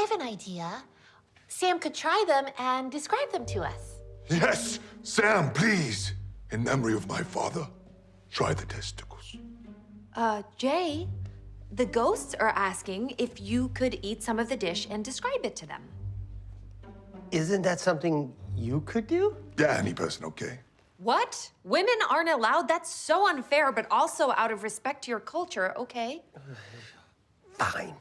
have an idea. Sam could try them and describe them to us. Yes, Sam, please. In memory of my father, try the testicles. Jay, the ghosts are asking if you could eat some of the dish and describe it to them. Isn't that something you could do? Yeah, any person, okay? What? Women aren't allowed? That's so unfair, but also out of respect to your culture, okay? Fine.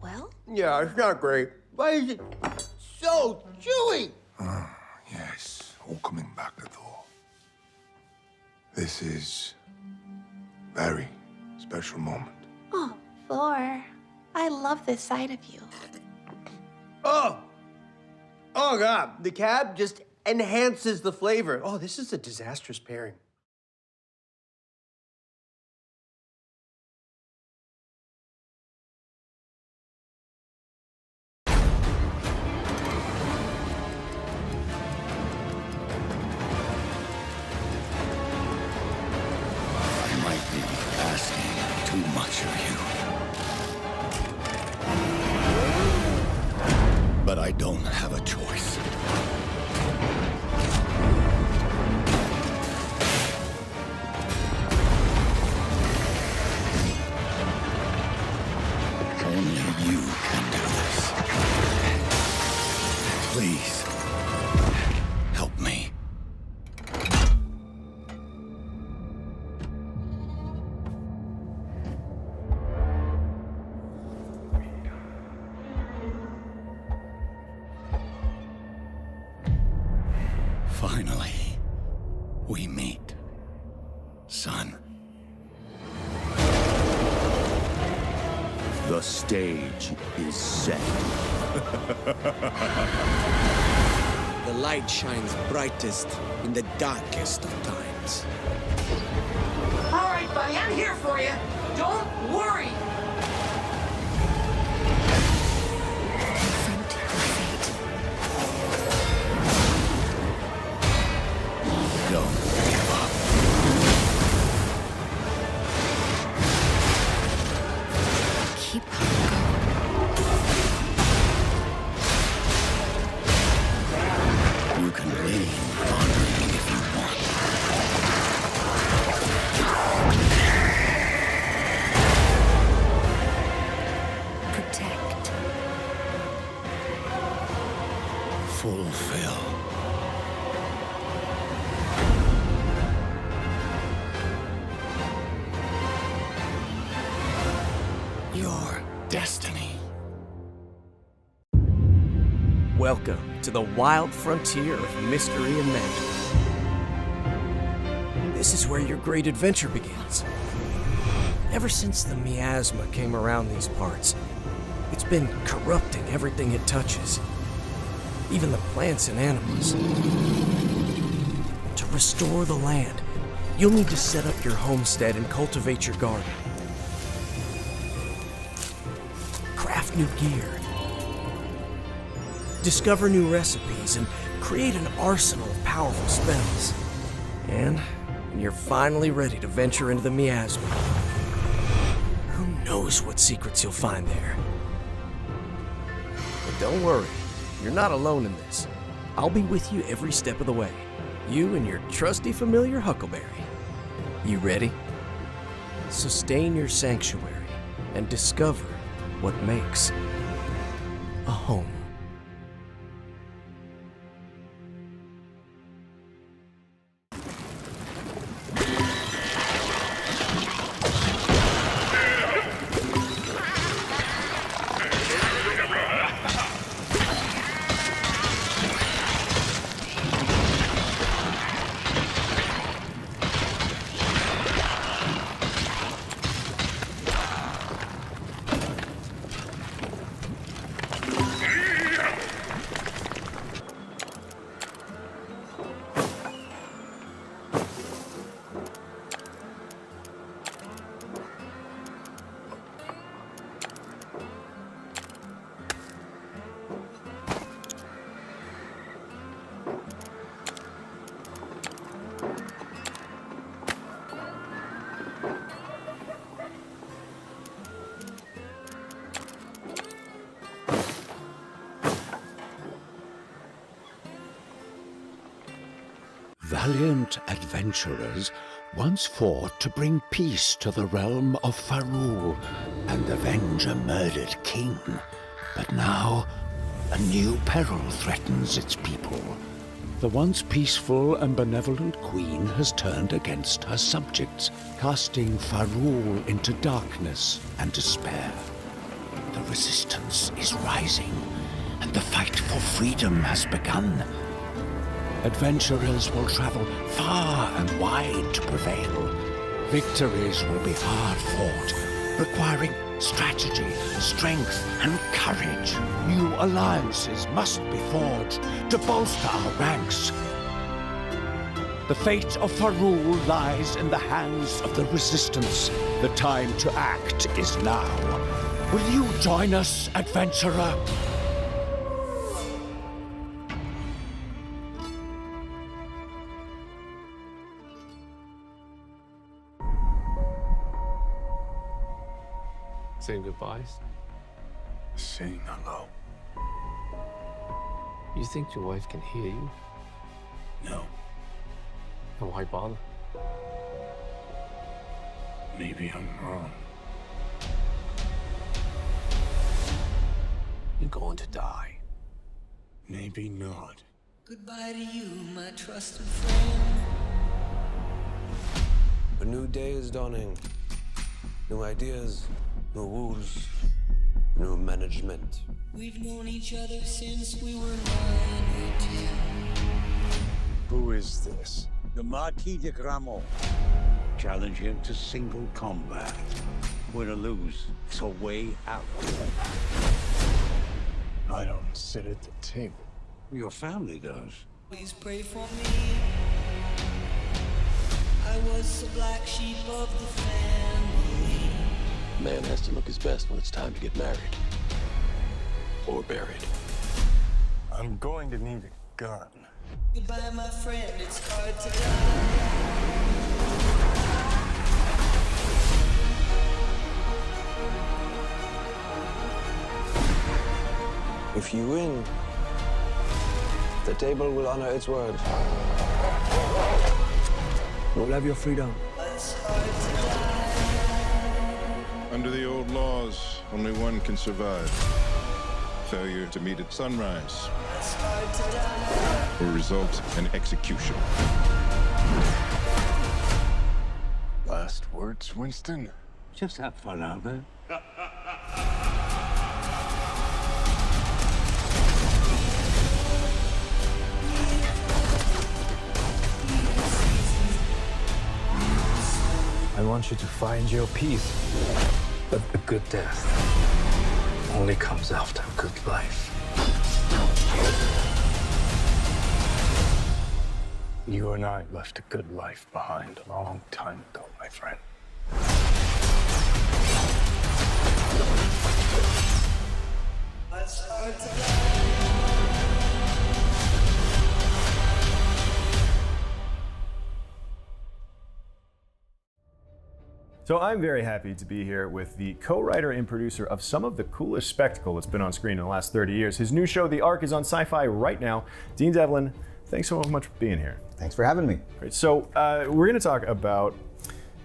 Well? Yeah, it's not great. Why is it so chewy? Yes, all coming back at all. This is very special moment. Oh, Thor. I love this side of you. Oh! Oh, God. The cab just enhances the flavor. Oh, this is a disastrous pairing. Too much of you. But I don't have a choice. Only you can do this. Please, help me. Finally, we meet, son. The stage is set. The light shines brightest in the darkest of times. All right, buddy, I'm here for you. Don't worry. Don't give up. Keep You can lean on me if you want. Protect. Fulfill. Your destiny. Welcome to the wild frontier of mystery and magic. This is where your great adventure begins. Ever since the miasma came around these parts, it's been corrupting everything it touches, even the plants and animals. To restore the land, you'll need to set up your homestead and cultivate your garden. Craft new gear. Discover new recipes and create an arsenal of powerful spells. And when you're finally ready to venture into the miasma, who knows what secrets you'll find there. But don't worry, you're not alone in this. I'll be with you every step of the way. You and your trusty familiar Huckleberry. You ready? So stay in your sanctuary and discover what makes a home. valiant adventurers once fought to bring peace to the realm of Farul and avenge a murdered king. But now, a new peril threatens its people. The once peaceful and benevolent queen has turned against her subjects, casting Farul into darkness and despair. The resistance is rising, and the fight for freedom has begun. Adventurers will travel far and wide to prevail. Victories will be hard fought, requiring strategy, strength, and courage. New alliances must be forged to bolster our ranks. The fate of Farul lies in the hands of the Resistance. The time to act is now. Will you join us, adventurer? Saying goodbyes? Saying hello. You think your wife can hear you? No. Then why bother? Maybe I'm wrong. You're going to die. Maybe not. Goodbye to you, my trusted friend. A new day is dawning. New ideas, new rules, new management. We've known each other since we were 9 or 10. Who is this? The Marquis de Gramont. Challenge him to single combat. Win or lose, it's a way out. I don't sit at the table. Your family does. Please pray for me. I was the black sheep of the family. Man has to look his best when it's time to get married. Or buried. I'm going to need a gun. Goodbye, my friend, it's hard to die. If you win, the table will honor its word. You'll have your freedom. It's hard to die. Under the old laws, only one can survive. Failure to meet at sunrise It's hard to die. will result in execution. Last words, Winston? Just have fun out there. I want you to find your peace. But a good death only comes after a good life. You and I left a good life behind a long time ago, my friend. It's hard to die. So I'm very happy to be here with the co-writer and producer of some of the coolest spectacle that's been on screen in the last 30 years. His new show, The Ark, is on Sci-Fi right now. Dean Devlin, thanks so much for being here. Thanks for having me. Great. So we're going to talk about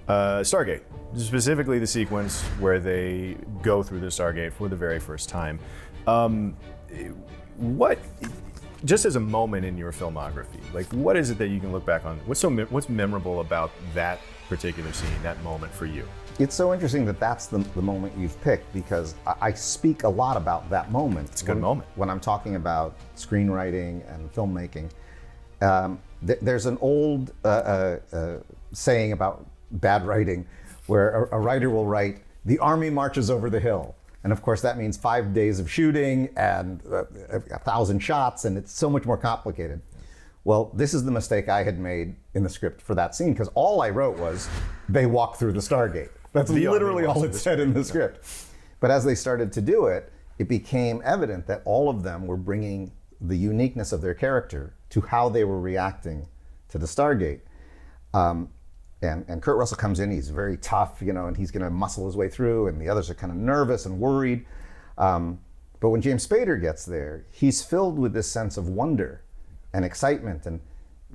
Stargate, specifically the sequence where they go through the Stargate for the very first time. What, just as a moment in your filmography, like what is it that you can look back on? What's memorable about that particular scene, that moment for you? It's so interesting that that's the moment you've picked, because I speak a lot about that moment. It's a good moment. When I'm talking about screenwriting and filmmaking. There's an old saying about bad writing where a writer will write, "The army marches over the hill." And of course that means 5 days of shooting and 1,000 shots, and it's so much more complicated. Well, this is the mistake I had made in the script for that scene, because all I wrote was, they walk through the Stargate. That's literally all it said in the script. But as they started to do it, it became evident that all of them were bringing the uniqueness of their character to how they were reacting to the Stargate. And Kurt Russell comes in, he's very tough, and he's gonna muscle his way through, and the others are kind of nervous and worried. But when James Spader gets there, he's filled with this sense of wonder and excitement, and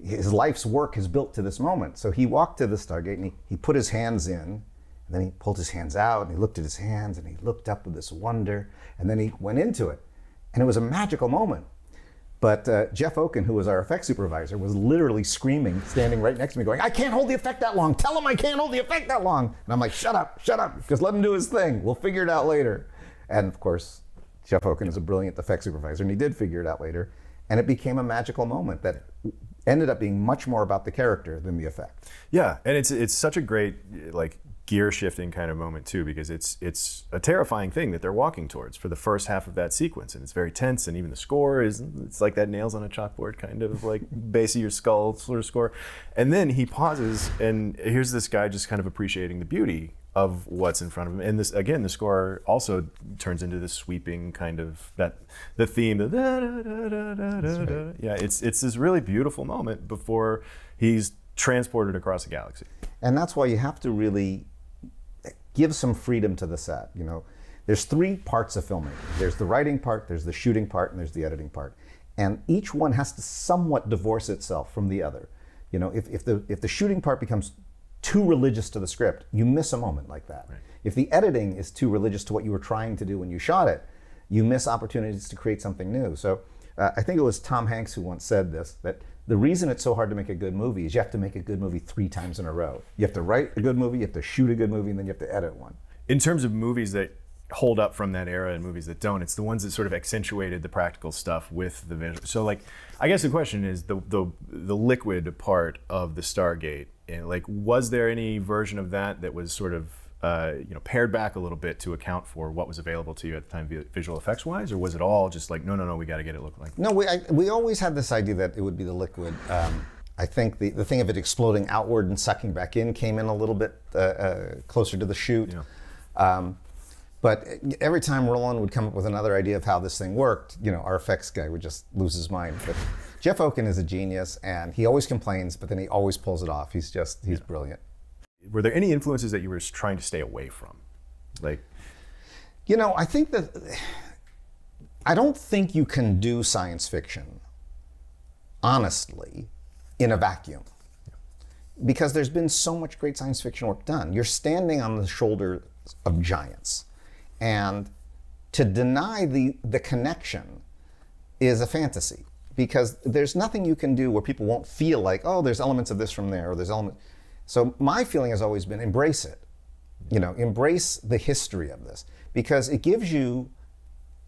his life's work is built to this moment. So he walked to the Stargate and he put his hands in, and then he pulled his hands out and he looked at his hands and he looked up with this wonder, and then he went into it. And it was a magical moment. But Jeff Oken, who was our effects supervisor, was literally screaming, standing right next to me going, I can't hold the effect that long. Tell him I can't hold the effect that long. And I'm like, shut up, just let him do his thing. We'll figure it out later. And of course, Jeff Oken is a brilliant effects supervisor, and he did figure it out later. And it became a magical moment that ended up being much more about the character than the effect. Yeah, and it's such a great like gear shifting kind of moment too, because it's a terrifying thing that they're walking towards for the first half of that sequence, and it's very tense, and even the score it's like that nails on a chalkboard kind of like base of your skull sort of score. And then he pauses, and here's this guy just kind of appreciating the beauty of what's in front of him. And this, again, the score also turns into this sweeping kind of the theme, the da, da, da, da, da, da, da. Yeah, it's this really beautiful moment before he's transported across a galaxy. And that's why you have to really give some freedom to the set. You know, there's three parts of filmmaking. There's the writing part, there's the shooting part, and there's the editing part. And each one has to somewhat divorce itself from the other. You know, if the shooting part becomes too religious to the script, you miss a moment like that. Right. If the editing is too religious to what you were trying to do when you shot it, you miss opportunities to create something new. So I think it was Tom Hanks who once said this, that the reason it's so hard to make a good movie is you have to make a good movie 3 times in a row. You have to write a good movie, you have to shoot a good movie, and then you have to edit one. In terms of movies that hold up from that era and movies that don't, it's the ones that sort of accentuated the practical stuff with the visual. So like, I guess the question is the liquid part of the Stargate, and like, was there any version of that was sort of pared back a little bit to account for what was available to you at the time visual effects wise, or was it all just like, no, we got to get it look like? No, we always had this idea that it would be the liquid. I think the thing of it exploding outward and sucking back in came in a little bit closer to the shoot. Yeah. But every time Roland would come up with another idea of how this thing worked, our effects guy would just lose his mind. But Jeff Oken is a genius, and he always complains, but then he always pulls it off. He's brilliant. Were there any influences that you were trying to stay away from? Like, I think that I don't think you can do science fiction honestly in a vacuum, because there's been so much great science fiction work done. You're standing on the shoulders of giants, and to deny the connection is a fantasy, because there's nothing you can do where people won't feel like, oh, there's elements of this from there, or there's elements. So my feeling has always been embrace it. Embrace the history of this, because it gives you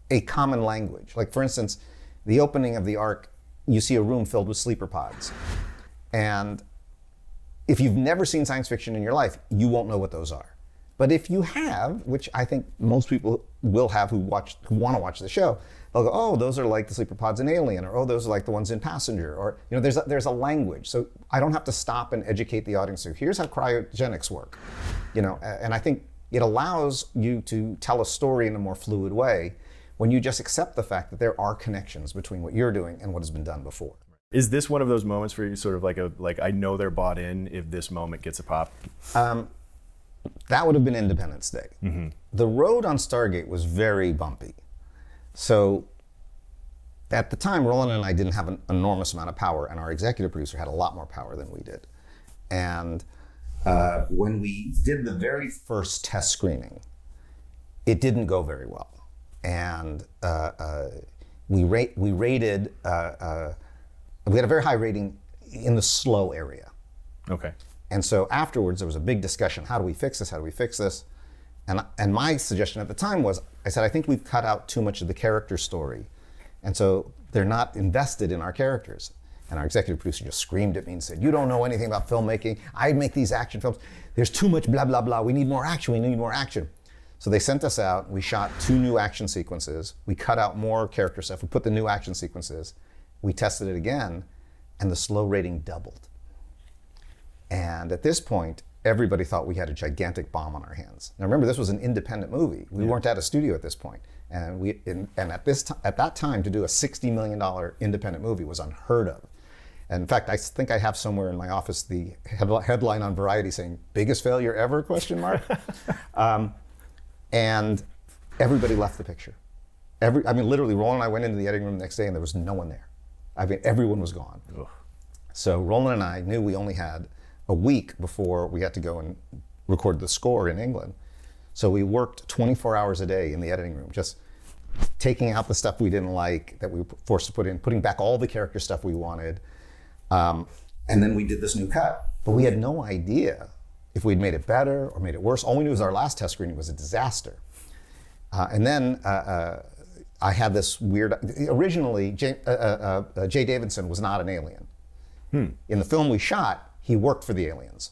a common language. Like, for instance, the opening of the Ark, you see a room filled with sleeper pods. And if you've never seen science fiction in your life, you won't know what those are. But if you have, which I think most people will have who want to watch the show, they'll go, oh, those are like the sleeper pods in Alien, or oh, those are like the ones in Passenger, or there's a language. So I don't have to stop and educate the audience. So here's how cryogenics work, and I think it allows you to tell a story in a more fluid way when you just accept the fact that there are connections between what you're doing and what has been done before. Is this one of those moments for you, sort of like I know they're bought in if this moment gets a pop? That would have been Independence Day. Mm-hmm. The road on Stargate was very bumpy. So at the time, Roland and I didn't have an enormous amount of power, and our executive producer had a lot more power than we did. And when we did the very first test screening, it didn't go very well. And we rated, we had a very high rating in the slow area. Okay. And so afterwards, there was a big discussion. How do we fix this? How do we fix this? And my suggestion at the time was, I said, I think we've cut out too much of the character story. And so they're not invested in our characters. And our executive producer just screamed at me and said, you don't know anything about filmmaking. I make these action films. There's too much blah, blah, blah. We need more action. We need more action. So they sent us out. We shot 2 new action sequences. We cut out more character stuff. We put the new action sequences. We tested it again, and the slow rating doubled. And at this point, everybody thought we had a gigantic bomb on our hands. Now remember, this was an independent movie. We weren't at a studio at this point. And at that time, to do a $60 million independent movie was unheard of. And in fact, I think I have somewhere in my office the headline on Variety saying, biggest failure ever, ? And everybody left the picture. Literally, Roland and I went into the editing room the next day and there was no one there. Everyone was gone. Ugh. So Roland and I knew we only had a week before we had to go and record the score in England. So we worked 24 hours a day in the editing room, just taking out the stuff we didn't like that we were forced to put in, putting back all the character stuff we wanted. And then we did this new cut. But we had no idea if we'd made it better or made it worse. All we knew was our last test screening was a disaster. And then I had this weird, originally Jay Davidson was not an alien. In the film we shot, he worked for the aliens.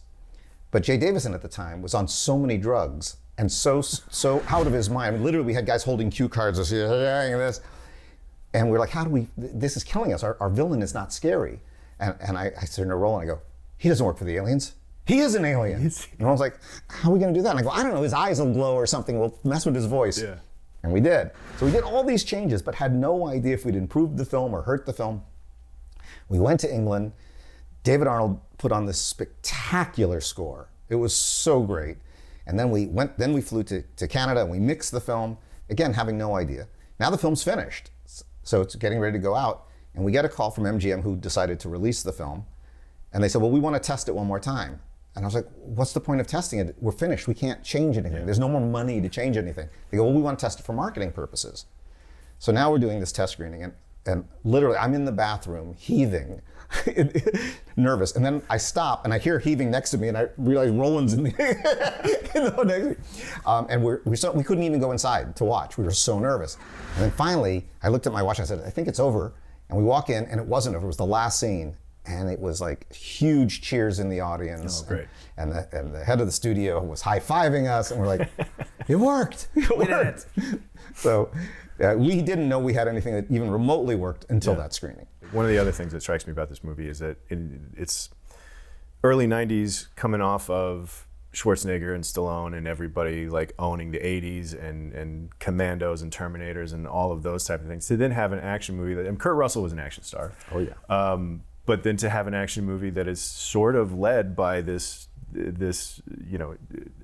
But Jay Davidson at the time was on so many drugs and so out of his mind. I mean, literally we had guys holding cue cards and this. And we're like, this is killing us. Our villain is not scary. And I said to Roland, I go, he doesn't work for the aliens. He is an alien. And I was like, how are we gonna do that? And I go, I don't know, his eyes will glow or something. We'll mess with his voice. Yeah. And we did. So we did all these changes, but had no idea if we'd improved the film or hurt the film. We went to England. David Arnold put on this spectacular score. It was so great. And then we flew to Canada and we mixed the film, again, having no idea. Now the film's finished. So it's getting ready to go out. And we get a call from MGM who decided to release the film. And they said, well, we want to test it one more time. And I was like, what's the point of testing it? We're finished. We can't change anything. There's no more money to change anything. They go, well, we want to test it for marketing purposes. So now we're doing this test screening. And literally, I'm in the bathroom heaving, nervous. And then I stop and I hear heaving next to me and I realize Roland's in the next to me. And we couldn't even go inside to watch. We were so nervous. And then finally, I looked at my watch and I said, I think it's over. And we walk in and it wasn't over. It was the last scene. And it was like huge cheers in the audience. Oh, great. And the head of the studio was high-fiving us and we're like, it worked, it worked. So we didn't know we had anything that even remotely worked until that screening. One of the other things that strikes me about this movie is that it's early 90s coming off of Schwarzenegger and Stallone and everybody like owning the 80s and Commandos and Terminators and all of those type of things. To then have an action movie and Kurt Russell was an action star. Oh yeah. But then to have an action movie that is sort of led by this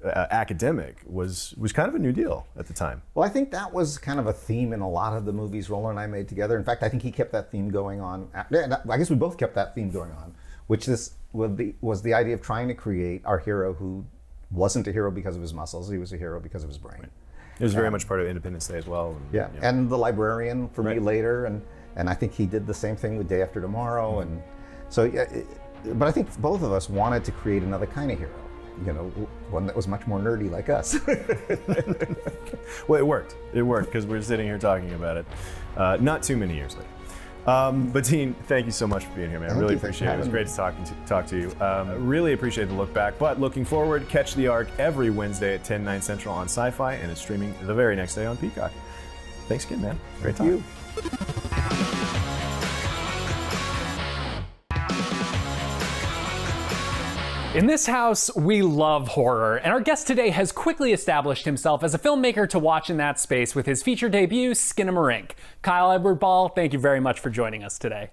academic was kind of a new deal at the time. Well, I think that was kind of a theme in a lot of the movies Roland and I made together. In fact, I think he kept that theme going on. I guess we both kept that theme going on, which was the idea of trying to create our hero who wasn't a hero because of his muscles, he was a hero because of his brain. It was very much part of Independence Day as well. And the librarian for me later, and I think he did the same thing with Day After Tomorrow, and so. But I think both of us wanted to create another kind of hero, one that was much more nerdy like us. Well, it worked. It worked because we're sitting here talking about it not too many years later. But Dean, thank you so much for being here, man. I really appreciate it. It was great to talk to you. Really appreciate the look back. But looking forward, catch The Arc every Wednesday at 10, 9 Central on Sci-Fi, and it's streaming the very next day on Peacock. Thanks again, man. Great talk. In this house, we love horror, and our guest today has quickly established himself as a filmmaker to watch in that space with his feature debut, Skinnamarink. Kyle Edward Ball, thank you very much for joining us today.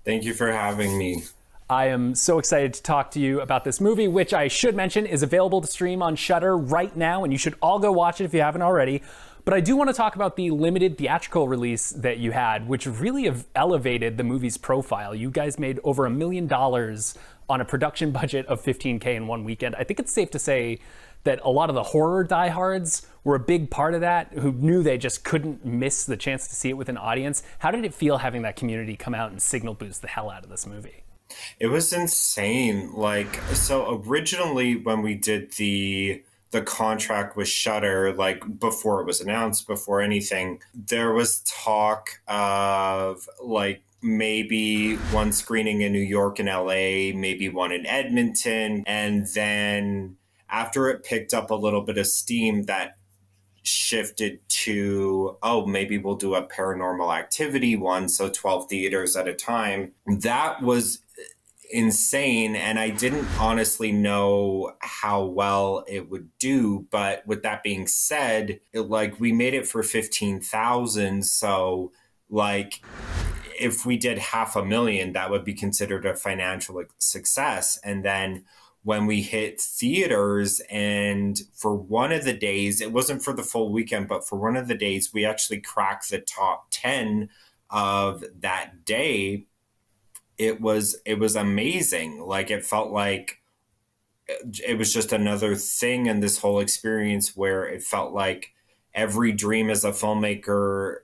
Thank you for having me. I am so excited to talk to you about this movie, which I should mention is available to stream on Shudder right now, and you should all go watch it if you haven't already. But I do want to talk about the limited theatrical release that you had, which really have elevated the movie's profile. You guys made over $1 million on a production budget of $15K in one weekend. I think it's safe to say that a lot of the horror diehards were a big part of that, who knew they just couldn't miss the chance to see it with an audience. How did it feel having that community come out and signal boost the hell out of this movie? It was insane. So originally when we did the contract with Shudder, before it was announced, before anything, there was talk of maybe one screening in New York and LA, maybe one in Edmonton. And then after it picked up a little bit of steam, that shifted to, maybe we'll do a Paranormal Activity one, so 12 theaters at a time. That was insane, and I didn't honestly know how well it would do. But with that being said, we made it for 15,000, so if we did $500,000, that would be considered a financial success. And then when we hit theaters, and for one of the days, it wasn't for the full weekend, but for one of the days, we actually cracked the top 10 of that day. it was amazing. Like, it felt like it was just another thing in this whole experience where it felt like every dream as a filmmaker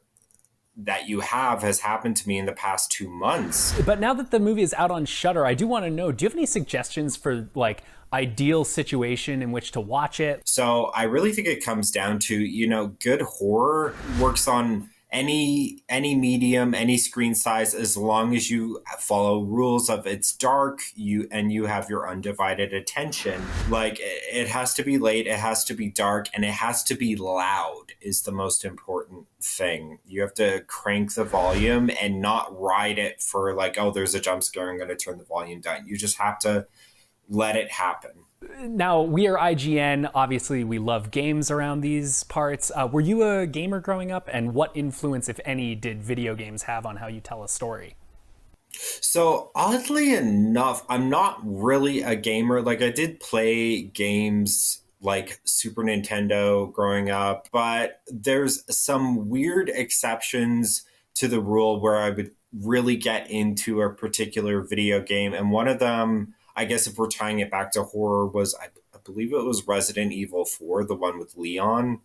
that you have has happened to me in the past 2 months. But now that the movie is out on Shudder, I do want to know, do you have any suggestions for like ideal situation in which to watch it? So I really think it comes down to, you know, good horror works on any medium, any screen size, as long as you follow rules of it's dark, you have your undivided attention. Like, it has to be late, it has to be dark, and it has to be loud is the most important thing. You have to crank the volume and not ride it for like, oh, there's a jump scare, I'm going to turn the volume down. You just have to let it happen. Now, we are IGN. Obviously, we love games around these parts. Were you a gamer growing up? And what influence, if any, did video games have on how you tell a story? So, oddly enough, I'm not really a gamer. Like, I did play games like Super Nintendo growing up, but there's some weird exceptions to the rule where I would really get into a particular video game. And one of them, I guess if we're tying it back to horror, was I believe it was Resident Evil 4, the one with Leon.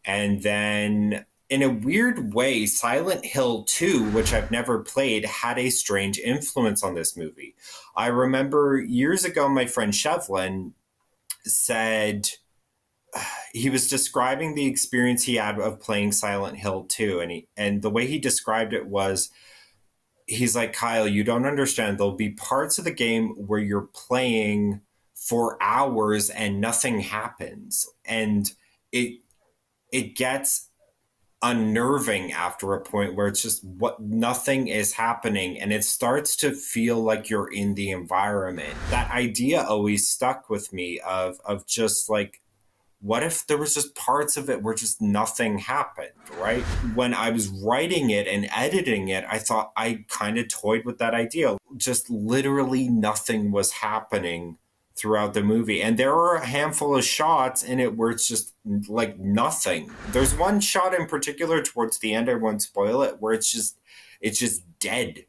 And then in a weird way, Silent Hill 2, which I've never played, had a strange influence on this movie. I remember years ago, my friend Shevlin said he was describing the experience he had of playing Silent Hill 2. And the way he described it was, he's like, Kyle, you don't understand. There'll be parts of the game where you're playing for hours and nothing happens. And it gets unnerving after a point where it's just nothing is happening. And it starts to feel like you're in the environment. That idea always stuck with me of just like, what if there was just parts of it where just nothing happened, right? When I was writing it and editing it, I thought I kind of toyed with that idea. Just literally nothing was happening throughout the movie. And there were a handful of shots in it where it's just like nothing. There's one shot in particular towards the end, I won't spoil it, where it's just dead.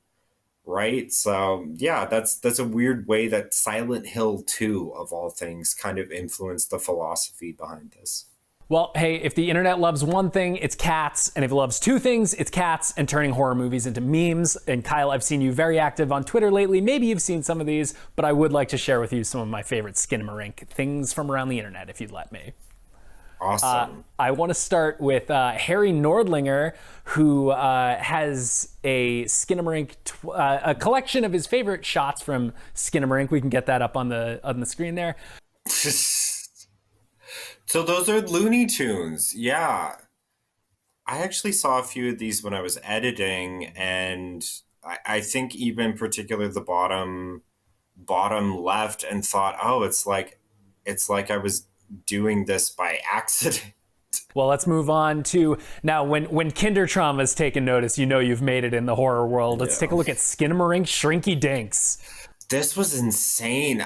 Right? So yeah, that's a weird way that Silent Hill 2, of all things, kind of influenced the philosophy behind this. Well, hey, if the internet loves one thing, it's cats. And if it loves two things, it's cats and turning horror movies into memes. And Kyle, I've seen you very active on Twitter lately. Maybe you've seen some of these, but I would like to share with you some of my favorite Skinnamarink things from around the internet, if you'd let me. Awesome. I want to start with Harry Nordlinger, who has a Skinnamarink, a collection of his favorite shots from Skinnamarink. We can get that up on the screen there. So those are Looney Tunes. Yeah. I actually saw a few of these when I was editing, and I think even particularly the bottom left, and thought, oh, it's like I was doing this by accident. Well, let's move on to now when Kinder Trauma's taken notice, you know you've made it in the horror world. Let's take a look at Skinnamarink Shrinky Dinks. This was insane.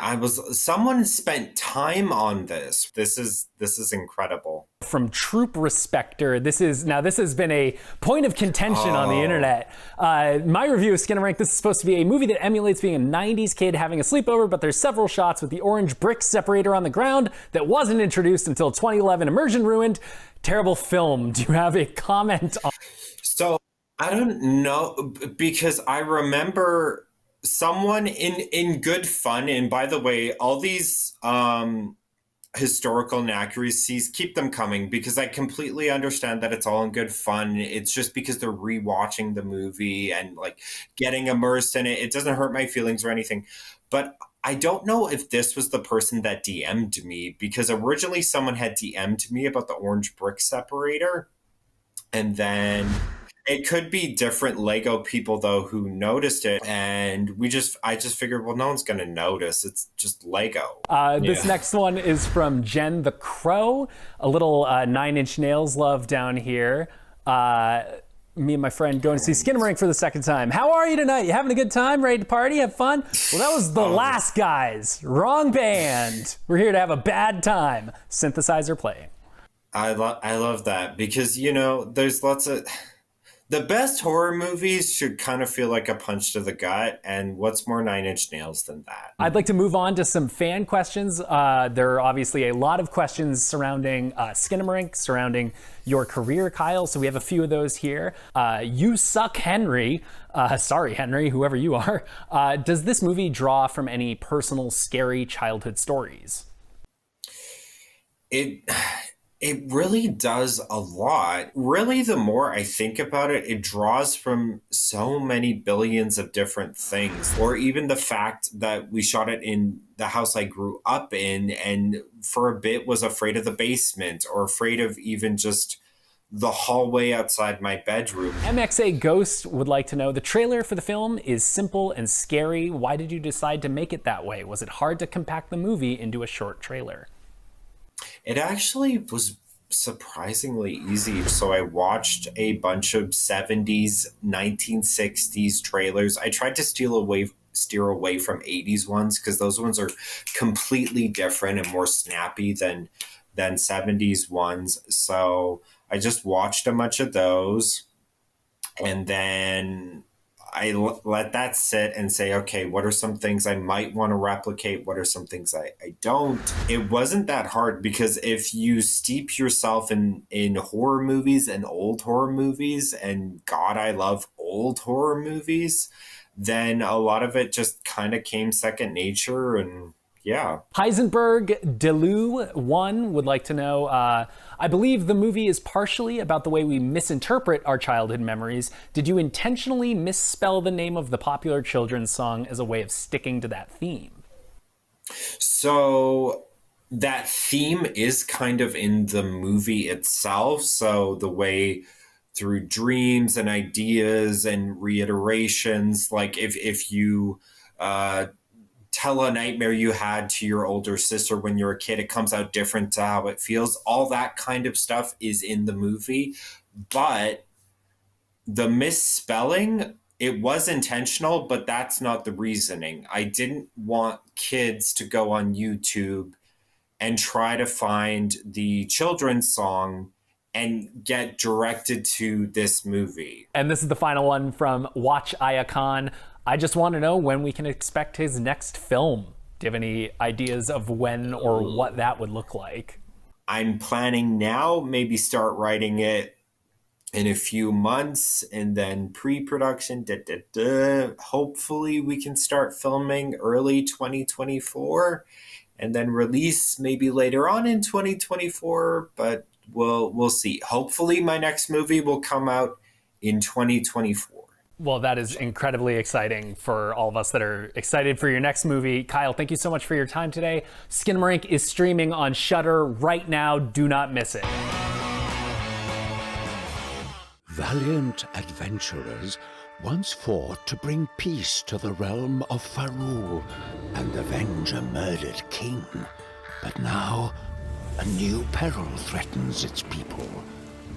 Someone spent time on this. This is incredible. From Troop Respecter, this has been a point of contention on the internet. My review of Skinnamarink, this is supposed to be a movie that emulates being a 90s kid having a sleepover, but there's several shots with the orange brick separator on the ground that wasn't introduced until 2011. Immersion ruined. Terrible film. Do you have a comment on? So I don't know, because I remember someone in good fun, and by the way, all these historical inaccuracies, keep them coming, because I completely understand that it's all in good fun. It's just because they're rewatching the movie and like getting immersed in it. It doesn't hurt my feelings or anything. But I don't know if this was the person that DM'd me, because originally someone had DM'd me about the orange brick separator, and then it could be different Lego people, though, who noticed it. And I just figured, well, no one's going to notice. It's just Lego. This next one is from Jen the Crow. A little 9 Inch Nails love down here. Me and my friend going to see Skinnamarink for the second time. How are you tonight? You having a good time? Ready to party? Have fun? Well, that was The Last Guys. Wrong band. We're here to have a bad time. Synthesizer playing. I love that, because, you know, there's lots of The best horror movies should kind of feel like a punch to the gut, and what's more Nine Inch Nails than that? I'd like to move on to some fan questions. There are obviously a lot of questions surrounding Skinnamarink, surrounding your career, Kyle, so we have a few of those here. You suck, Henry. Sorry, Henry, whoever you are. Does this movie draw from any personal, scary childhood stories? It really does a lot. Really, the more I think about it, it draws from so many billions of different things. Or even the fact that we shot it in the house I grew up in and for a bit was afraid of the basement or afraid of even just the hallway outside my bedroom. MXA Ghost would like to know, the trailer for the film is simple and scary. Why did you decide to make it that way? Was it hard to compact the movie into a short trailer? It actually was surprisingly easy. So I watched a bunch of 70s, 1960s trailers. I tried to steer away from 80s ones because those ones are completely different and more snappy than 70s ones. So I just watched a bunch of those, and then I let that sit and say, okay, what are some things I might want to replicate? What are some things I don't? It wasn't that hard because if you steep yourself in horror movies and old horror movies, and God, I love old horror movies, then a lot of it just kind of came second nature. And yeah. Heisenberg Delu1 would like to know, I believe the movie is partially about the way we misinterpret our childhood memories. Did you intentionally misspell the name of the popular children's song as a way of sticking to that theme? So that theme is kind of in the movie itself. So the way through dreams and ideas and reiterations, like if you tell a nightmare you had to your older sister when you were a kid, it comes out different to how it feels. All that kind of stuff is in the movie, but the misspelling, it was intentional, but that's not the reasoning. I didn't want kids to go on YouTube and try to find the children's song and get directed to this movie. And this is the final one from Watch Ayakon. I just want to know when we can expect his next film. Do you have any ideas of when or what that would look like? I'm planning now, maybe start writing it in a few months, and then pre-production, hopefully we can start filming early 2024, and then release maybe later on in 2024, but we'll see. Hopefully my next movie will come out in 2024. Well, that is incredibly exciting for all of us that are excited for your next movie. Kyle, thank you so much for your time today. Skinnamarink is streaming on Shudder right now. Do not miss it. Valiant adventurers once fought to bring peace to the realm of Farul and avenge a murdered king. But now, a new peril threatens its people.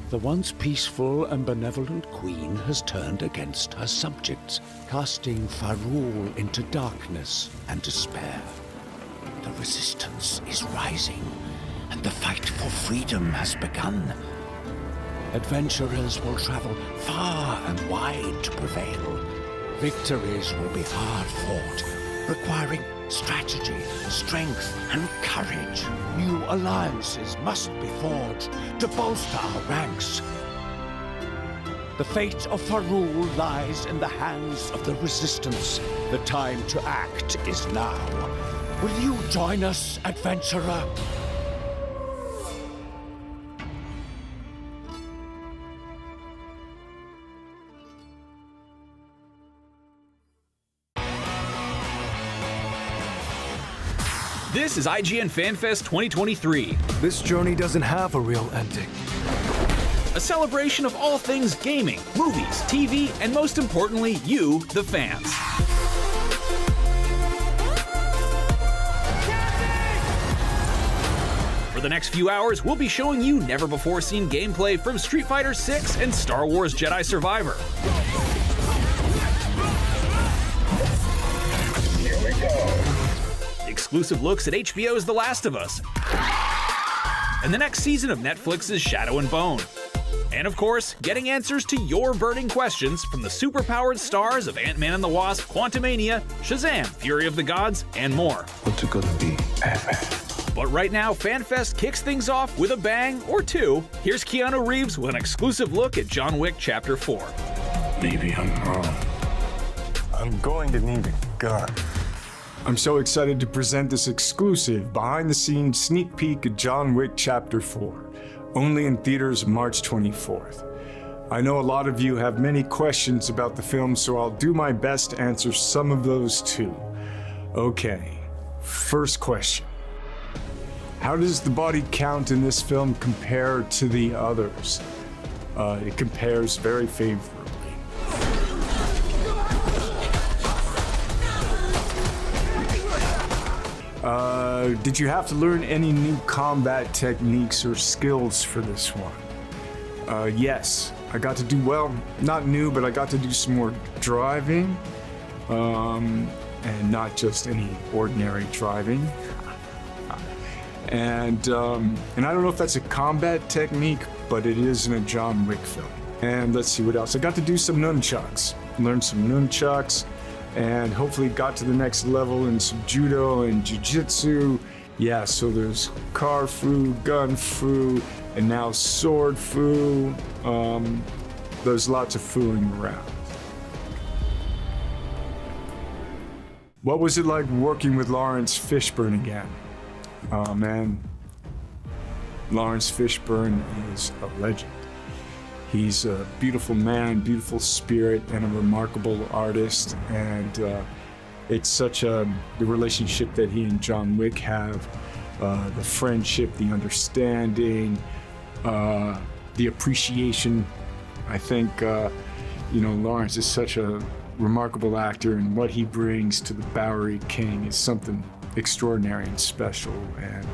The once peaceful and benevolent queen has turned against her subjects, casting Farul into darkness and despair. The resistance is rising, and the fight for freedom has begun. Adventurers will travel far and wide to prevail. Victories will be hard fought, requiring strategy, strength, and courage. New alliances must be forged to bolster our ranks. The fate of Farul lies in the hands of the Resistance. The time to act is now. Will you join us, adventurer? This is IGN FanFest 2023. This journey doesn't have a real ending. A celebration of all things gaming, movies, TV, and most importantly, you, the fans. For the next few hours, we'll be showing you never-before-seen gameplay from Street Fighter 6 and Star Wars Jedi Survivor. Here we go. Exclusive looks at HBO's The Last of Us, and the next season of Netflix's Shadow and Bone. And of course, getting answers to your burning questions from the superpowered stars of Ant-Man and the Wasp, Quantumania, Shazam, Fury of the Gods, and more. What's it gonna be, Ant-Man? But right now, FanFest kicks things off with a bang or two. Here's Keanu Reeves with an exclusive look at John Wick Chapter 4. Maybe I'm wrong. I'm going to need a gun. I'm so excited to present this exclusive behind-the-scenes sneak peek of John Wick Chapter 4, only in theaters March 24th. I know a lot of you have many questions about the film, so I'll do my best to answer some of those too. Okay, first question. How does the body count in this film compare to the others? It compares very favorably. Did you have to learn any new combat techniques or skills for this one? Yes, I got to do, well, not new, but I got to do some more driving, and not just any ordinary driving. And I don't know if that's a combat technique, but it is in a John Wick film. And let's see what else. I got to do some nunchucks, learn some nunchucks, and hopefully got to the next level in some judo and jiu-jitsu. Yeah, so there's car fu, gun fu, and now sword fu. There's lots of fooling around. What was it like working with Lawrence Fishburne again? Oh man, Lawrence Fishburne is a legend. He's a beautiful man, beautiful spirit, and a remarkable artist. And it's such the relationship that he and John Wick have, the friendship, the understanding, the appreciation. I think, Lawrence is such a remarkable actor, and what he brings to the Bowery King is something extraordinary and special. And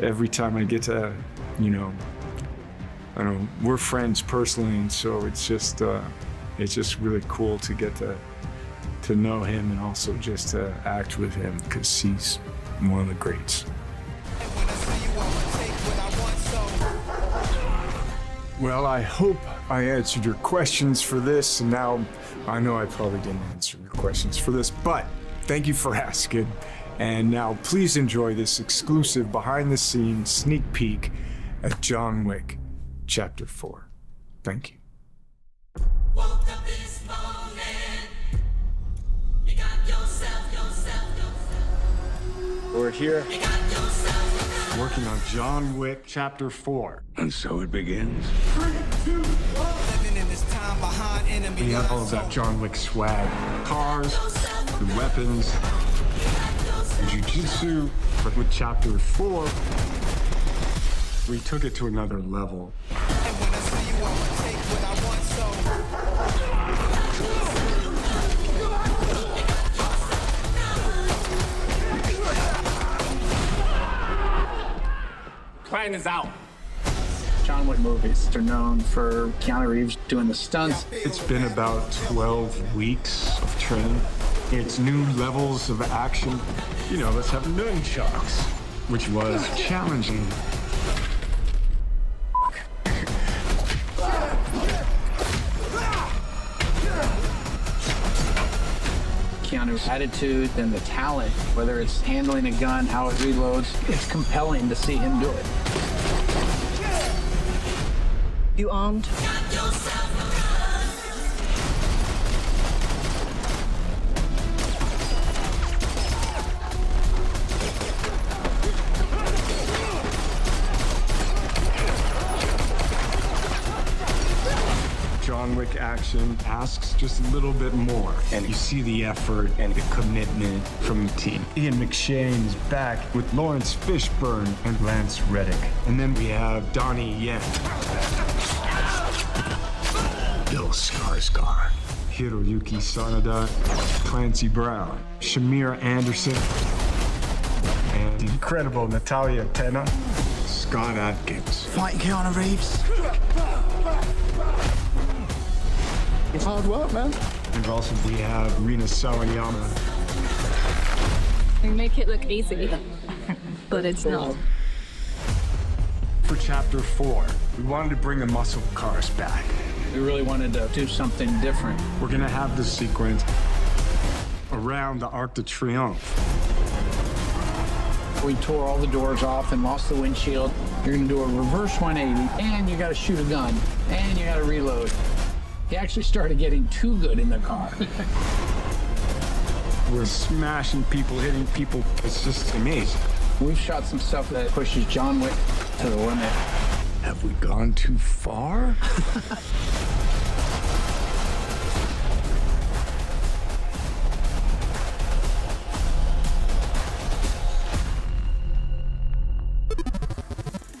every time I get to, I don't know, we're friends personally, and so it's just really cool to get to know him and also just to act with him, because he's one of the greats. Well, I hope I answered your questions for this, and now I know I probably didn't answer your questions for this, but thank you for asking. And now please enjoy this exclusive behind-the-scenes sneak peek at John Wick Chapter 4. Thank you. We're here working on John Wick Chapter 4. And so it begins. We have all of that John Wick swag. Cars, the weapons, the jiu-jitsu. But with Chapter 4, we took it to another level. Plan is out. John Wick movies are known for Keanu Reeves doing the stunts. It's been about 12 weeks of training. It's new levels of action. Let's have nunchucks, which was challenging. Keanu's attitude and the talent, whether it's handling a gun, how it reloads, it's compelling to see him do it. You armed? John Wick action asks just a little bit more, and you see the effort and the commitment from the team. Ian McShane is back with Lawrence Fishburne and Lance Reddick. And then we have Donnie Yen, Bill Skarsgård, Hiroyuki Sanada, Clancy Brown, Shamir Anderson, and the incredible Natalia Tena, Scott Adkins. Fighting Keanu Reeves. It's hard work, man. And also we have Rina Sawayama. You make it look easy, but it's not. for Chapter 4. We wanted to bring the muscle cars back. We really wanted to do something different. We're gonna have this sequence around the Arc de Triomphe. We tore all the doors off and lost the windshield. You're gonna do a reverse 180, and you gotta shoot a gun, and you gotta reload. He actually started getting too good in the car. We're smashing people, hitting people. It's just amazing. We've shot some stuff that pushes John Wick to the limit. Have we gone too far?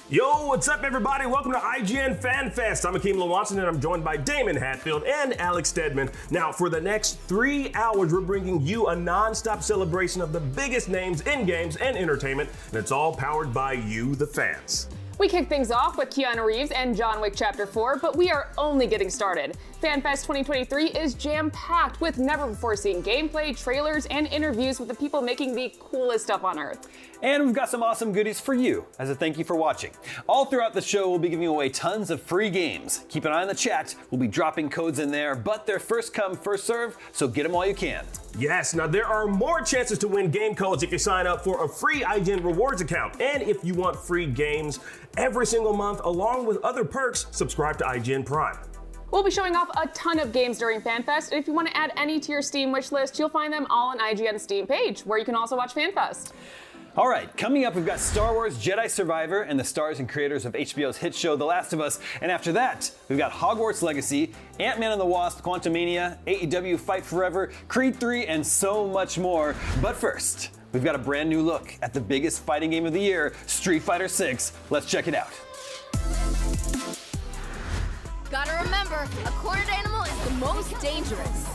Yo, what's up, everybody? Welcome to IGN FanFest. I'm Akeem Watson, and I'm joined by Damon Hatfield and Alex Stedman. Now, for the next 3 hours, we're bringing you a non-stop celebration of the biggest names in games and entertainment, and it's all powered by you, the fans. We kick things off with Keanu Reeves and John Wick Chapter 4, but we are only getting started. FanFest 2023 is jam-packed with never-before-seen gameplay, trailers, and interviews with the people making the coolest stuff on Earth. And we've got some awesome goodies for you as a thank you for watching. All throughout the show, we'll be giving away tons of free games. Keep an eye on the chat. We'll be dropping codes in there, but they're first come, first serve, so get them while you can. Yes, now there are more chances to win game codes if you sign up for a free IGN Rewards account. And if you want free games every single month, along with other perks, subscribe to IGN Prime. We'll be showing off a ton of games during FanFest, and if you want to add any to your Steam wishlist, you'll find them all on IGN's Steam page, where you can also watch FanFest. All right, coming up, we've got Star Wars Jedi Survivor and the stars and creators of HBO's hit show The Last of Us. And after that, we've got Hogwarts Legacy, Ant-Man and the Wasp, Quantumania, AEW Fight Forever, Creed 3, and so much more. But first, we've got a brand new look at the biggest fighting game of the year, Street Fighter 6. Let's check it out. Gotta remember, a cornered animal is the most dangerous.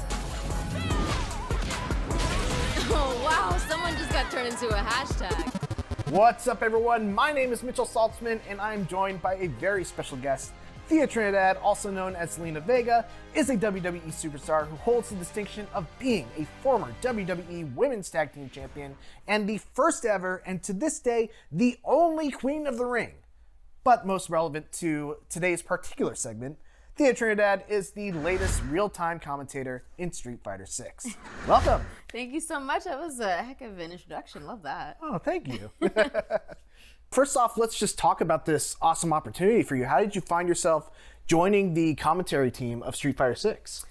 Oh wow, someone just got turned into a hashtag. What's up, everyone? My name is Mitchell Saltzman, and I'm joined by a very special guest. Thea Trinidad, also known as Selena Vega, is a WWE superstar who holds the distinction of being a former WWE Women's Tag Team Champion and the first ever, and to this day, the only Queen of the Ring. But most relevant to today's particular segment, Thea Trinidad is the latest real-time commentator in Street Fighter 6. Welcome. Thank you so much. That was a heck of an introduction. Love that. Oh, thank you. First off, let's just talk about this awesome opportunity for you. How did you find yourself joining the commentary team of Street Fighter 6?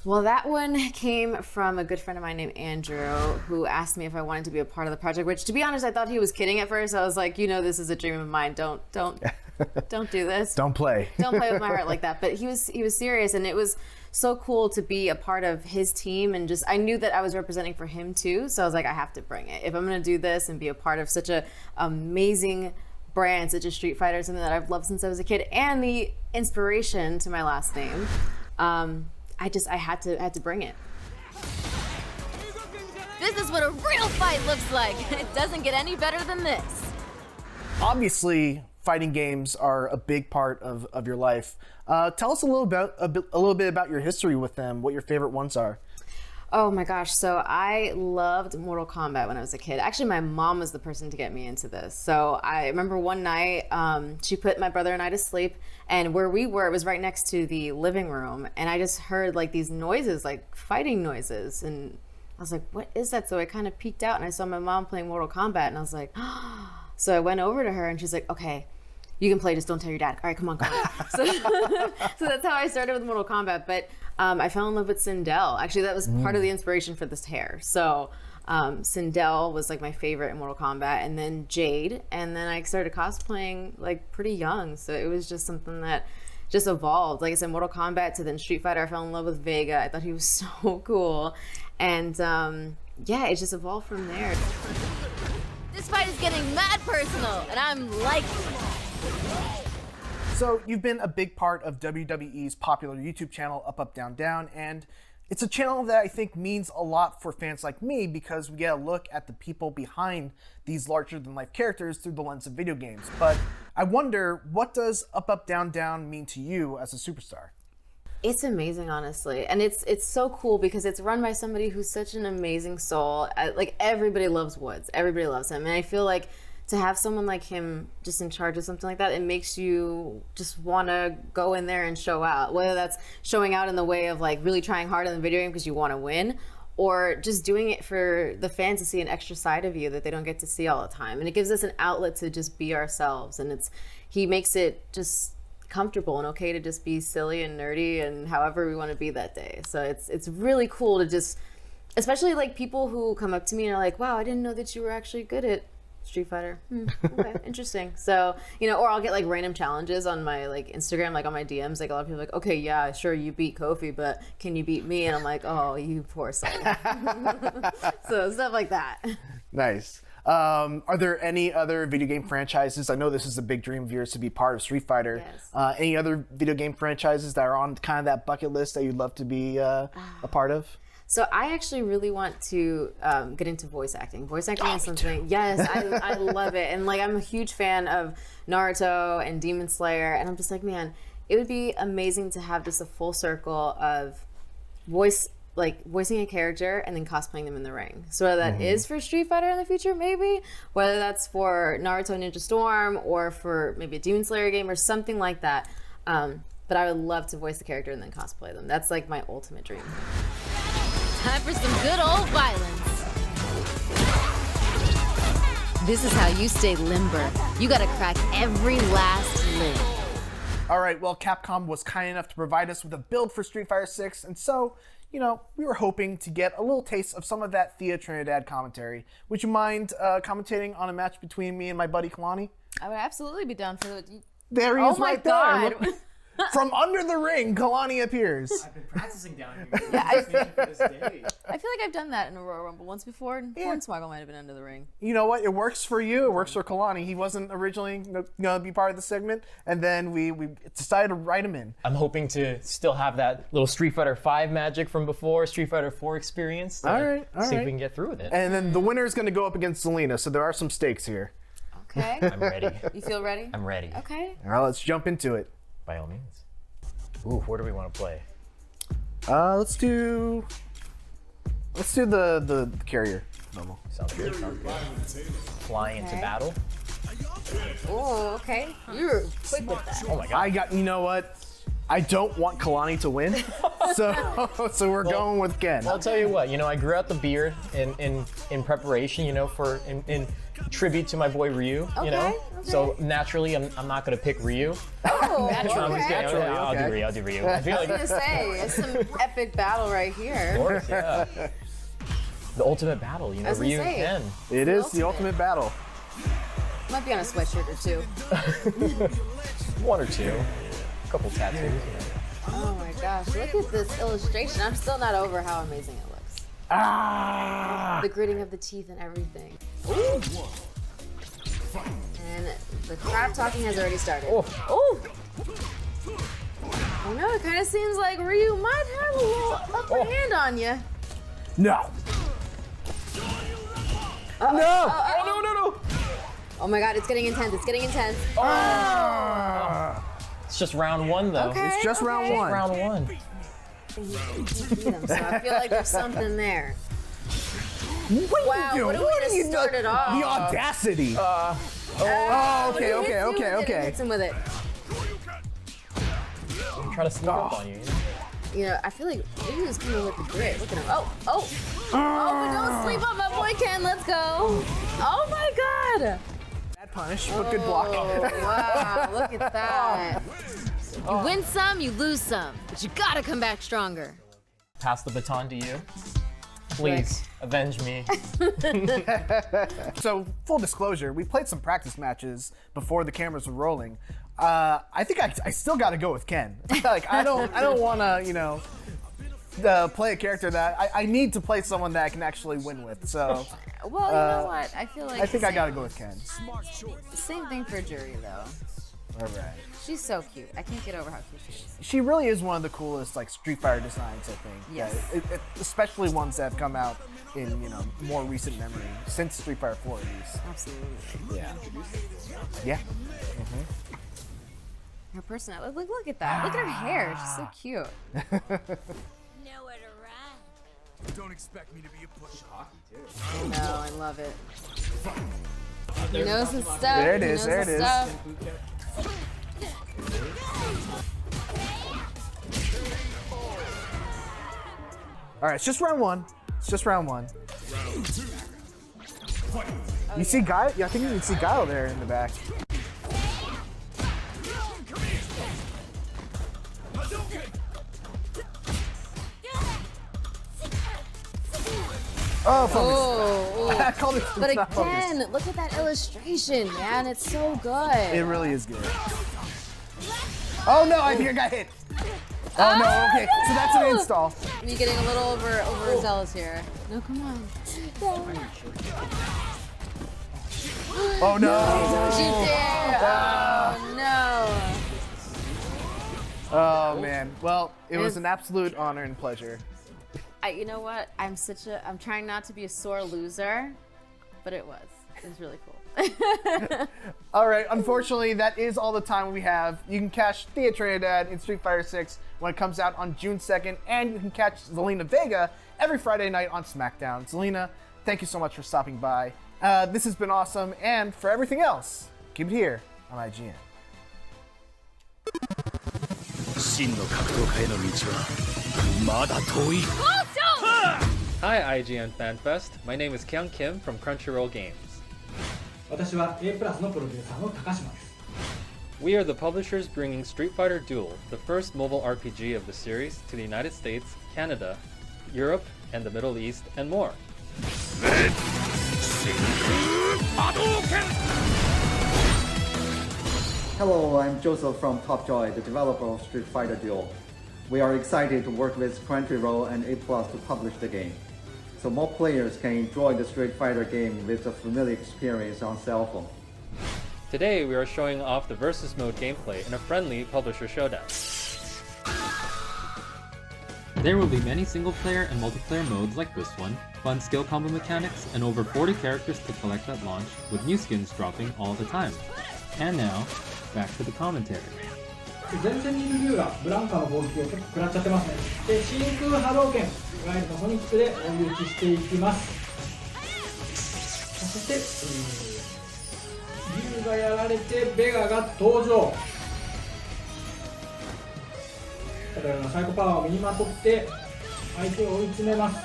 Well, that one came from a good friend of mine named Andrew, who asked me if I wanted to be a part of the project, which, to be honest, I thought he was kidding at first. I was like, you know, this is a dream of mine. Don't do this. Don't play. Don't play with my heart like that. But he was serious, and it was so cool to be a part of his team, and just I knew that I was representing for him too. So I was like, I have to bring it. If I'm going to do this and be a part of such a amazing brand, such as Street Fighter, something that I've loved since I was a kid, and the inspiration to my last name, I had to bring it. This is what a real fight looks like. It doesn't get any better than this. Obviously, fighting games are a big part of your life. Tell us a little bit about your history with them, what your favorite ones are. Oh my gosh, so I loved Mortal Kombat when I was a kid. Actually, my mom was the person to get me into this. So I remember one night, she put my brother and I to sleep, and where we were, it was right next to the living room, and I just heard like these noises, like fighting noises, and I was like, what is that? So I kind of peeked out and I saw my mom playing Mortal Kombat, and I was like, oh. So I went over to her and she's like, okay, you can play, just don't tell your dad. All right, come on. So that's how I started with Mortal Kombat. But I fell in love with Sindel. Actually, that was part of the inspiration for this hair. So Sindel was like my favorite in Mortal Kombat, and then Jade. And then I started cosplaying like pretty young. So it was just something that just evolved. Like I said, Mortal Kombat to then Street Fighter. I fell in love with Vega. I thought he was so cool. And yeah, it just evolved from there. This fight is getting mad personal, and I'm liking it. So you've been a big part of WWE's popular YouTube channel, Up, Up, Down, Down, and it's a channel that I think means a lot for fans like me because we get a look at the people behind these larger-than-life characters through the lens of video games. But I wonder, what does Up, Up, Down, Down mean to you as a superstar? It's amazing, honestly. And it's so cool because it's run by somebody who's such an amazing soul. Like, everybody loves Woods. Everybody loves him. And I feel like to have someone like him just in charge of something like that, it makes you just want to go in there and show out. Whether that's showing out in the way of like really trying hard in the video game because you want to win, or just doing it for the fans to see an extra side of you that they don't get to see all the time. And it gives us an outlet to just be ourselves. And he makes it just comfortable and okay to just be silly and nerdy and however we want to be that day. So it's really cool to just, especially like people who come up to me and are like, wow, I didn't know that you were actually good at Street Fighter. Okay, interesting. So, or I'll get like random challenges on my like Instagram, like on my DMs. Like a lot of people are like, okay, yeah, sure, you beat Kofi, but can you beat me? And I'm like, oh, you poor soul. So stuff like that. Nice. Are there any other video game franchises? I know this is a big dream of yours to be part of Street Fighter. Yes. Any other video game franchises that are on kind of that bucket list that you'd love to be a part of? So I actually really want to get into voice acting. Voice acting is something, yes, I love it. And like, I'm a huge fan of Naruto and Demon Slayer. And I'm just like, man, it would be amazing to have just a full circle of voicing a character and then cosplaying them in the ring. So whether that is for Street Fighter in the future, maybe, whether that's for Naruto Ninja Storm or for maybe a Demon Slayer game or something like that. But I would love to voice the character and then cosplay them. That's like my ultimate dream. Time for some good old violence. This is how you stay limber. You gotta crack every last limb. All right, well, Capcom was kind enough to provide us with a build for Street Fighter 6, and so, we were hoping to get a little taste of some of that Thea Trinidad commentary. Would you mind commentating on a match between me and my buddy Kalani? I would absolutely be down for it. There he is right there. From under the ring, Kalani appears. I've been practicing down here. I feel like I've done that in a Royal Rumble once before, and Hornswoggle might have been under the ring. You know what? It works for you. It works for Kalani. He wasn't originally going to be part of the segment, and then we decided to write him in. I'm hoping to still have that little Street Fighter 5 magic from before, Street Fighter 4 experience. All right. See if we can get through with it. And then the winner is going to go up against Selena, so there are some stakes here. Okay. I'm ready. You feel ready? I'm ready. Okay. All right, let's jump into it. By all means. Ooh, where do we want to play? Let's do the carrier level. Sounds good. Fly into battle. Oh, okay. You're quick with that. Oh my god. You know what? I don't want Kalani to win, so we're going with Ken. Well, I'll tell you what. I grew out the beard in preparation. In tribute to my boy Ryu. Okay. So naturally, I'm not gonna pick Ryu. Oh, Naturally, I'll do Ryu. I feel I was gonna say it's some epic battle right here. Of course, yeah. The ultimate battle, Ryu and Ken. It is the ultimate battle. Might be on a sweatshirt or two. One or two. A couple tattoos. Oh my gosh, look at this illustration. I'm still not over how amazing it looks. The gritting of the teeth and everything. Ooh. And the crap talking has already started. Oh no, it kind of seems like Ryu might have a little upper hand on you. No. No. Oh my god, it's getting intense. It's getting intense. It's just round one, though. Okay, it's just round one. Round one. So I feel like there's something there. Wow, what do we just started off? The audacity. Okay. Hits him with it. I'm trying to sneak up on you. I feel like Ryu's coming with the grit. Look at him. Oh, but don't sleep on my boy Ken. Let's go. Oh my god. Bad punish, but good block. Wow, look at that. You win some, you lose some, but you gotta come back stronger. Pass the baton to you. Please, avenge me. So, full disclosure, we played some practice matches before the cameras were rolling. I think I still got to go with Ken. Like, I don't want to, play a character that I need to play someone that I can actually win with. So, well, you know what? I feel like I think I got to go with Ken. Same thing for Jury though. All right. She's so cute. I can't get over how cute she is. She really is one of the coolest Street Fighter designs, I think. Yes. Yeah, especially ones that have come out in more recent memory, since Street Fighter 4 at least. Absolutely. Yeah. Her personality. Look at that. Look at her hair. She's so cute. Nowhere to run. Don't expect me to be a push hockey too. I know. I love it. He knows his stuff. There it He is. knows There it his is. stuff. All right, it's just round one. It's just round one. You see Guile? Yeah, I think you can see Guile there in the back. Oh, focus. I called it. But not focus. again, look at that illustration, man. It's so good. It really is good. Oh no, I think I got hit. Oh no, okay. So that's an install. You're getting a little overzealous here. No, come on. Oh no. Don't you dare. Oh no. Oh man. Well, it was an absolute honor and pleasure. You know what? I'm trying not to be a sore loser, but it was. It was really cool. All right, unfortunately, that is all the time we have. You can catch Thea Trinidad in Street Fighter 6 when it comes out on June 2nd, and you can catch Zelina Vega every Friday night on SmackDown. Zelina, thank you so much for stopping by. This has been awesome, and for everything else, keep it here on IGN. Hi IGN FanFest, my name is Kyung Kim from Crunchyroll Games. 私は A プラスのプロデューサーの高島です。 We are the publishers bringing Street Fighter Duel, the first mobile RPG of the series, to the United States, Canada, Europe, and the Middle East, and more. Hello, I'm Joseph from Topjoy, the developer of Street Fighter Duel. We are excited to work with Crunchyroll and A+ to publish the game, so more players can enjoy the Street Fighter game with a familiar experience on cell phone. Today we are showing off the Versus Mode gameplay in a friendly publisher showdown. There will be many single-player and multiplayer modes like this one, fun skill combo mechanics, and over 40 characters to collect at launch, with new skins dropping all the time. And now, back to the commentary. 前線にいる竜がブランカの攻撃を結構食らっちゃってますね。で、真空波動拳、いわゆるソニックで追い打ちしていきます。そして、竜がやられてベガが登場。このようなサイコパワーを身にまとって相手を追い詰めます。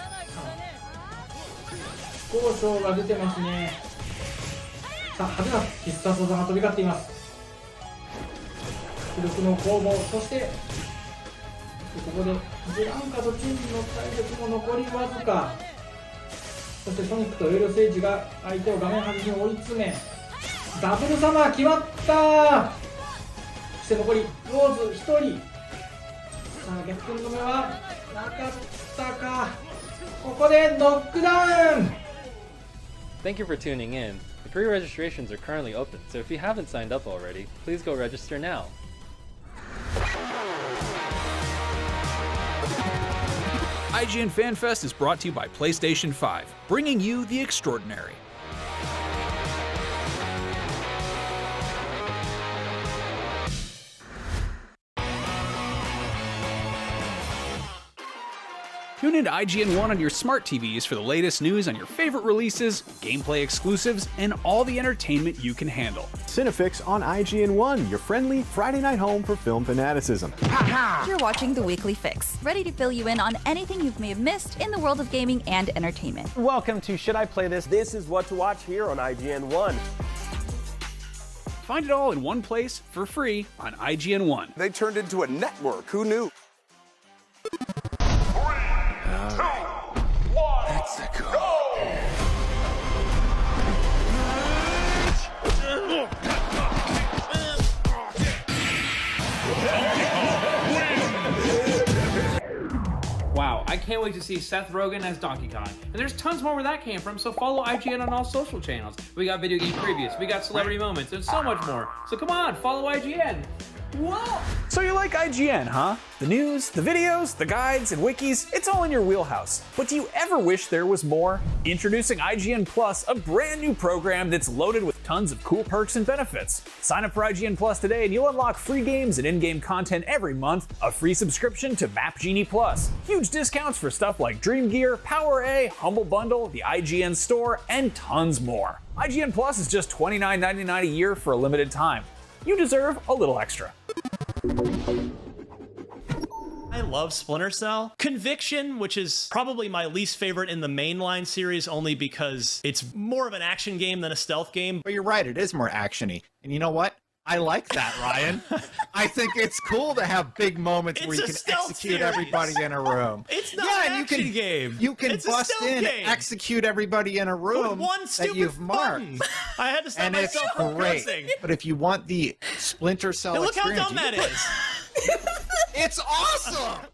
飛行賞が出てますね。さあ、派手な必殺技が飛び交っています。記録の攻防、そしてここでブランカとチンの体力も残りわずか。そしてソニックとエールセージが相手を画面端に追い詰め、ダブルサマー決まった。そして残りローズ1人。さあ、逆転の目はなかったか。ここでノックダウン。 Thank you for tuning in. The pre-registrations are currently open, so if you haven't signed up already, please go register now. IGN FanFest is brought to you by PlayStation 5, bringing you the extraordinary. Tune into IGN 1 on your smart TVs for the latest news on your favorite releases, gameplay exclusives, and all the entertainment you can handle. Cinefix on IGN 1, your friendly Friday night home for film fanaticism. You're watching The Weekly Fix, ready to fill you in on anything you may have missed in the world of gaming and entertainment. Welcome to Should I Play This? This is what to watch here on IGN 1. Find it all in one place for free on IGN 1. They turned into a network. Who knew? Let's go. Wow, I can't wait to see Seth Rogen as Donkey Kong. And there's tons more where that came from, so follow IGN on all social channels. We got video game previews, we got celebrity moments, and so much more. So come on, follow IGN. Whoa! So you like IGN, huh? The news, the videos, the guides, and wikis, it's all in your wheelhouse. But do you ever wish there was more? Introducing IGN Plus, a brand new program that's loaded with tons of cool perks and benefits. Sign up for IGN Plus today and you'll unlock free games and in-game content every month, a free subscription to Map Genie Plus, huge discounts for stuff like Dream Gear, Power A, Humble Bundle, the IGN Store, and tons more. IGN Plus is just $29.99 a year for a limited time. You deserve a little extra. I love Splinter Cell. Conviction, which is probably my least favorite in the mainline series, only because it's more of an action game than a stealth game. But you're right, it is more actiony. And you know what? I like that, Ryan. I think it's cool to have big moments where you can execute everybody in a room. It's not an action game. You can bust in, execute everybody in a room that you've marked. I had to stop and myself it's from great. cursing. But if you want the Splinter Cell Now look how experience, dumb that is. It's awesome!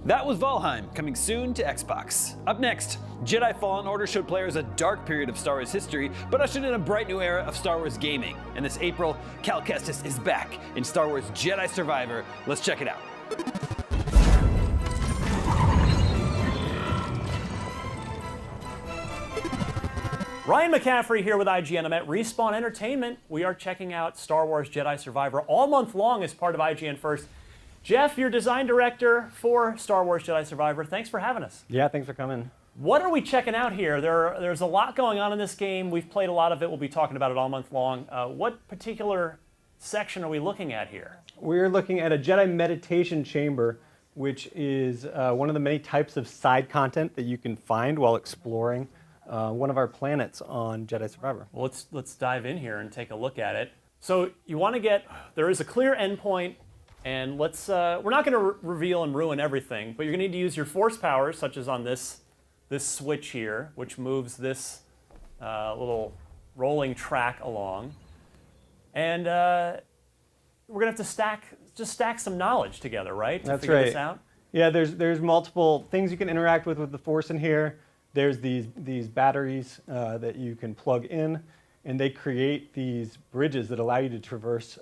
That was Valheim, coming soon to Xbox. Up next, Jedi Fallen Order showed players a dark period of Star Wars history, but ushered in a bright new era of Star Wars gaming. And this April, Cal Kestis is back in Star Wars Jedi Survivor. Let's check it out. Ryan McCaffrey here with IGN. I'm at Respawn Entertainment. We are checking out Star Wars Jedi Survivor all month long as part of IGN First. Jeff, you're design director for Star Wars Jedi Survivor. Thanks for having us. Yeah, thanks for coming. What are we checking out here? There's a lot going on in this game. We've played a lot of it. We'll be talking about it all month long. What particular section are we looking at here? We're looking at a Jedi meditation chamber, which is one of the many types of side content that you can find while exploring one of our planets on Jedi Survivor. Well, let's dive in here and take a look at it. So you want to there is a clear endpoint. And we're not going to reveal and ruin everything, but you're going to need to use your force powers, such as on this switch here, which moves this little rolling track along. And we're going to have to stack some knowledge together, right? That's figure right. This out? Yeah, there's multiple things you can interact with the force in here. There's these batteries that you can plug in, and they create these bridges that allow you to traverse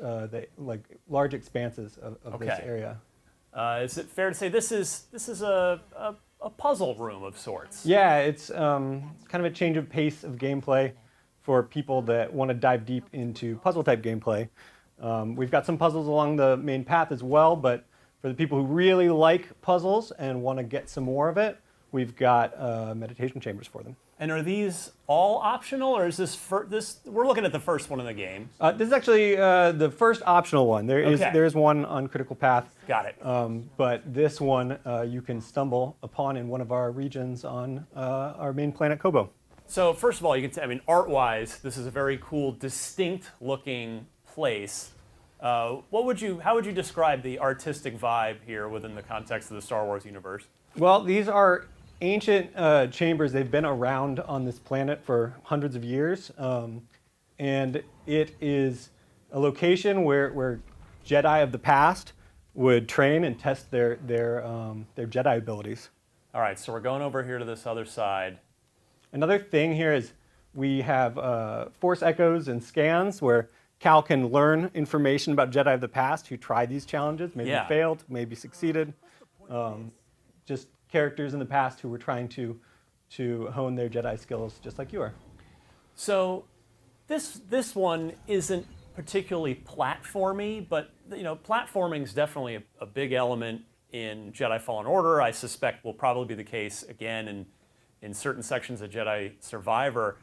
like large expanses of this area. Is it fair to say this is a puzzle room of sorts? Yeah, it's kind of a change of pace of gameplay for people that want to dive deep into puzzle type gameplay. We've got some puzzles along the main path as well, but for the people who really like puzzles and want to get some more of it, we've got meditation chambers for them. And are these all optional, or is this we're looking at the first one in the game? This is actually the first optional one. There is one on Critical Path. Got it. But this one you can stumble upon in one of our regions on our main planet, Kobo. So first of all, you can say, art-wise, this is a very cool, distinct-looking place. How would you describe the artistic vibe here within the context of the Star Wars universe? Well, these are ancient chambers. They've been around on this planet for hundreds of years, and it is a location where Jedi of the past would train and test their Jedi abilities. All right, so we're going over here to this other side. Another thing here is we have Force Echoes and scans where Cal can learn information about Jedi of the past who tried these challenges, maybe failed, maybe succeeded. Just characters in the past who were trying to hone their Jedi skills just like you are. So this one isn't particularly platformy, but platforming is definitely a big element in Jedi Fallen Order. I suspect will probably be the case again in certain sections of Jedi Survivor.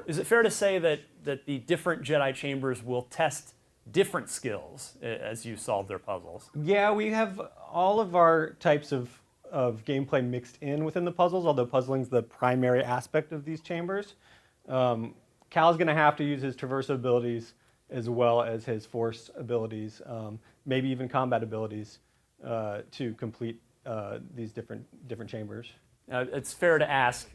Is it fair to say that the different Jedi chambers will test different skills as you solve their puzzles? Yeah, we have all of our types of gameplay mixed in within the puzzles, although puzzling's the primary aspect of these chambers. Cal's going to have to use his traversal abilities as well as his force abilities, maybe even combat abilities, to complete these different chambers. It's fair to ask,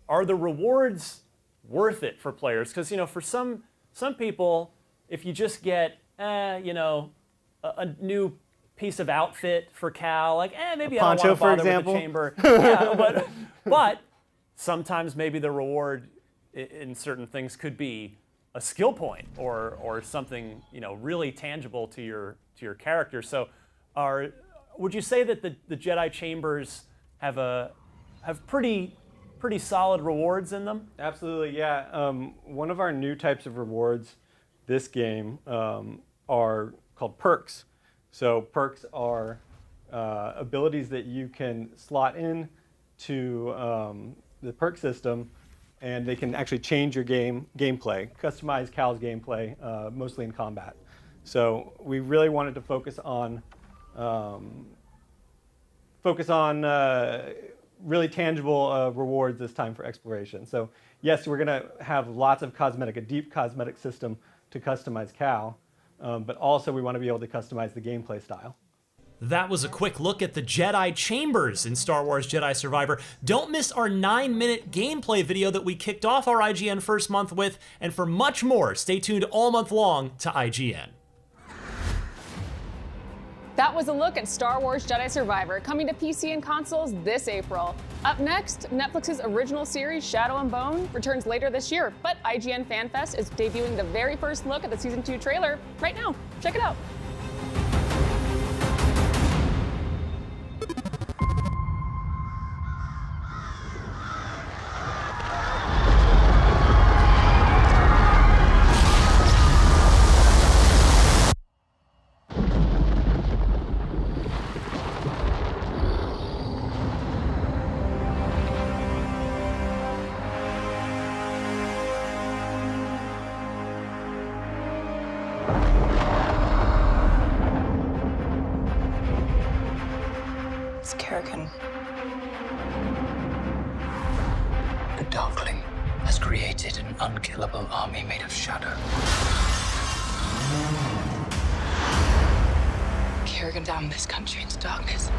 are the rewards worth it for players? Because for some people, if you just get a new piece of outfit for Cal, like maybe I don't want to bother with the chamber. Yeah, but sometimes maybe the reward in certain things could be a skill point or something really tangible to your character. So would you say that the Jedi chambers have pretty solid rewards in them? Absolutely, yeah. One of our new types of rewards this game are called perks. So perks are abilities that you can slot in to the perk system, and they can actually change your gameplay, customize Cal's gameplay, mostly in combat. So we really wanted to focus on really tangible rewards this time for exploration. So yes, we're going to have lots of a deep cosmetic system to customize Cal, but also we want to be able to customize the gameplay style. That was a quick look at the Jedi chambers in Star Wars Jedi Survivor. Don't miss our 9-minute gameplay video that we kicked off our IGN first month with, and for much more, stay tuned all month long to IGN. That was a look at Star Wars Jedi Survivor, coming to PC and consoles this April. Up next, Netflix's original series Shadow and Bone returns later this year, but IGN FanFest is debuting the very first look at the Season 2 trailer right now. Check it out. The Darkling has created an unkillable army made of shadow. Kerrigan damned this country into darkness.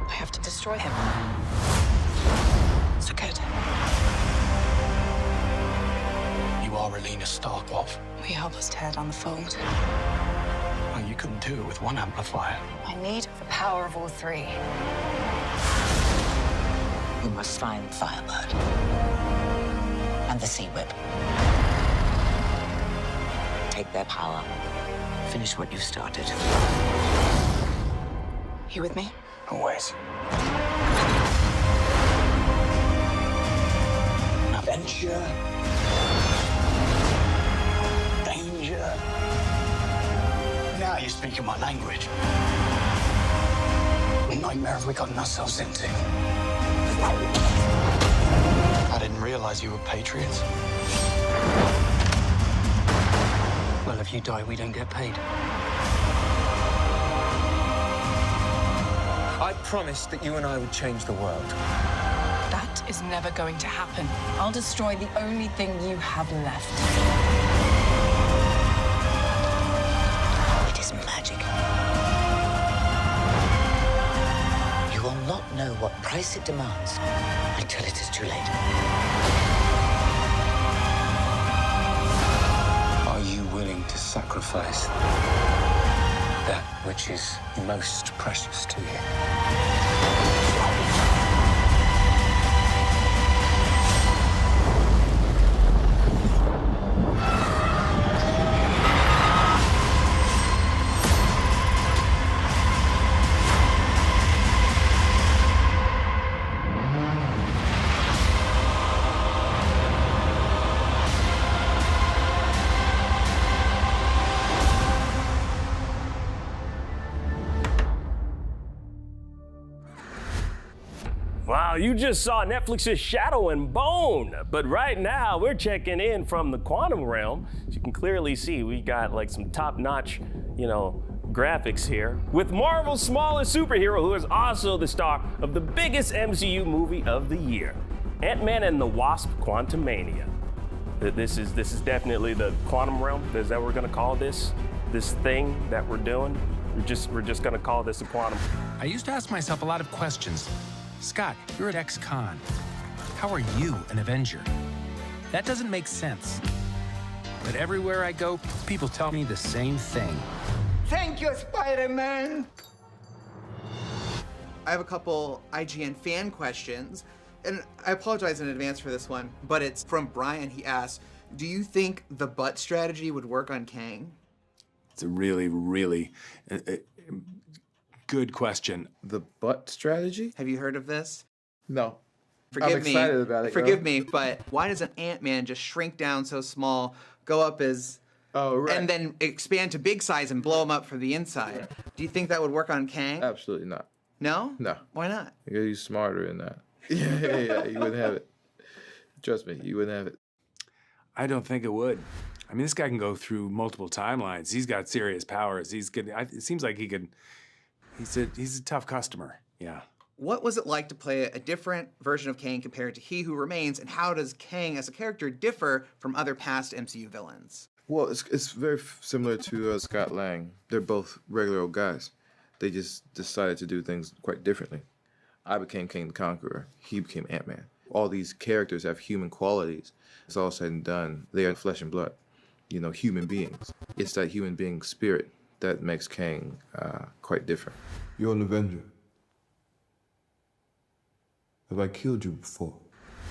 I have to destroy him. So good. You are Relena Starkov. Will you help us tear down the fold? Well, you couldn't do it with one amplifier. I need the power of all three. We must find Firebird and the Sea Whip. Take their power. Finish what you've started. You with me? Always. Adventure. Danger. Now you're speaking my language. What nightmare have we gotten ourselves into? I didn't realize you were patriots. Well, if you die, we don't get paid. I promised that you and I would change the world. That is never going to happen. I'll destroy the only thing you have left. It is magic. You will not know what price it demands until it is too late. Are you willing to sacrifice that which is most precious to you? Wow, you just saw Netflix's Shadow and Bone, but right now we're checking in from the quantum realm. As you can clearly see, we got like some top-notch, graphics here, with Marvel's smallest superhero, who is also the star of the biggest MCU movie of the year, Ant-Man and the Wasp: Quantumania. This is definitely the quantum realm. Is that what we're gonna call this thing that we're doing? We're just gonna call this a quantum. I used to ask myself a lot of questions. Scott, you're at ex-con. How are you an Avenger? That doesn't make sense. But everywhere I go, people tell me the same thing. Thank you, Spider-Man! I have a couple IGN fan questions, and I apologize in advance for this one, but it's from Brian. He asked, do you think the butt strategy would work on Kang? It's a really, really good question. The butt strategy? Have you heard of this? No. Forgive I'm excited about it. Forgive me, but why does an Ant-Man just shrink down so small, go up as... Oh, right. And then expand to big size and blow him up from the inside? Do you think that would work on Kang? Absolutely not. No? No. Why not? Because he's smarter than that. Yeah, you wouldn't have it. Trust me, you wouldn't have it. I don't think it would. I mean, this guy can go through multiple timelines. He's got serious powers. He's good. It seems like he could. He's a tough customer. Yeah. What was it like to play a different version of Kang compared to He Who Remains, and how does Kang as a character differ from other past MCU villains? Well, it's very similar to Scott Lang. They're both regular old guys. They just decided to do things quite differently. I became King the Conqueror. He became Ant-Man. All these characters have human qualities. It's all said and done. They are flesh and blood, human beings. It's that human being spirit that makes Kang quite different. You're an Avenger. Have I killed you before?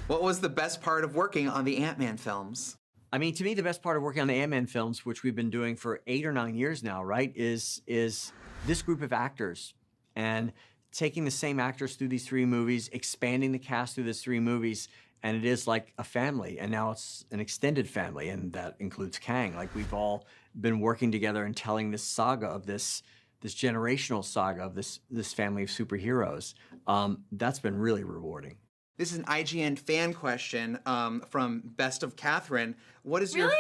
What was the best part of working on the Ant-Man films? I mean, to me, the best part of working on the Ant-Man films, which we've been doing for 8 or 9 years now, right, is this group of actors and taking the same actors through these 3 movies, expanding the cast through these 3 movies, and it is like a family, and now it's an extended family, and that includes Kang. Like, we've all been working together and telling this saga of this generational saga of this family of superheroes. That's been really rewarding. This is an IGN fan question from Best of Catherine. What is Really?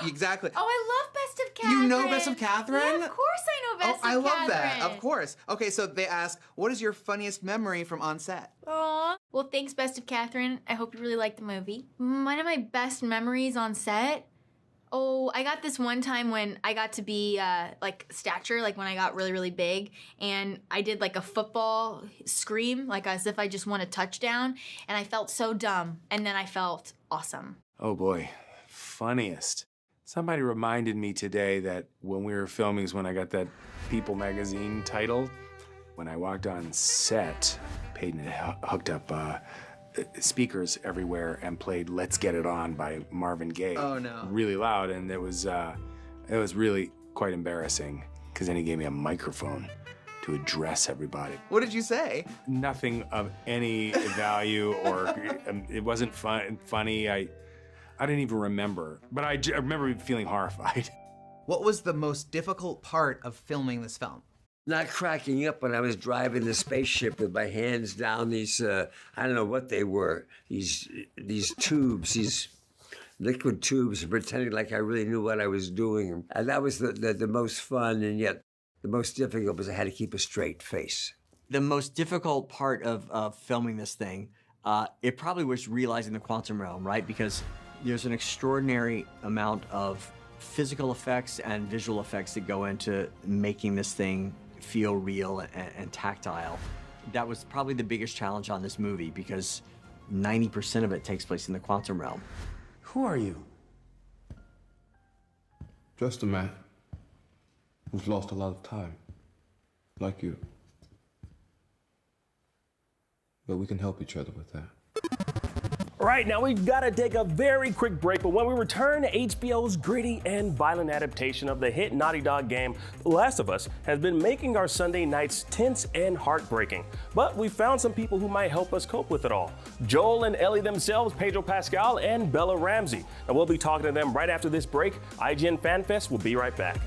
Exactly. Oh, I love Best of Catherine. You know Best of Catherine? Yeah, of course I know Best of Catherine. I love that. Of course. Okay, so they ask, what is your funniest memory from on set? Aw. Well, thanks, Best of Catherine. I hope you really liked the movie. One of my best memories on set? Oh, I got this one time when I got to be stature, like when I got really, really big, and I did like a football scream, like as if I just won a touchdown, and I felt so dumb, and then I felt awesome. Oh boy, funniest. Somebody reminded me today that when we were filming is when I got that People magazine title. When I walked on set, Peyton had hooked up speakers everywhere and played "Let's Get It On" by Marvin Gaye. Oh no! Really loud, and it was really quite embarrassing because then he gave me a microphone to address everybody. What did you say? Nothing of any value, or it wasn't funny. I didn't even remember, but I remember feeling horrified. What was the most difficult part of filming this film? Not cracking up when I was driving the spaceship with my hands down these, I don't know what they were, these tubes, these liquid tubes, pretending like I really knew what I was doing. And that was the most fun, and yet the most difficult was I had to keep a straight face. The most difficult part of filming this thing, it probably was realizing the quantum realm, right? Because there's an extraordinary amount of physical effects and visual effects that go into making this thing feel real and tactile. That was probably the biggest challenge on this movie because 90% of it takes place in the quantum realm. Who are you? Just a man who's lost a lot of time, like you. But we can help each other with that. All right, now we've got to take a very quick break, but when we return, HBO's gritty and violent adaptation of the hit Naughty Dog game, The Last of Us, has been making our Sunday nights tense and heartbreaking. But we found some people who might help us cope with it all. Joel and Ellie themselves, Pedro Pascal, and Bella Ramsey. And we'll be talking to them right after this break. IGN FanFest will be right back.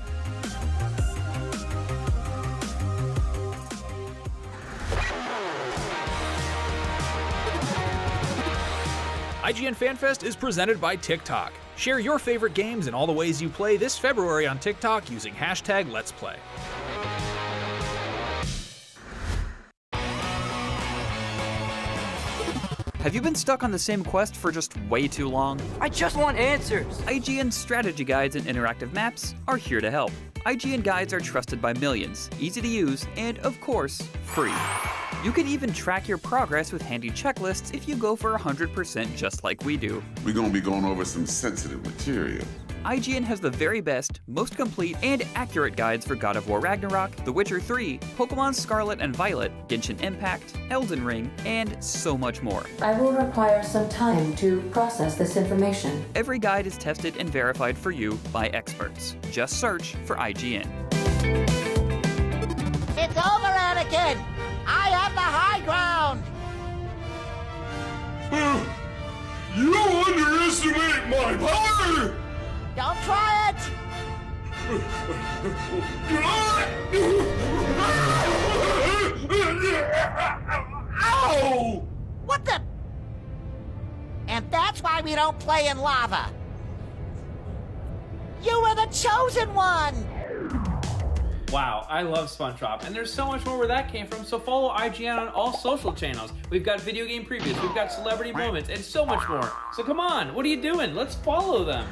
IGN FanFest is presented by TikTok. Share your favorite games and all the ways you play this February on TikTok using hashtag Let's Play. Have you been stuck on the same quest for just way too long? I just want answers! IGN's strategy guides and interactive maps are here to help. IGN guides are trusted by millions, easy to use, and of course, free. You can even track your progress with handy checklists if you go for 100% just like we do. We're gonna be going over some sensitive material. IGN has the very best, most complete, and accurate guides for God of War Ragnarok, The Witcher 3, Pokemon Scarlet and Violet, Genshin Impact, Elden Ring, and so much more. I will require some time to process this information. Every guide is tested and verified for you by experts. Just search for IGN. It's over, Anakin! I have the high ground! You underestimate my power! Don't try it! Ow! What the? And that's why we don't play in lava. You were the chosen one! Wow, I love SpongeBob, and there's so much more where that came from, so follow IGN on all social channels. We've got video game previews, we've got celebrity moments, and so much more. So come on, what are you doing? Let's follow them.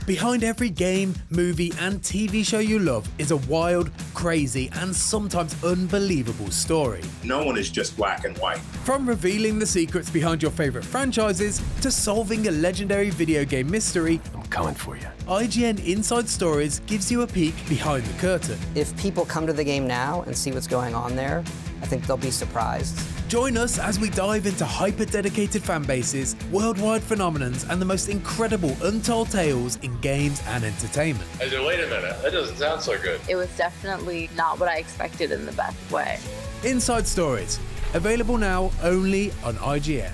Behind every game, movie, and TV show you love is a wild, crazy, and sometimes unbelievable story. No one is just black and white. From revealing the secrets behind your favorite franchises to solving a legendary video game mystery, I'm coming for you. IGN Inside Stories gives you a peek behind the curtain. If people come to the game now and see what's going on there, I think they'll be surprised. Join us as we dive into hyper-dedicated fan bases, worldwide phenomenons, and the most incredible untold tales in games and entertainment. I said, wait a minute, that doesn't sound so good. It was definitely not what I expected in the best way. Inside Stories, available now only on IGN.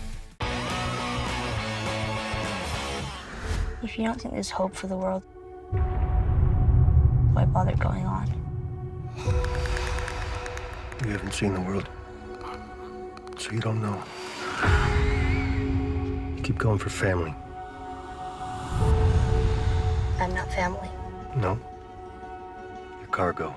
If you don't think there's hope for the world, why bother going on? You haven't seen the world, so you don't know. You keep going for family. I'm not family. No. You're cargo.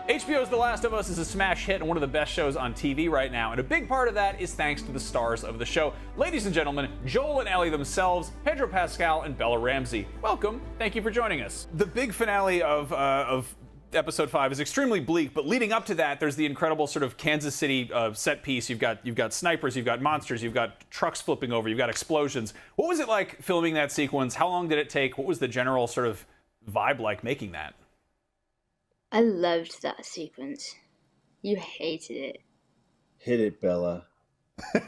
HBO's The Last of Us is a smash hit and one of the best shows on TV right now, and a big part of that is thanks to the stars of the show. Ladies and gentlemen, Joel and Ellie themselves, Pedro Pascal and Bella Ramsey. Welcome, thank you for joining us. The big finale of Episode 5 is extremely bleak, but leading up to that, there's the incredible sort of Kansas City set piece. You've got snipers, you've got monsters, you've got trucks flipping over, you've got explosions. What was it like filming that sequence? How long did it take? What was the general sort of vibe like making that? I loved that sequence. You hated it. Hit it, Bella.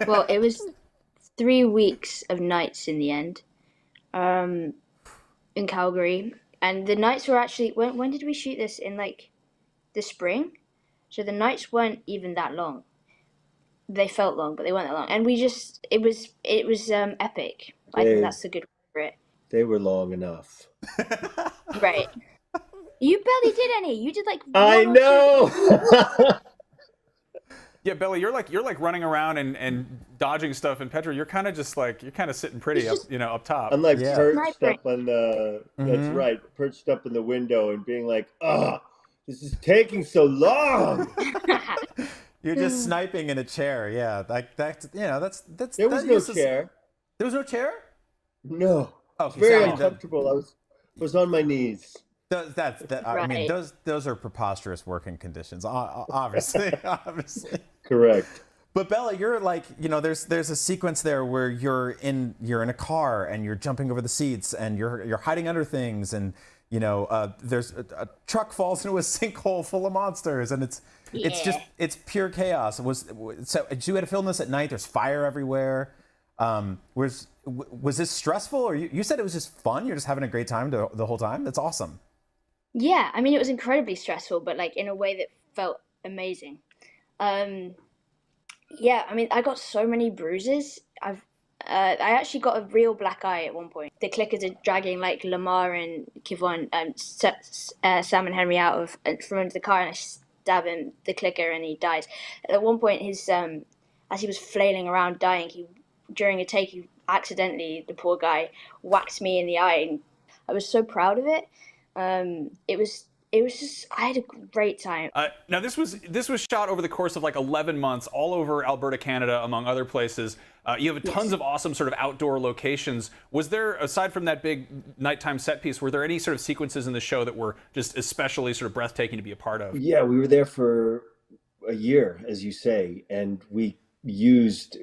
Well, it was 3 weeks of nights in the end, in Calgary. And the nights were actually, when did we shoot this? In like the spring? So the nights weren't even that long. They felt long, but they weren't that long. And we just, it was epic. I think that's a good word for it. They were long enough. Right. You barely did any. You did like I know. Yeah, Bella, you're like running around and dodging stuff, and Pedro, you're kind of just like sitting pretty up top. I'm like perched up on the. That's right, perched up in the window and being like, "Ah, this is taking so long." You're just sniping in a chair, yeah. Like that's that's. There was no chair. There was no chair. No. Oh, it's very uncomfortable. I was on my knees. I mean, those are preposterous working conditions. Obviously. Correct. But Bella, you're like, there's a sequence there where you're in a car and you're jumping over the seats and you're hiding under things and there's a truck falls into a sinkhole full of monsters and it's pure chaos. So you had to film this at night. There's fire everywhere. Was this stressful, or you said it was just fun? You're just having a great time the whole time? That's awesome. Yeah, I mean, it was incredibly stressful, but like in a way that felt amazing. Yeah, I mean, I got so many bruises. I actually got a real black eye at one point. The clickers are dragging like Lamar and Kivon, Sam and Henry out from under the car, and I stab him, the clicker, and he dies. At one point, as he was flailing around dying, he during a take, accidentally, the poor guy whacked me in the eye, and I was so proud of it. It was just, I had a great time. Now this was shot over the course of like 11 months, all over Alberta, Canada, among other places. You have tons of awesome sort of outdoor locations. Was there, aside from that big nighttime set piece, were there any sort of sequences in the show that were just especially sort of breathtaking to be a part of? Yeah, we were there for a year, as you say, and we used,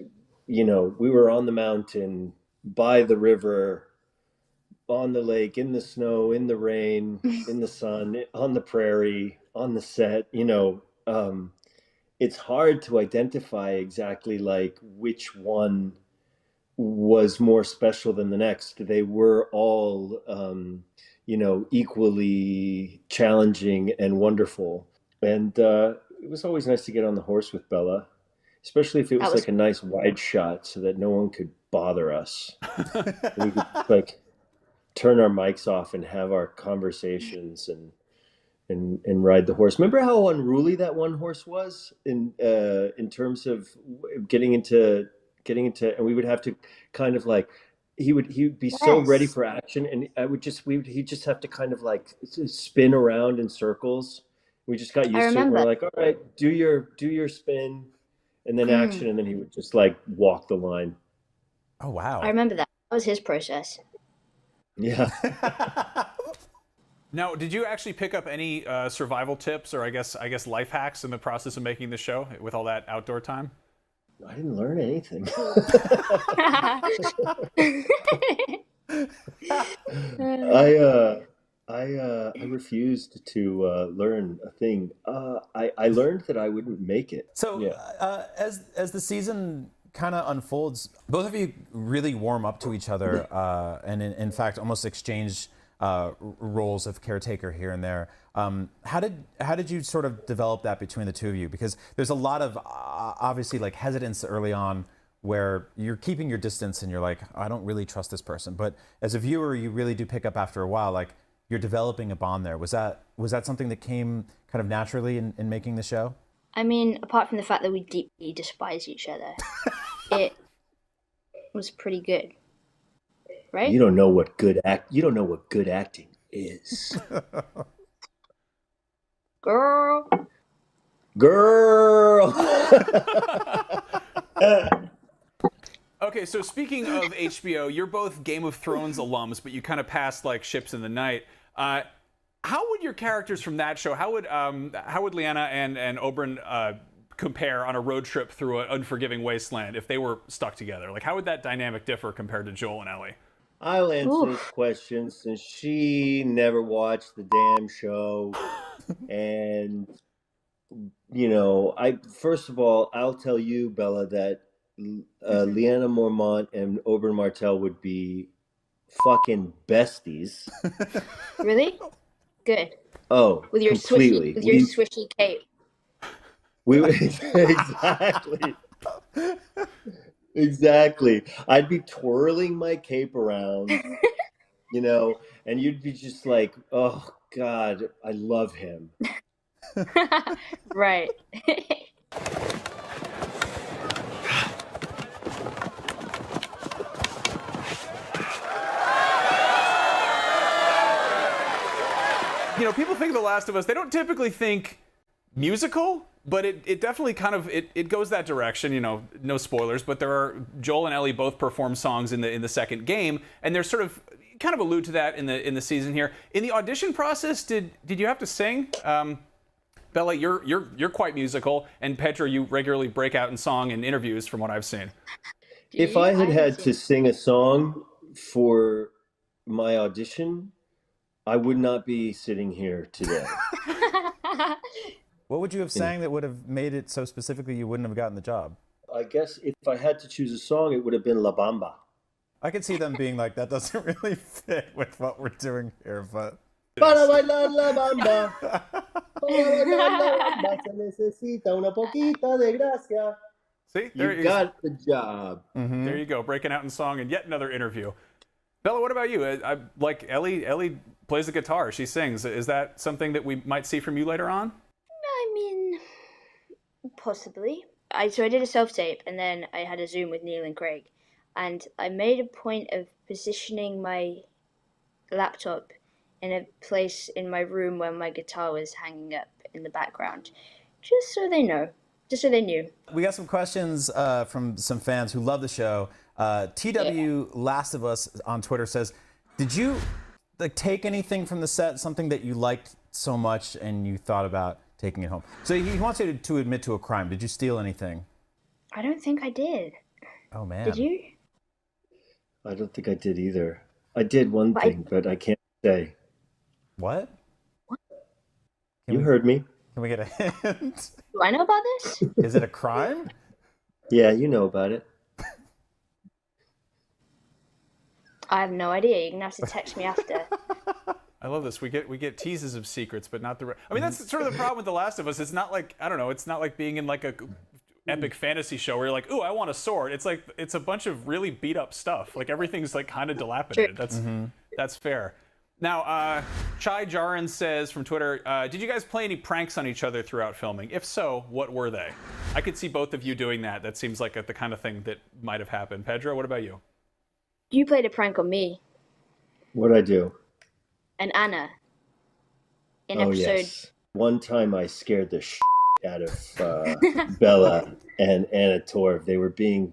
we were on the mountain, by the river, on the lake, in the snow, in the rain, in the sun, on the prairie, on the set. It's hard to identify exactly like which one was more special than the next. They were all, equally challenging and wonderful. And it was always nice to get on the horse with Bella, especially if it was like a nice wide shot so that no one could bother us. We could like turn our mics off and have our conversations and ride the horse. Remember how unruly that one horse was in terms of getting into, and we would have to kind of like, he would be so ready for action, and he'd just have to kind of like spin around in circles. We just got used to it. We're like, all right, do your spin, and then action, and then he would just like walk the line. Oh wow! I remember that. That was his process. Yeah. Now, did you actually pick up any survival tips or I guess life hacks in the process of making the show with all that outdoor time? I didn't learn anything. I refused to learn a thing. I learned that I wouldn't make it. So as the season kind of unfolds, both of you really warm up to each other, and in fact almost exchange roles of caretaker here and there. How did you sort of develop that between the two of you? Because there's a lot of obviously like hesitance early on where you're keeping your distance and you're like, I don't really trust this person. But as a viewer, you really do pick up after a while, like you're developing a bond there. Was that something that came kind of naturally in making the show? I mean, apart from the fact that we deeply despise each other, it was pretty good. Right? You don't know what good acting is. Girl. Okay, so speaking of HBO, you're both Game of Thrones alums, but you kind of passed like ships in the night. How would your characters from that show, how would Lyanna and Oberyn compare on a road trip through an unforgiving wasteland if they were stuck together? Like, how would that dynamic differ compared to Joel and Ellie? I'll answer this question since she never watched the damn show. And, first of all, I'll tell you, Bella, that Lyanna Mormont and Oberyn Martell would be fucking besties. Really? Good. Oh, with your completely. Swishy cape. Exactly. Exactly. I'd be twirling my cape around, and you'd be just like, oh God, I love him. Right. People think of The Last of Us, they don't typically think musical, but it definitely kind of it goes that direction. No spoilers, but there are Joel and Ellie both perform songs in the second game, and they're sort of kind of allude to that in the season here. In the audition process, did you have to sing? Bella, you're quite musical, and Pedro, you regularly break out in song in interviews from what I've seen. If I had to sing a song for my audition, I would not be sitting here today. What would you have sang that would have made it so specifically you wouldn't have gotten the job? I guess if I had to choose a song, it would have been La Bamba. I could see them being like, that doesn't really fit with what we're doing here, but... Para bailar la bamba. Para bailar la bamba se necesita una poquita de gracia. See? You got the job. Mm-hmm. There you go, breaking out in song in yet another interview. Bella, what about you? Like Ellie plays the guitar, she sings. Is that something that we might see from you later on? I mean, possibly. So I did a self-tape, and then I had a Zoom with Neil and Craig, and I made a point of positioning my laptop in a place in my room where my guitar was hanging up in the background, just so they know, just so they knew. We got some questions from some fans who love the show. TW Last of Us on Twitter says, did you take anything from the set, something that you liked so much and you thought about taking it home? So he wants you to admit to a crime. Did you steal anything? I don't think I did. Oh, man. Did you? I don't think I did either. I did one thing, but I can't say. What? You heard me. Can we get a hint? Do I know about this? Is it a crime? Yeah, you know about it. I have no idea. You're gonna have to text me after. I love this. We get teases of secrets, but not the. I mean, that's sort of the problem with The Last of Us. It's not like, I don't know. It's not like being in like a epic fantasy show where you're like, ooh, I want a sword. It's like it's a bunch of really beat up stuff. Like everything's like kind of dilapidated. That's fair. Now, Chai Jaran says from Twitter, did you guys play any pranks on each other throughout filming? If so, what were they? I could see both of you doing that. That seems like the kind of thing that might have happened. Pedro, what about you? You played a prank on me What'd I do? and Anna in Oh, episode. yes. One time I scared the out of Bella and Anna Torv. They were being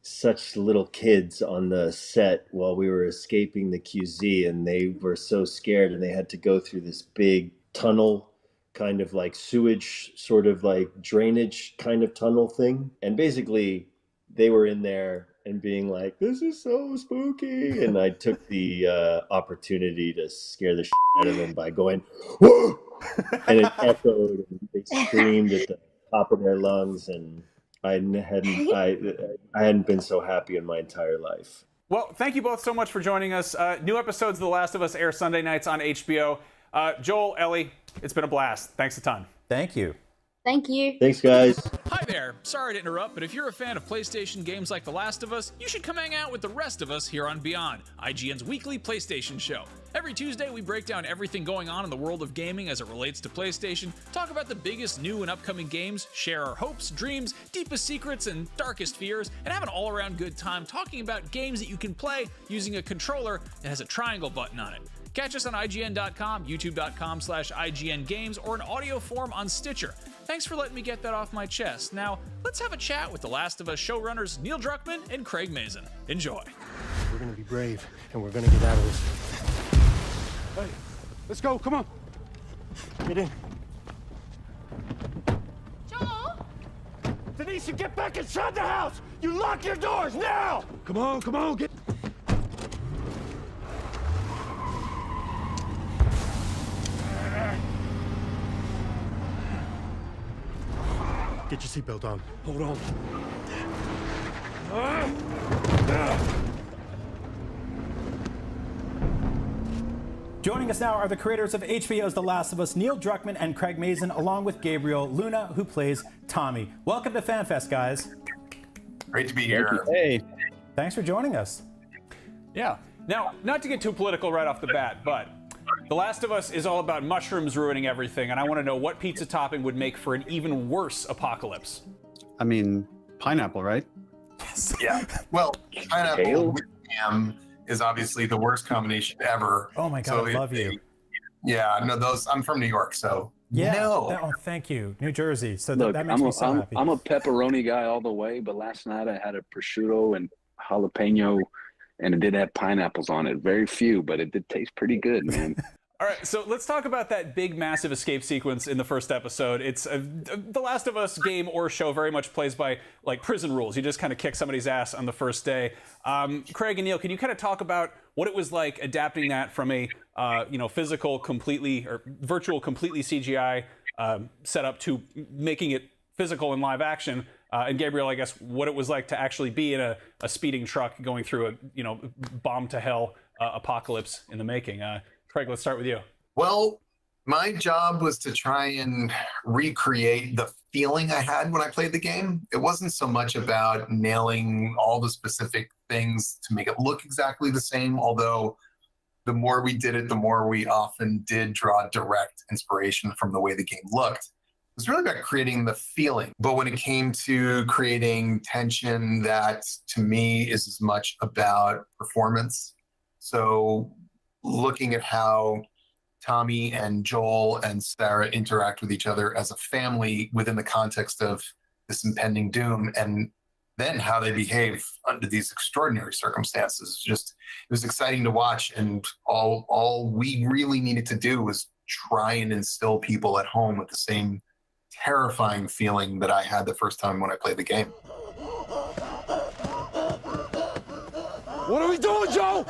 such little kids on the set while we were escaping the QZ, and they were so scared, and they had to go through this big tunnel, kind of like sewage, sort of like drainage kind of tunnel thing. And basically they were in there and being like, this is so spooky. And I took the opportunity to scare the out of them by going, whoa! And it echoed, and they screamed at the top of their lungs, and I hadn't been so happy in my entire life. Well, thank you both so much for joining us. New episodes of The Last of Us air Sunday nights on HBO. Joel, Ellie, it's been a blast. Thanks a ton. Thank you. Thank you. Thanks, guys. Hi there. Sorry to interrupt, but if you're a fan of PlayStation games like The Last of Us, you should come hang out with the rest of us here on Beyond, IGN's weekly PlayStation show. Every Tuesday, we break down everything going on in the world of gaming as it relates to PlayStation, talk about the biggest new and upcoming games, share our hopes, dreams, deepest secrets, and darkest fears, and have an all-around good time talking about games that you can play using a controller that has a triangle button on it. Catch us on IGN.com, YouTube.com/IGN Games, or in audio form on Stitcher. Thanks for letting me get that off my chest. Now, let's have a chat with The Last of Us showrunners Neil Druckmann and Craig Mazin. Enjoy. We're gonna be brave, and we're gonna get out of this. Hey, let's go, come on. Get in. Joel? Denise, you get back inside the house! You lock your doors, now! Come on, get... Get your seatbelt on. Hold on. Joining us now are the creators of HBO's The Last of Us, Neil Druckmann and Craig Mazin, along with Gabriel Luna, who plays Tommy. Welcome to FanFest, guys. Great to be here. Hey. Thanks for joining us. Yeah. Now, not to get too political right off the bat, but The Last of Us is all about mushrooms ruining everything, and I want to know what pizza topping would make for an even worse apocalypse. I mean, pineapple, right? Yes. Yeah. Well, pineapple with ham is obviously the worst combination ever. Oh my God, I love you. Yeah, no, those. I'm from New York, so Yeah. no. Oh, thank you. New Jersey. So Look, that makes me so happy. I'm a pepperoni guy all the way, but last night I had a prosciutto and jalapeno, and it did have pineapples on it. Very few, but it did taste pretty good, man. All right, so let's talk about that big, massive escape sequence in the first episode. It's The Last of Us game or show very much plays by like prison rules. You just kind of kick somebody's ass on the first day. Craig and Neil, can you kind of talk about what it was like adapting that from a physical, completely or virtual, completely CGI setup to making it physical in live action? And Gabriel, I guess, what it was like to actually be in a speeding truck going through a bomb to hell apocalypse in the making. Craig, let's start with you. Well, my job was to try and recreate the feeling I had when I played the game. It wasn't so much about nailing all the specific things to make it look exactly the same, although the more we did it, the more we often did draw direct inspiration from the way the game looked. was really about creating the feeling. But when it came to creating tension, that to me is as much about performance. So looking at how Tommy and Joel and Sarah interact with each other as a family within the context of this impending doom, and then how they behave under these extraordinary circumstances. Just, it was exciting to watch, and all we really needed to do was try and instill people at home with the same terrifying feeling that I had the first time when I played the game. What are we doing, Joe?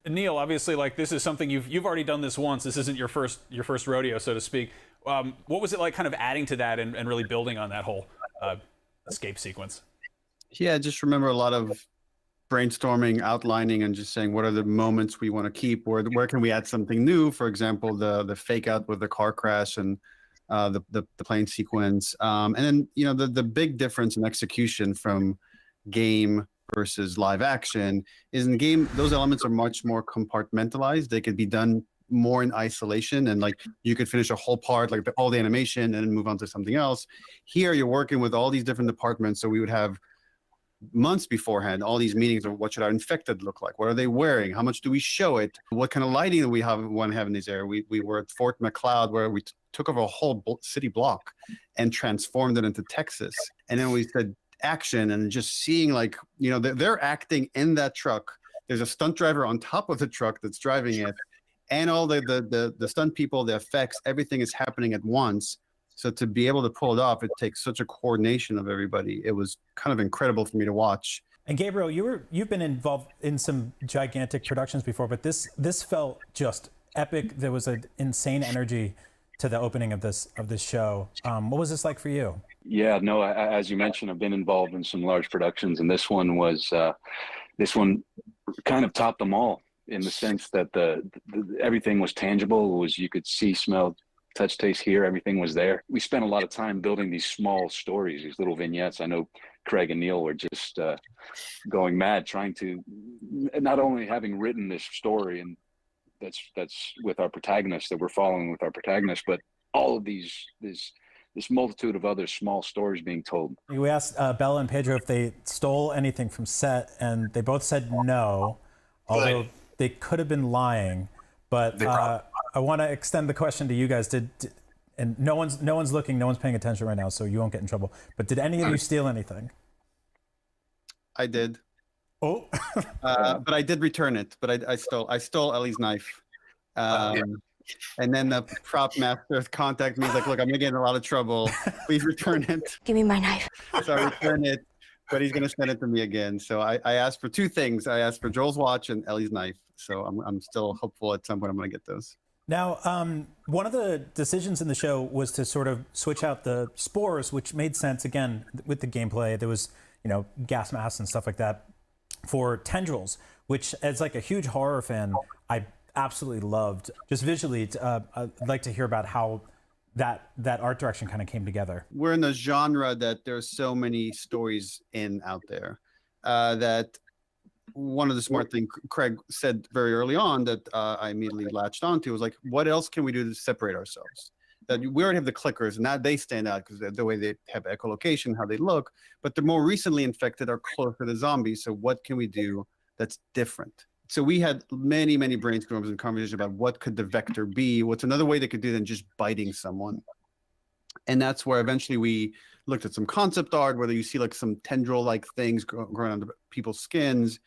Neil, obviously, like, this is something you've already done this once. This isn't your first rodeo, so to speak. What was it like, kind of adding to that and really building on that whole escape sequence? Yeah, just remember a lot of brainstorming, outlining, and just saying what are the moments we want to keep. Where can we add something new? For example, the fake out with the car crash and the plane sequence, and then the big difference in execution from game versus live action is in the game, those elements are much more compartmentalized. They could be done more in isolation, and like you could finish a whole part, like all the animation, and then move on to something else. Here you're working with all these different departments, so we would have months beforehand all these meetings of what should our infected look like, what are they wearing, how much do we show it, what kind of lighting do we want to have in this area. We were at Fort McLeod, where we took over a whole city block and transformed it into Texas, and then we said action, and just seeing, like, they're acting in that truck. There's a stunt driver on top of the truck that's driving it, and all the stunt people, the effects, everything is happening at once. So to be able to pull it off, it takes such a coordination of everybody. It was kind of incredible for me to watch. And Gabriel, you've been involved in some gigantic productions before, but this felt just epic. There was an insane energy to the opening of this show. What was this like for you? Yeah, no, as you mentioned, I've been involved in some large productions, and this one kind of topped them all in the sense that everything was tangible. It was, you could see, smell, touch, taste, hear, everything was there. We spent a lot of time building these small stories, these little vignettes. I know Craig and Neil were just going mad trying to, not only having written this story, and that's with our protagonist, that we're following with our protagonist, but all of this multitude of other small stories being told. We asked Bella and Pedro if they stole anything from set, and they both said no, although they could have been lying. But I want to extend the question to you guys. And no one's looking, no one's paying attention right now, so you won't get in trouble. But did any of you steal anything? I did. Oh. But I did return it. But I stole Ellie's knife. And then the prop master contacted me. He's like, "Look, I'm gonna get in a lot of trouble. Please return it." Give me my knife. So I returned it, but he's gonna send it to me again. So I asked for two things. I asked for Joel's watch and Ellie's knife. So I'm still hopeful at some point I'm gonna get those. Now, one of the decisions in the show was to sort of switch out the spores, which made sense, again, with the gameplay. There was, gas masks and stuff like that, for tendrils, which, as like a huge horror fan, I absolutely loved. Just visually, I'd like to hear about how that art direction kind of came together. We're in a genre that there's so many stories out there that one of the smart things Craig said very early on that I immediately latched onto was like, what else can we do to separate ourselves? That we already have the clickers, and that they stand out because the way they have echolocation, how they look, but the more recently infected are closer to zombies. So what can we do that's different? So we had many, many brainstorms and conversations about what could the vector be? What's another way they could do than just biting someone? And that's where eventually we looked at some concept art, whether you see like some tendril-like things growing under people's skins,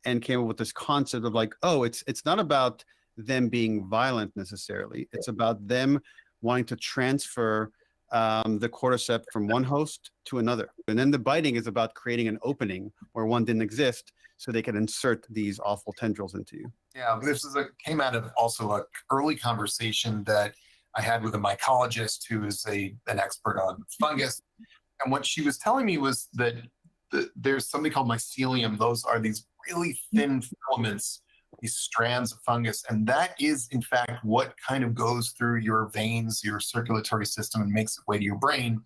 and came up with this concept of like, oh, it's not about them being violent necessarily. It's about them wanting to transfer the cordyceps from one host to another. And then the biting is about creating an opening where one didn't exist, so they can insert these awful tendrils into you. Yeah, this came out of also an early conversation that I had with a mycologist who is an expert on fungus. And what she was telling me was that there's something called mycelium. Those are these really thin filaments, these strands of fungus. And that is, in fact, what kind of goes through your veins, your circulatory system, and makes its way to your brain.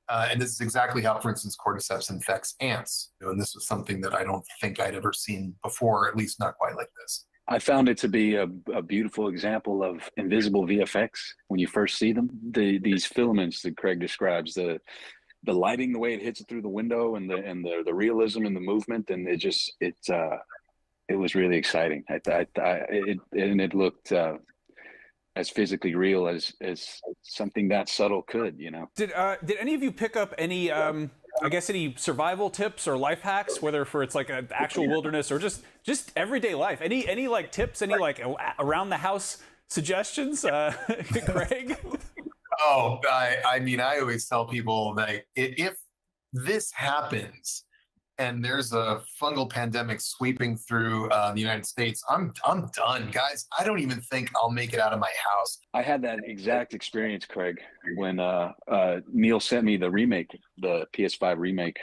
And this is exactly how, for instance, cordyceps infects ants. And this was something that I don't think I'd ever seen before, at least not quite like this. I found it to be a beautiful example of invisible VFX when you first see them. These filaments that Craig describes, the lighting, the way it hits it through the window, and the realism in the movement, and it was really exciting. It looked as physically real as something that subtle could, you know. Did any of you pick up any I guess any survival tips or life hacks, whether for it's like an actual wilderness or just everyday life? Any like tips, any like around the house suggestions, Craig? Oh, I mean, I always tell people that if this happens and there's a fungal pandemic sweeping through the United States, I'm done, guys. I don't even think I'll make it out of my house. I had that exact experience, Craig, when Neil sent me the remake, the PS5 remake,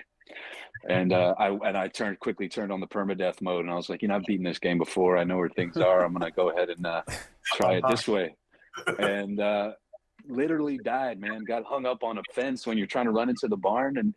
and I quickly turned on the permadeath mode, and I was like, I've beaten this game before. I know where things are. I'm gonna go ahead and try it this way, and literally died, man. Got hung up on a fence when you're trying to run into the barn, and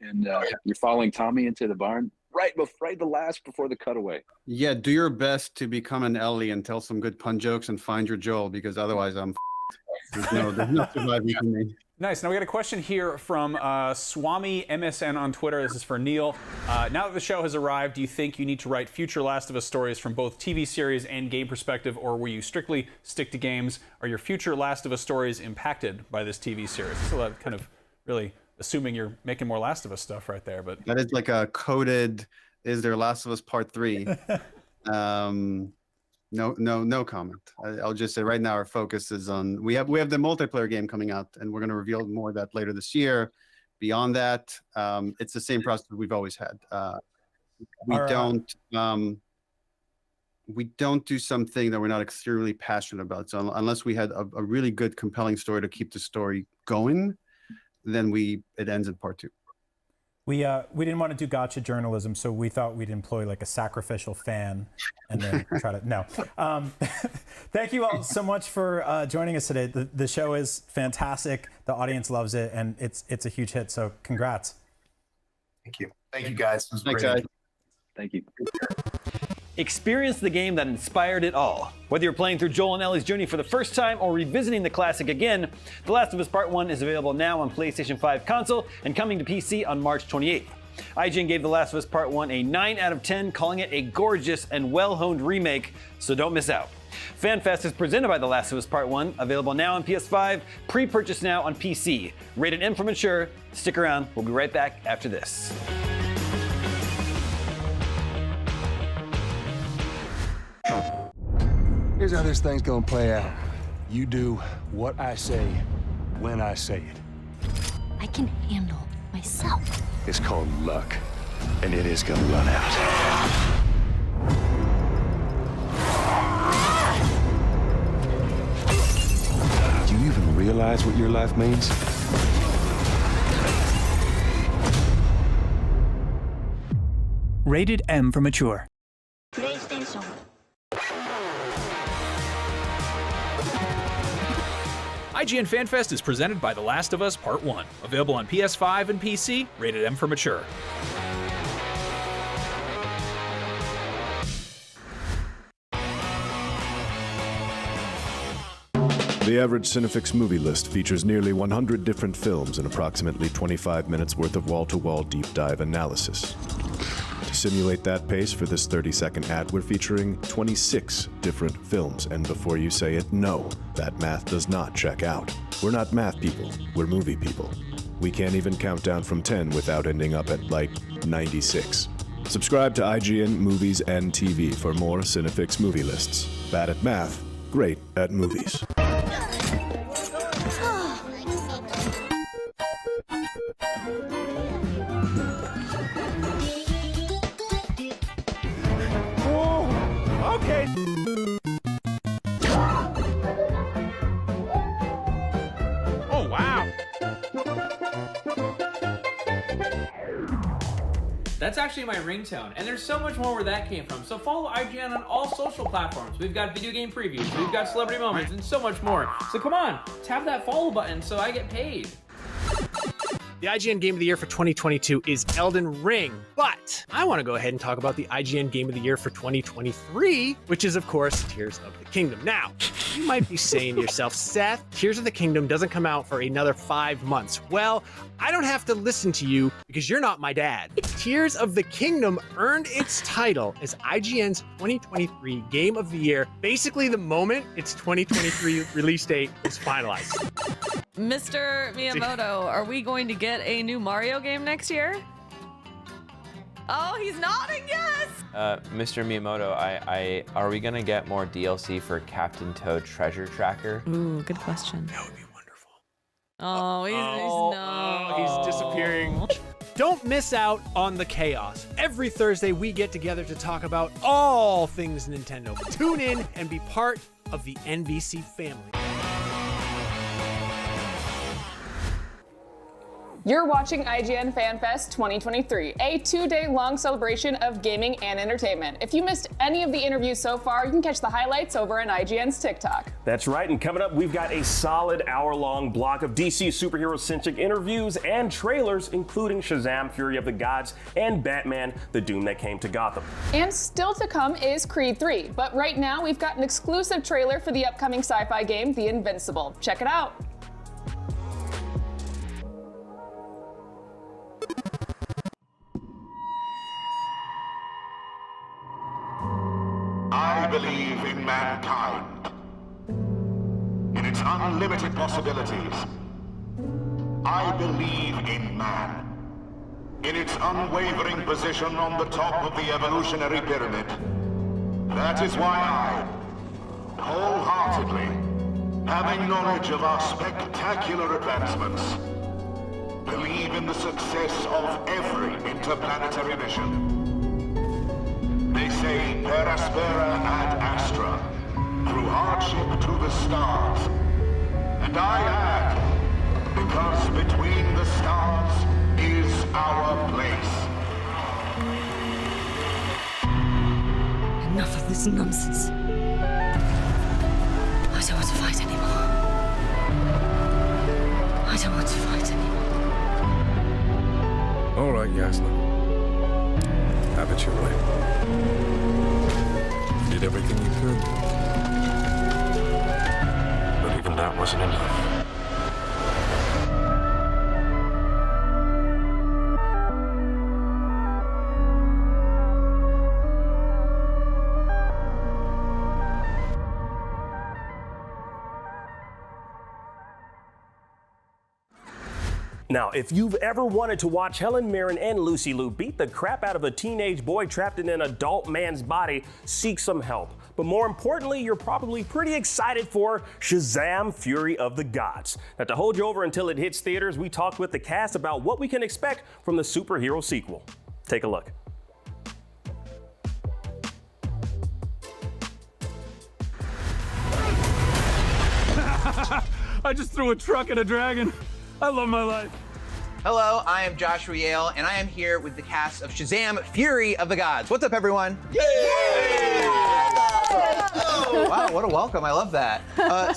you're following Tommy into the barn right the last before the cutaway. Yeah, do your best to become an Ellie and tell some good pun jokes and find your Joel, because otherwise there's no surviving for me. Nice. Now we got a question here from Swami MSN on Twitter. This is for Neil. Now that the show has arrived, do you think you need to write future Last of Us stories from both TV series and game perspective, or will you strictly stick to games? Are your future Last of Us stories impacted by this TV series? So that kind of really assuming you're making more Last of Us stuff right there. But that is like a coded, is there Last of Us Part 3? No comment. I'll just say right now our focus is on we have the multiplayer game coming out, and we're going to reveal more of that later this year. Beyond that, it's the same process we've always had. We don't do something that we're not extremely passionate about. So unless we had a really good, compelling story to keep the story going, then it ends in part 2. We didn't want to do gotcha journalism, so we thought we'd employ like a sacrificial fan and then try to no. Thank you all so much for joining us today. The show is fantastic. The audience loves it, and it's a huge hit. So congrats. Thank you. Thank you, guys. Thanks, guys. Thank you. Experience the game that inspired it all. Whether you're playing through Joel and Ellie's journey for the first time or revisiting the classic again, The Last of Us Part 1 is available now on PlayStation 5 console and coming to PC on March 28th. IGN gave The Last of Us Part 1 a 9 out of 10, calling it a gorgeous and well-honed remake, so don't miss out. FanFest is presented by The Last of Us Part 1, available now on PS5, pre-purchase now on PC. Rated M for mature. Stick around, we'll be right back after this. Here's how this thing's gonna play out. You do what I say, when I say it. I can handle myself. It's called luck, and it is gonna run out. Do you even realize what your life means? Rated M for mature. PlayStation. IGN FanFest is presented by The Last of Us Part 1, available on PS5 and PC, rated M for mature. The average Cinefix movie list features nearly 100 different films and approximately 25 minutes worth of wall-to-wall deep dive analysis. To simulate that pace for this 30-second ad, we're featuring 26 different films, and before you say it, no, that math does not check out. We're not math people, we're movie people. We can't even count down from 10 without ending up at, like, 96. Subscribe to IGN Movies and TV for more Cinefix movie lists. Bad at math, great at movies. Okay. Oh, wow. That's actually my ringtone, and there's so much more where that came from. So follow IGN on all social platforms. We've got video game previews, we've got celebrity moments, and so much more. So come on, tap that follow button so I get paid. The IGN Game of the Year for 2022 is Elden Ring, but I want to go ahead and talk about the IGN Game of the Year for 2023, which is, of course, Tears of the Kingdom. Now, you might be saying to yourself, Seth, Tears of the Kingdom doesn't come out for another 5 months. Well, I don't have to listen to you because you're not my dad. Tears of the Kingdom earned its title as IGN's 2023 Game of the Year basically the moment its 2023 release date was finalized. Mr. Miyamoto, are we going to get a new Mario game next year? Oh, he's nodding yes! Mr. Miyamoto, are we gonna get more DLC for Captain Toad Treasure Tracker? Ooh, good question. That would be wonderful. Oh, He's disappearing. Don't miss out on the chaos. Every Thursday, we get together to talk about all things Nintendo. Tune in and be part of the NBC family. You're watching IGN FanFest 2023, a 2-day-long celebration of gaming and entertainment. If you missed any of the interviews so far, you can catch the highlights over on IGN's TikTok. That's right, and coming up, we've got a solid hour-long block of DC superhero-centric interviews and trailers, including Shazam, Fury of the Gods, and Batman, The Doom That Came to Gotham. And still to come is Creed 3, but right now we've got an exclusive trailer for the upcoming sci-fi game, The Invincible. Check it out. I believe in mankind, in its unlimited possibilities. I believe in man, in its unwavering position on the top of the evolutionary pyramid. That is why I, wholeheartedly, having knowledge of our spectacular advancements, believe in the success of every interplanetary mission. They say per aspera ad astra, through hardship to the stars. And I add, because between the stars is our place. Enough of this nonsense. I don't want to fight anymore. I don't want to fight anymore. All right, Yasna. Have it your way. You did everything you could. But even that wasn't enough. Now, if you've ever wanted to watch Helen Mirren and Lucy Liu beat the crap out of a teenage boy trapped in an adult man's body, seek some help. But more importantly, you're probably pretty excited for Shazam! Fury of the Gods. Now, to hold you over until it hits theaters, we talked with the cast about what we can expect from the superhero sequel. Take a look. I just threw a truck at a dragon. I love my life. Hello, I am Joshua Yale, and I am here with the cast of Shazam! Fury of the Gods. What's up, everyone? Yay! Wow, what a welcome. I love that.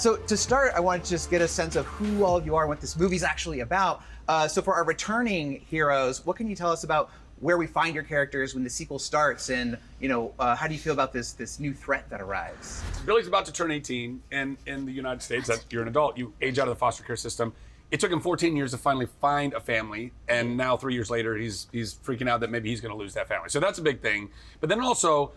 So to start, I wanted to just get a sense of who all of you are and what this movie's actually about. So for our returning heroes, what can you tell us about where we find your characters when the sequel starts, and how do you feel about this new threat that arrives? Billy's about to turn 18, and in the United States, you're an adult, you age out of the foster care system. It took him 14 years to finally find a family, and now 3 years later, he's freaking out that maybe he's going to lose that family. So that's a big thing. But then also,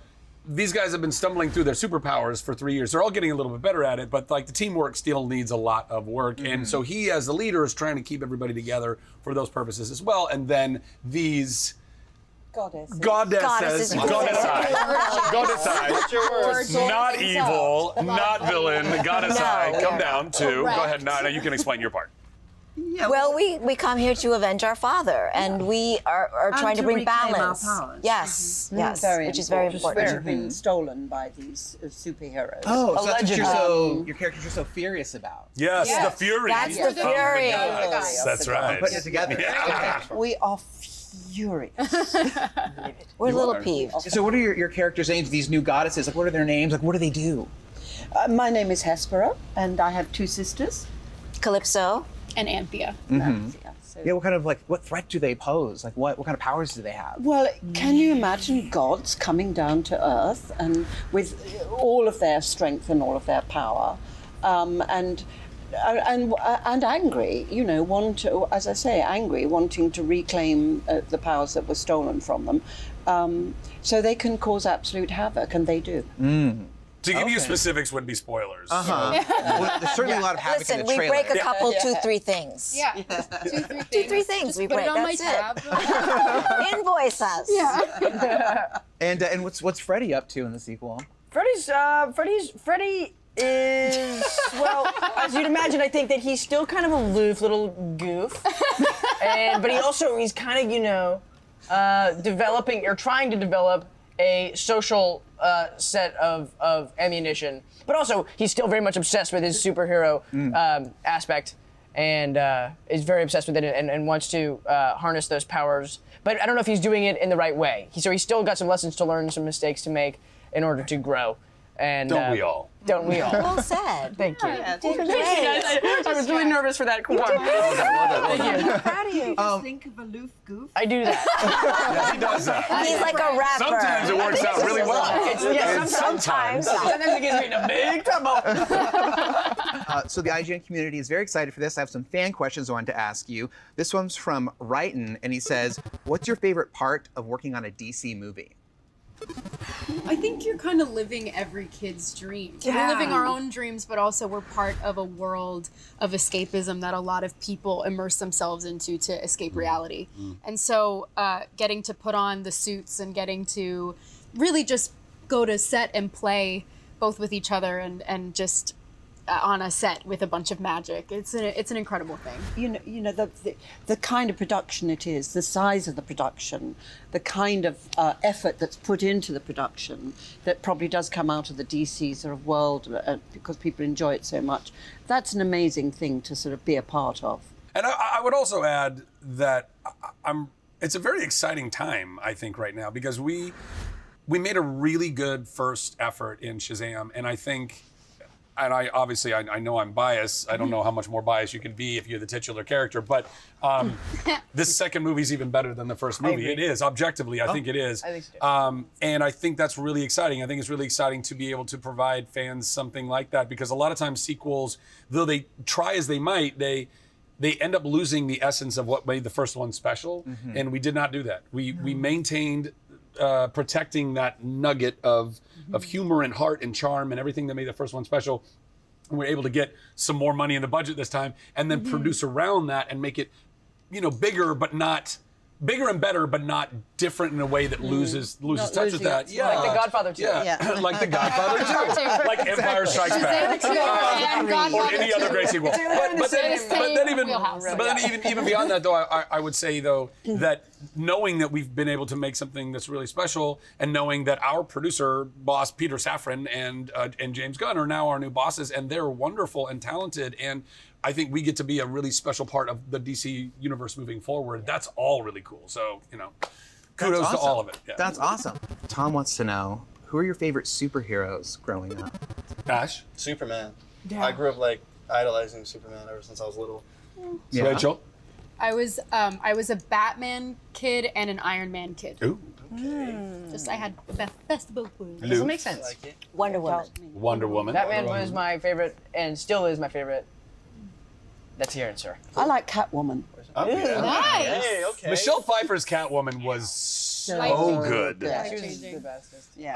these guys have been stumbling through their superpowers for 3 years. They're all getting a little bit better at it, but like the teamwork still needs a lot of work. Mm-hmm. And so he, as the leader, is trying to keep everybody together for those purposes as well. And then these goddesses, not evil, not villain, goddess come down to, go ahead, now you can explain your part. Yeah, well, we come here to avenge our father, and we are trying to bring balance. Yes, yes, which is very important. Which have been stolen by these superheroes. Oh, so that's what your characters are so furious about. Yes, the Fury. That's the Fury. That's right. Putting it together. Yeah. Okay. We are furious. We're a little peeved. So what are your characters' names, these new goddesses? Like, what are their names? Like, what do they do? My name is Hespera, and I have two sisters. Calypso and Anthea. Yeah, what threat do they pose? Like what kind of powers do they have? Well, can you imagine gods coming down to Earth and with all of their strength and all of their power, and angry, as I say, angry, wanting to reclaim the powers that were stolen from them, so they can cause absolute havoc, and they do. To give you specifics would be spoilers. Well, there's certainly a lot of havoc Listen, in the we trailer. break a couple, 2-3 things. Yeah, 2-3 2-3 things Just we put break. it on That's my it. Invoice us. Yeah. And what's Freddy up to in the sequel? Freddy is, well, as you'd imagine, I think that he's still kind of a aloof little goof. But he's kind of, developing or trying to develop a social set of ammunition. But also, he's still very much obsessed with his superhero aspect and is very obsessed with it and wants to harness those powers. But I don't know if he's doing it in the right way. So he's still got some lessons to learn, some mistakes to make in order to grow. And don't we all? Don't we all? Well said. Thank you. Yeah, Thank you. I was really nervous for that. Thank you. I'm proud of you. Think of aloof goof. I do that. Yeah, he does that. He's like a rapper. Sometimes it works out really well. Sometimes it gets me into big trouble. So the IGN community is very excited for this. I have some fan questions I wanted to ask you. This one's from Wrighton, and he says, what's your favorite part of working on a DC movie? I think you're kind of living every kid's dream. Yeah. We're living our own dreams, but also we're part of a world of escapism that a lot of people immerse themselves into to escape reality. And so getting to put on the suits and getting to really just go to set and play both with each other and just on a set with a bunch of magic. It's an incredible thing. The kind of production it is, the size of the production, the kind of effort that's put into the production that probably does come out of the DC sort of world because people enjoy it so much. That's an amazing thing to sort of be a part of. And I would also add that it's a very exciting time, I think, right now, because we made a really good first effort in Shazam, and I think. And I know I'm biased. I don't know how much more biased you can be if you're the titular character, but this second movie is even better than the first movie. It is, objectively, I think it is. I think so too. And I think that's really exciting. I think it's really exciting to be able to provide fans something like that, because a lot of times sequels, though they try as they might, they end up losing the essence of what made the first one special, and we did not do that. We maintained protecting that nugget of humor and heart and charm and everything that made the first one special. And we're able to get some more money in the budget this time, and then produce around that and make it, bigger and better, but not different in a way that loses touch with that. Yeah, like The Godfather 2. Yeah, like The Godfather 2, like Empire Strikes Back, or any other great sequel. But then even beyond that, though, I would say though that knowing that we've been able to make something that's really special, and knowing that our producer boss Peter Safran and James Gunn are now our new bosses, and they're wonderful and talented, and I think we get to be a really special part of the DC universe moving forward. That's all really cool. So, kudos to all of it. Yeah. That's awesome. Tom wants to know, who are your favorite superheroes growing up? Ash? Superman. Yeah. I grew up idolizing Superman ever since I was little. Yeah. Rachel? I was a Batman kid and an Iron Man kid. Ooh. Just I had the best of both worlds. Does it make sense? Wonder Woman. Wonder Woman. Batman was my favorite and still is my favorite. That's here, sir. I like Catwoman. Oh, yeah. Nice. Hey, okay. Michelle Pfeiffer's Catwoman was so good. Yeah. She was the bestest. Yeah.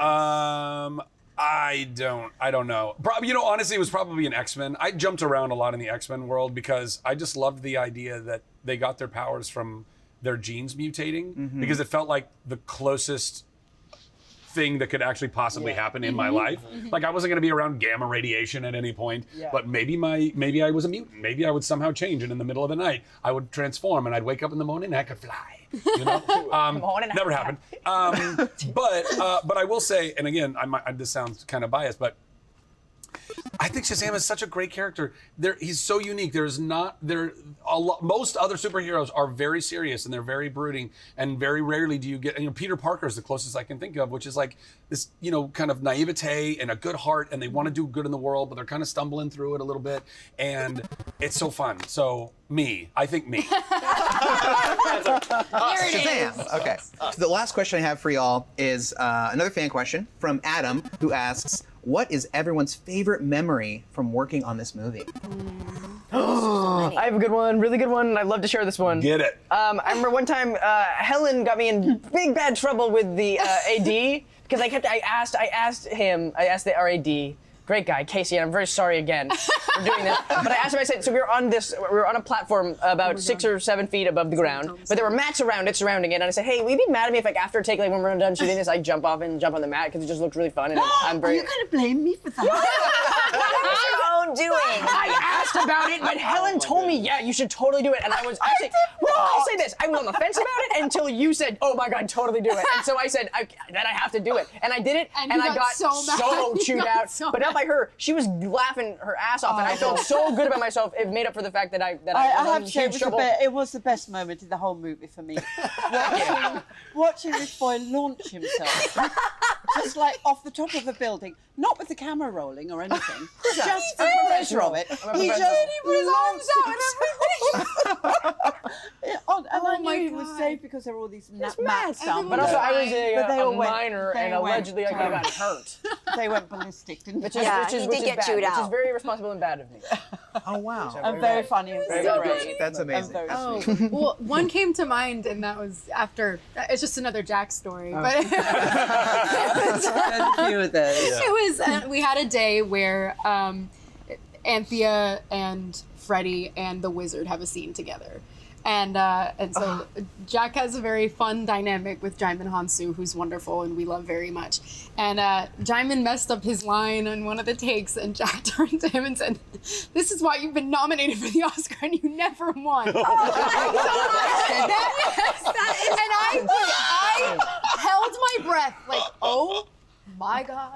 I don't know. Probably, honestly, it was probably an X-Men. I jumped around a lot in the X-Men world because I just loved the idea that they got their powers from their genes mutating, because it felt like the closest thing that could actually possibly happen in my life. Like I wasn't going to be around gamma radiation at any point, but maybe I was a mutant. Maybe I would somehow change, and in the middle of the night I would transform, and I'd wake up in the morning and I could fly. Never happened. But I will say, and again, this sounds kind of biased, but I think Shazam is such a great character. He's so unique. Most other superheroes are very serious and they're very brooding, and very rarely do you get. Peter Parker is the closest I can think of, which is like this, kind of naivete and a good heart, and they want to do good in the world, but they're kind of stumbling through it a little bit, and it's so fun. So I think me. Shazam. Okay. So the last question I have for y'all is another fan question from Adam, who asks, what is everyone's favorite memory from working on this movie? I have a good one, really good one. I'd love to share this one. Get it. I remember one time Helen got me in big bad trouble with the AD because I asked the RAD, great guy, Casey, and I'm very sorry again for doing this. But I asked him, I said, so we were on a platform about 6 or 7 feet above the ground, but there were mats around it, surrounding it, and I said, hey, will you be mad at me if when we're done shooting this, I jump off and jump on the mat, because it just looks really fun, and I'm very... Are you going to blame me for that? That was your own doing. I asked about it, but Helen told me, yeah, you should totally do it, and I'll say this, I was on the fence about it until you said, oh my God, totally do it. And so I said, that I have to do it. And I did it, and I got so chewed out. But not by her. She was laughing her ass off, and I felt so good about myself. It made up for the fact that I have to say it was the best moment in the whole movie for me. Watching this boy launch himself, just like off the top of a building, not with the camera rolling or anything, just the pressure of it. He just put his arms out and everything. And I knew he was safe because there were all these mats down. But also, I was a minor, and allegedly I could have gotten hurt. They went ballistic, didn't they? Which is very responsible and bad of me. Oh wow! I'm very funny and very great. That's amazing. Well, one came to mind, and that was after. It's just another Jack story, but There's a few of those. it was. We had a day where Anthea and Freddy and the Wizard have a scene together. And so Jack has a very fun dynamic with Jaimin Hansu, who's wonderful and we love very much. And Jaimin messed up his line on one of the takes, and Jack turned to him and said, "This is why you've been nominated for the Oscar and you never won." And I held my breath, like, oh my God.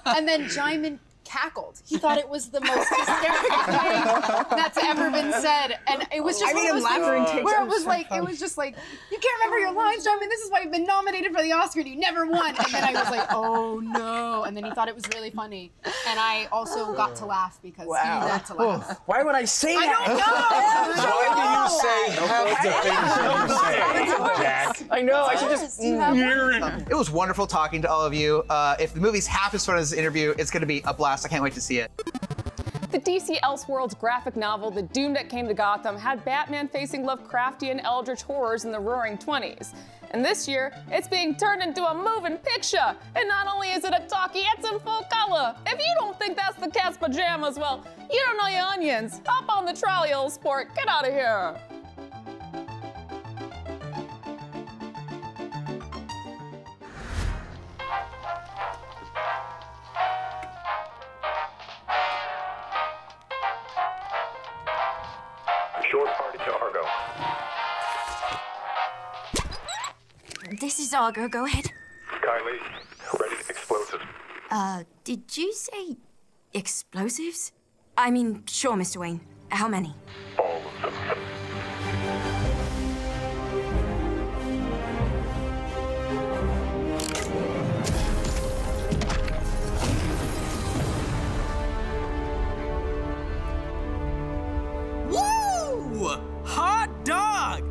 And then Jaimin cackled. He thought it was the most hysterical thing that's ever been said, and it was just one of those things where it was just like, you can't remember your lines, Jaimin. This is why you've been nominated for the Oscar and you never won. And then I was like, oh no. And then he thought it was really funny, and I also got to laugh because he got to laugh. Why would I say that? Why do you say half the things you say, Jack? I know. I should just. It was wonderful talking to all of you. If the movie's half as fun as this interview, it's going to be a blast. I can't wait to see it. The DC Elseworlds graphic novel, The Doom That Came to Gotham, had Batman facing Lovecraftian eldritch horrors in the Roaring 20s. And this year, it's being turned into a moving picture. And not only is it a talkie, it's in full color. If you don't think that's the cat's pajamas, well, you don't know your onions. Hop on the trolley, old sport. Get out of here. Short party to Argo. This is Argo. Go ahead. Kylie, ready explosives. Did you say explosives? I mean, sure, Mr. Wayne. How many? All of them. Woo! Hot dog!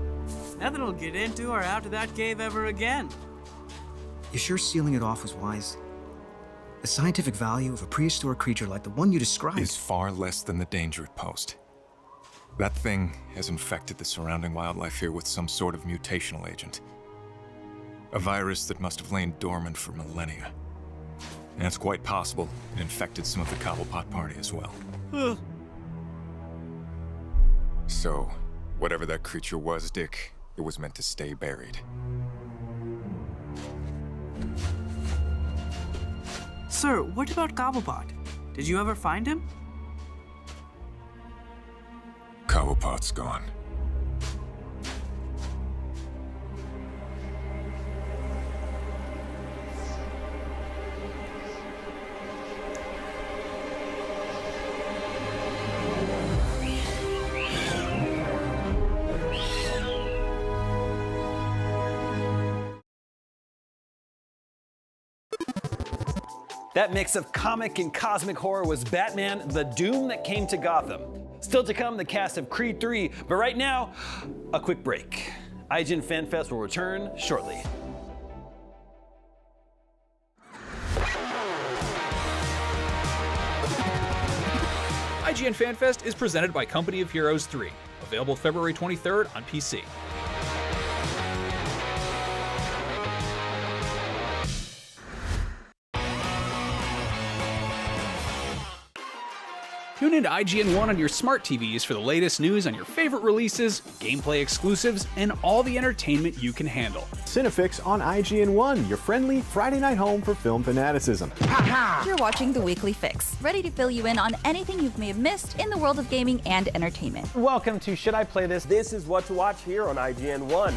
Nothing will get into or out of that cave ever again. You sure sealing it off was wise? The scientific value of a prehistoric creature like the one you described is far less than the danger it posed. That thing has infected the surrounding wildlife here with some sort of mutational agent. A virus that must have lain dormant for millennia. And it's quite possible it infected some of the Cobblepot party as well. So, whatever that creature was, Dick, it was meant to stay buried. Sir, what about Cobblepot? Did you ever find him? Cobblepot's gone. That mix of comic and cosmic horror was Batman: The Doom That Came to Gotham. Still to come, the cast of Creed 3, but right now, a quick break. IGN FanFest will return shortly. IGN FanFest is presented by Company of Heroes 3, available February 23rd on PC. Tune into IGN 1 on your smart TVs for the latest news on your favorite releases, gameplay exclusives, and all the entertainment you can handle. Cinefix on IGN 1, your friendly Friday night home for film fanaticism. You're watching The Weekly Fix, ready to fill you in on anything you may have missed in the world of gaming and entertainment. Welcome to Should I Play This? This is what to watch here on IGN 1.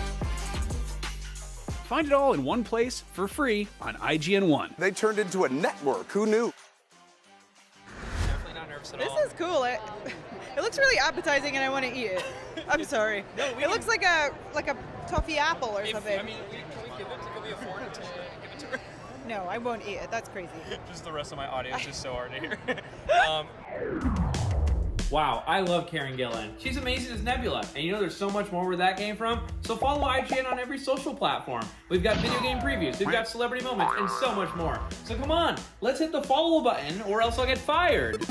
Find it all in one place for free on IGN 1. They turned into a network. Who knew? This is cool. It looks really appetizing, and I want to eat it. I'm sorry. It looks like a toffee apple or something. I mean, can we afford it to give it to her? No, I won't eat it. That's crazy. Just the rest of my audience is so hard to hear. Wow, I love Karen Gillan. She's amazing as Nebula, and you know there's so much more where that came from. So follow IGN on every social platform. We've got video game previews, we've got celebrity moments, and so much more. So come on, let's hit the follow button, or else I'll get fired.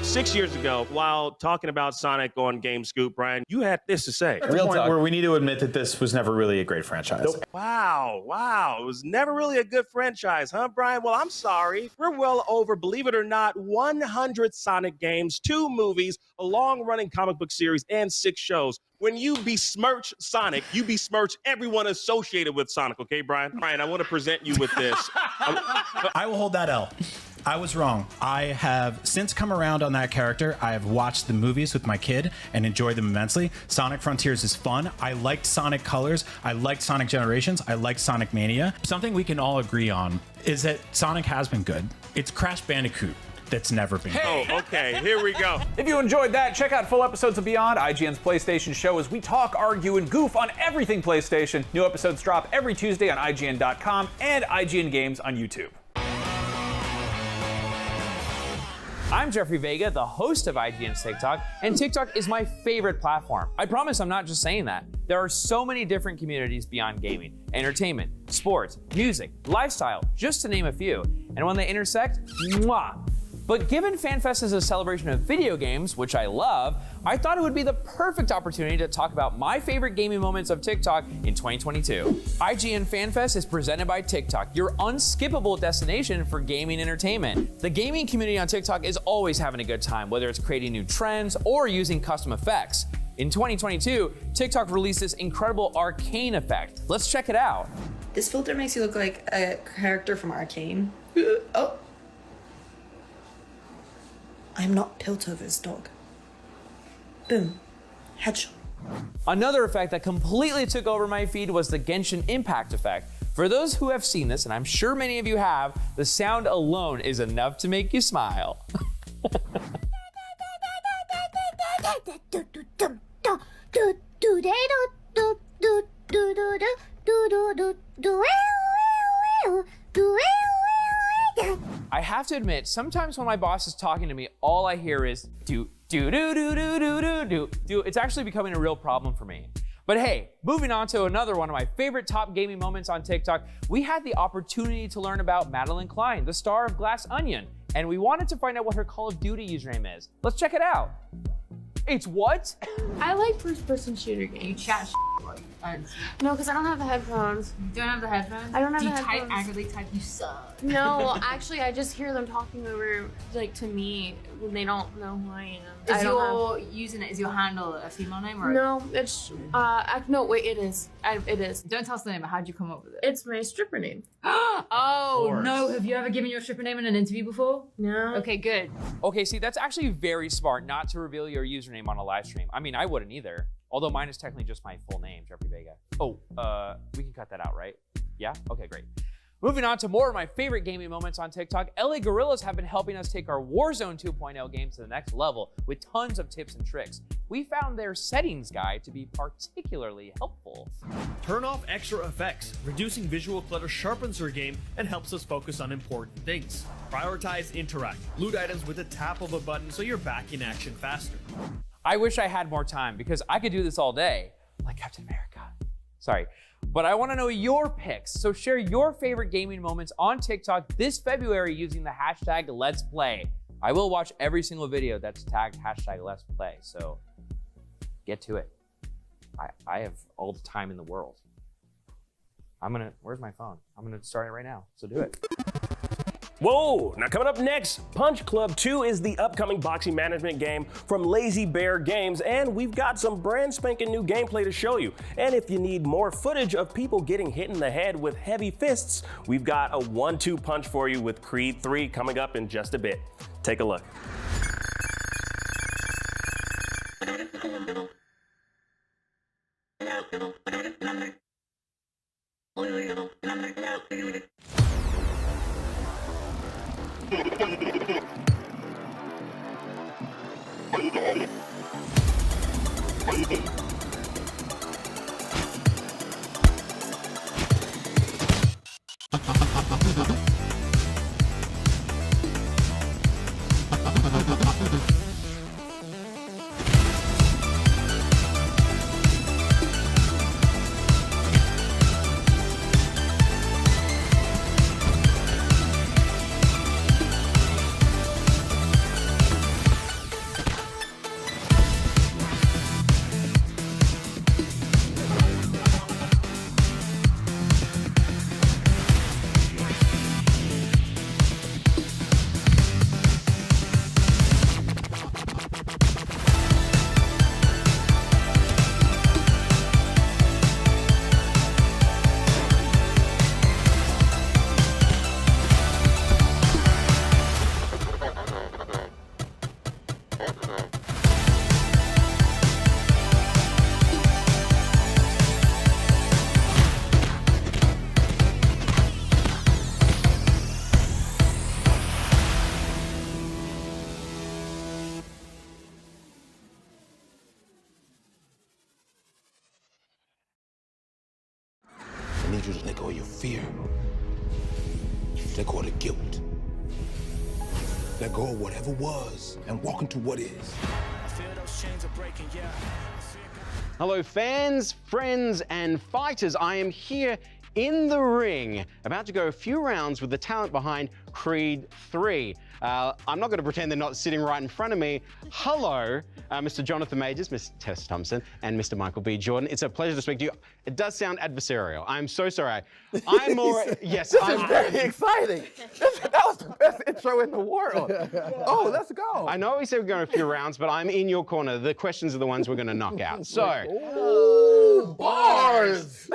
6 years ago, while talking about Sonic on Game Scoop, Brian, you had this to say. Real talk. Where we need to admit that this was never really a great franchise. Wow. It was never really a good franchise, huh, Brian? Well, I'm sorry. We're well over, believe it or not, 100 Sonic games, 2 movies, a long-running comic book series, and 6 shows. When you besmirch Sonic, you besmirch everyone associated with Sonic, okay, Brian? Brian, I want to present you with this. I will hold that L. I was wrong. I have since come around on that character. I have watched the movies with my kid and enjoyed them immensely. Sonic Frontiers is fun. I liked Sonic Colors. I liked Sonic Generations. I liked Sonic Mania. Something we can all agree on is that Sonic has been good. It's Crash Bandicoot that's never been good. Oh, okay. Here we go. If you enjoyed that, check out full episodes of Beyond, IGN's PlayStation show, as we talk, argue, and goof on everything PlayStation. New episodes drop every Tuesday on IGN.com and IGN Games on YouTube. I'm Jeffrey Vega, the host of IGN's TikTok, and TikTok is my favorite platform. I promise I'm not just saying that. There are so many different communities beyond gaming, entertainment, sports, music, lifestyle, just to name a few. And when they intersect, mwah! But given FanFest is a celebration of video games, which I love, I thought it would be the perfect opportunity to talk about my favorite gaming moments of TikTok in 2022. IGN FanFest is presented by TikTok, your unskippable destination for gaming entertainment. The gaming community on TikTok is always having a good time, whether it's creating new trends or using custom effects. In 2022, TikTok released this incredible arcane effect. Let's check it out. This filter makes you look like a character from Arcane. Oh. I'm not Piltover's dog. Boom. Headshot. Another effect that completely took over my feed was the Genshin Impact effect. For those who have seen this, and I'm sure many of you have, the sound alone is enough to make you smile. I have to admit, sometimes when my boss is talking to me, all I hear is do. It's actually becoming a real problem for me. But hey, moving on to another one of my favorite top gaming moments on TikTok, we had the opportunity to learn about Madeline Klein, the star of Glass Onion, and we wanted to find out what her Call of Duty username is. Let's check it out. It's what? I like first-person shooter games. You chat No, because I don't have the headphones. You don't have the headphones? I don't have Do the you headphones. actively type, you suck? No, actually, I just hear them talking over, like, to me when they don't know who I am. Is your handle a female name or? No, it's, no, wait, it is. It is. Don't tell us the name, but how'd you come up with it? It's my stripper name. Oh, no, have you ever given your stripper name in an interview before? No. Okay, good. Okay, see, that's actually very smart not to reveal your username on a live stream. I mean, I wouldn't either. Although mine is technically just my full name, Jeffrey Vega. Oh, we can cut that out, right? Yeah? Okay, great. Moving on to more of my favorite gaming moments on TikTok, LA Gorillas have been helping us take our Warzone 2.0 game to the next level with tons of tips and tricks. We found their settings guide to be particularly helpful. Turn off extra effects. Reducing visual clutter sharpens your game and helps us focus on important things. Prioritize interact. Loot items with a tap of a button so you're back in action faster. I wish I had more time because I could do this all day, like Captain America. Sorry. But I want to know your picks, so share your favorite gaming moments on TikTok this February using the hashtag Let's Play. I will watch every single video that's tagged hashtag Let's Play, so get to it. I have all the time in the world. Where's my phone? I'm gonna start it right now, so do it. Whoa! Now coming up next, Punch Club 2 is the upcoming boxing management game from Lazy Bear Games, and we've got some brand spanking new gameplay to show you. And if you need more footage of people getting hit in the head with heavy fists, we've got a 1-2 punch for you with Creed 3 coming up in just a bit. Take a look. I need you to let go of your fear. Let go of the guilt. Let go of whatever was and walk into what is. I feel those chains are breaking, yeah. Hello fans, friends, and fighters. I am here in the ring, about to go a few rounds with the talent behind Creed 3. I'm not going to pretend they're not sitting right in front of me. Hello, Mr. Jonathan Majors, Ms. Tess Thompson, and Mr. Michael B. Jordan. It's a pleasure to speak to you. It does sound adversarial. I'm so sorry. I'm more, yes. This is very exciting. That was the best intro in the world. Oh, let's go. I know we said we're going a few rounds, but I'm in your corner. The questions are the ones we're going to knock out. So. Ooh, bars.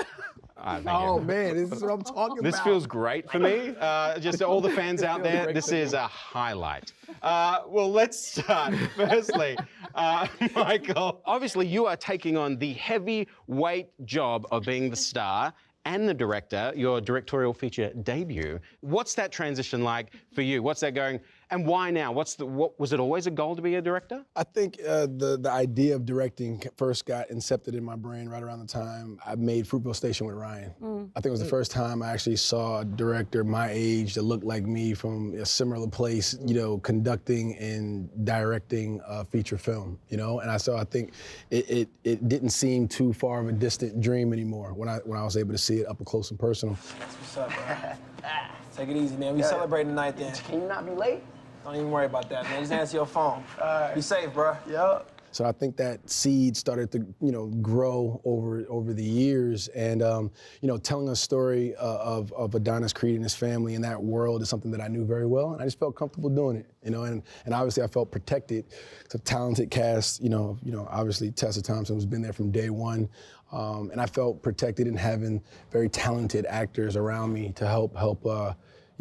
Oh man, this is what I'm talking about. This feels great for me. Just all the fans out there, this is a highlight. Well, let's start. Firstly, Michael, obviously you are taking on the heavyweight job of being the star and the director, your directorial feature debut. What's that transition like for you? What's that going, and why now? What was it always a goal to be a director? I think the idea of directing first got incepted in my brain right around the time I made Fruitvale Station with Ryan. I think it was the first time I actually saw a director my age that looked like me from a similar place, you know, conducting and directing a feature film, you know? And so I think it didn't seem too far of a distant dream anymore when I was able to see it up close and personal. That's what's up, bro. Take it easy, man. We celebrating tonight then. Can you not be late? Don't even worry about that, man. Just answer your phone. Be safe, bro. Yep. So I think that seed started to, you know, grow over the years, and you know, telling a story of Adonis Creed and his family in that world is something that I knew very well, and I just felt comfortable doing it, you know, and obviously I felt protected. It's a talented cast, you know, obviously Tessa Thompson has been there from day one, and I felt protected in having very talented actors around me to help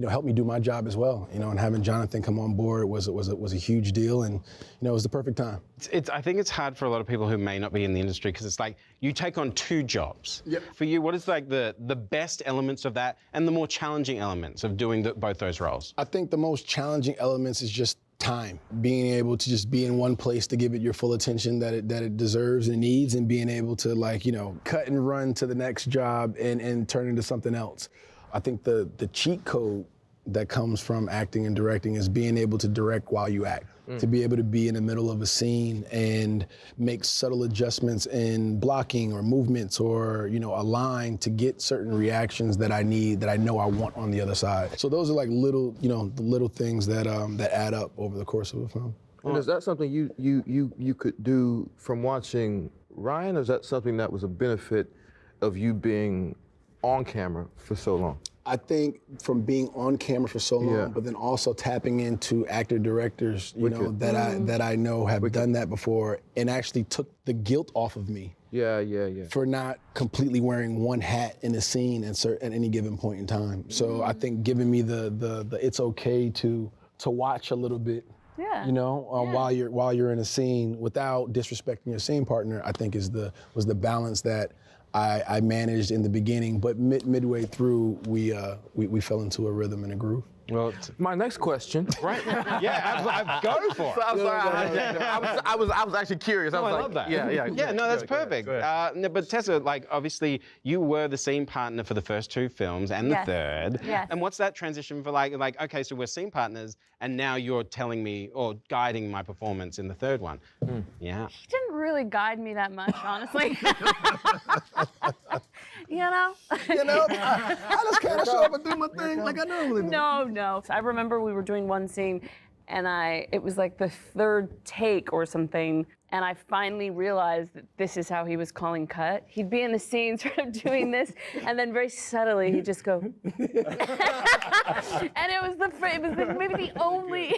help me do my job as well. And having Jonathan come on board was a huge deal, and it was the perfect time. I think it's hard for a lot of people who may not be in the industry because it's like you take on 2 jobs. Yep. For you, what is like the best elements of that and the more challenging elements of doing both those roles? I think the most challenging elements is just time, being able to just be in one place to give it your full attention that it deserves and needs, and being able to cut and run to the next job and turn into something else. I think the cheat code that comes from acting and directing is being able to direct while you act. To be able to be in the middle of a scene and make subtle adjustments in blocking or movements or, a line to get certain reactions that I need, that I know I want on the other side. So those are like little, the little things that add up over the course of a film. And is that something you could do from watching Ryan, or is that something that was a benefit of you being on camera for so long? I think from being on camera for so long, but then also tapping into actor-directors, that I know have done that before, and actually took the guilt off of me. For not completely wearing one hat in a scene at any given point in time. So I think giving me the it's okay to watch a little bit. While you're in a scene without disrespecting your scene partner, I think was the balance that I managed in the beginning, but midway through, we fell into a rhythm and a groove. Well, my next question, right? I've go for it. So I'm sorry, I was actually curious. I love that. Yeah, no, that's perfect. But Tessa, obviously, you were the scene partner for the first 2 films and the third. Yes. And what's that transition for okay, so we're scene partners, and now you're telling me or guiding my performance in the third one. Yeah. He didn't really guide me that much, honestly. I just kind of show up and do my thing like I normally do. No. I remember we were doing one scene, and it was like the 3rd take or something, and I finally realized that this is how he was calling cut. He'd be in the scene sort of doing this, and then very subtly he'd just go, and it was maybe the only,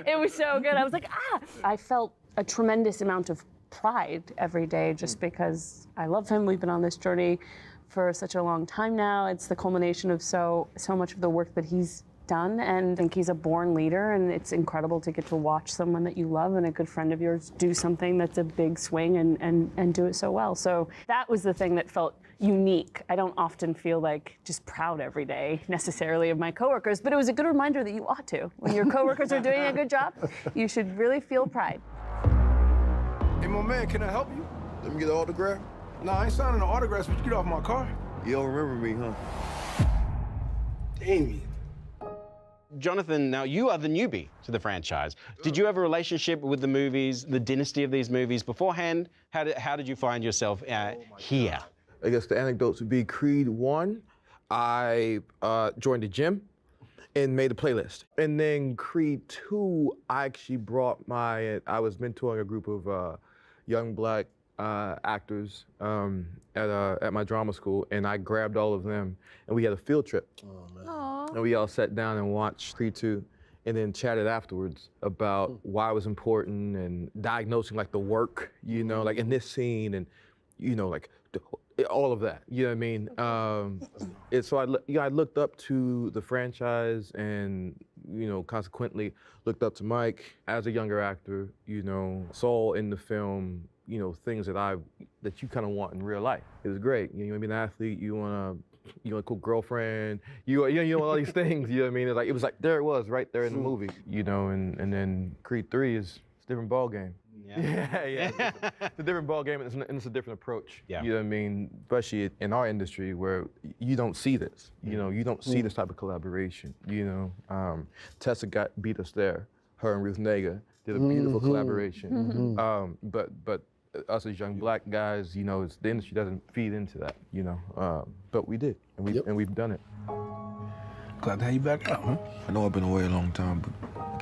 it was so good. I was like, I felt a tremendous amount of pride every day just because I love him. We've been on this journey for such a long time now. It's the culmination of so much of the work that he's done, and I think he's a born leader, and it's incredible to get to watch someone that you love and a good friend of yours do something that's a big swing and do it so well. So that was the thing that felt unique. I don't often feel just proud every day necessarily of my coworkers, but it was a good reminder that you ought to. When your coworkers are doing a good job, you should really feel pride. Hey, my man, can I help you? Let me get an autograph. Nah, I ain't signing no autographs, but you get off my car. You don't remember me, huh? Damien. Jonathan, now you are the newbie to the franchise. Did you have a relationship with the movies, the dynasty of these movies beforehand? How did you find yourself here? I guess the anecdotes would be Creed 1, I joined a gym and made a playlist. And then Creed 2, I actually I was mentoring a group of young black actors at my drama school, and I grabbed all of them, and we had a field trip. And we all sat down and watched Creed 2, and then chatted afterwards about why it was important and diagnosing the work, in this scene, and all of that. You know what I mean? And so I looked up to the franchise, and consequently looked up to Mike as a younger actor. Saw in the film things that you kind of want in real life. It was great. You want to be an athlete. You want a cool girlfriend. You want all these things. You know what I mean? It was there it was right there in the movie. And then Creed 3 is a different ball game. Yeah. It's a different ball game, and it's a different approach. Yeah. You know what I mean? Especially in our industry where you don't see this. You don't see this type of collaboration. Tessa beat us there. Her and Ruth Nega did a beautiful collaboration. But us as young black guys, the industry doesn't feed into that. But we did, and we've done it. Glad to have you back out, huh? I know I've been away a long time, but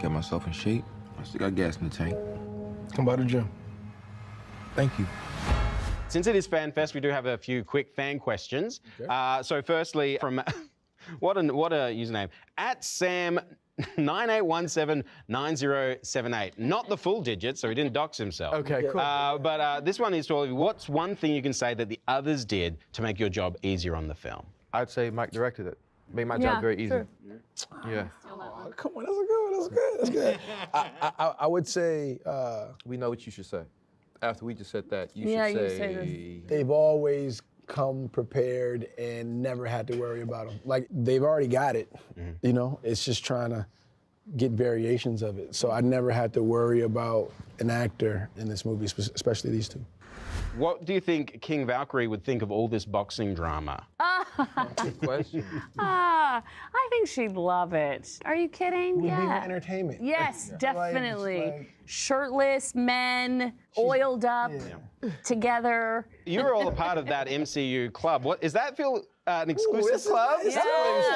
get myself in shape. I still got gas in the tank. Come by the gym. Thank you. Since it is FanFest, we do have a few quick fan questions. Okay. So firstly, from what a username, @Sam98179078. Not the full digits, so he didn't dox himself. Okay, cool. But this one is to all of you. What's one thing you can say that the others did to make your job easier on the film? I'd say Mike directed it. Made my job very easy. Sure. Yeah. Oh, come on, that's good. I would say we know what you should say. After we just said that, you Yeah, should you say. say they've always come prepared and never had to worry about them. Like they've already got it, you know. It's just trying to get variations of it. So I never had to worry about an actor in this movie, especially these two. What do you think King Valkyrie would think of all this boxing drama? Good question. I think she'd love it. Are you kidding? We'd be Yeah. entertainment. Yes, definitely. Like- Shirtless men, oiled up, together. You're all a part of that MCU club. What is that? Feel an exclusive club? Yeah.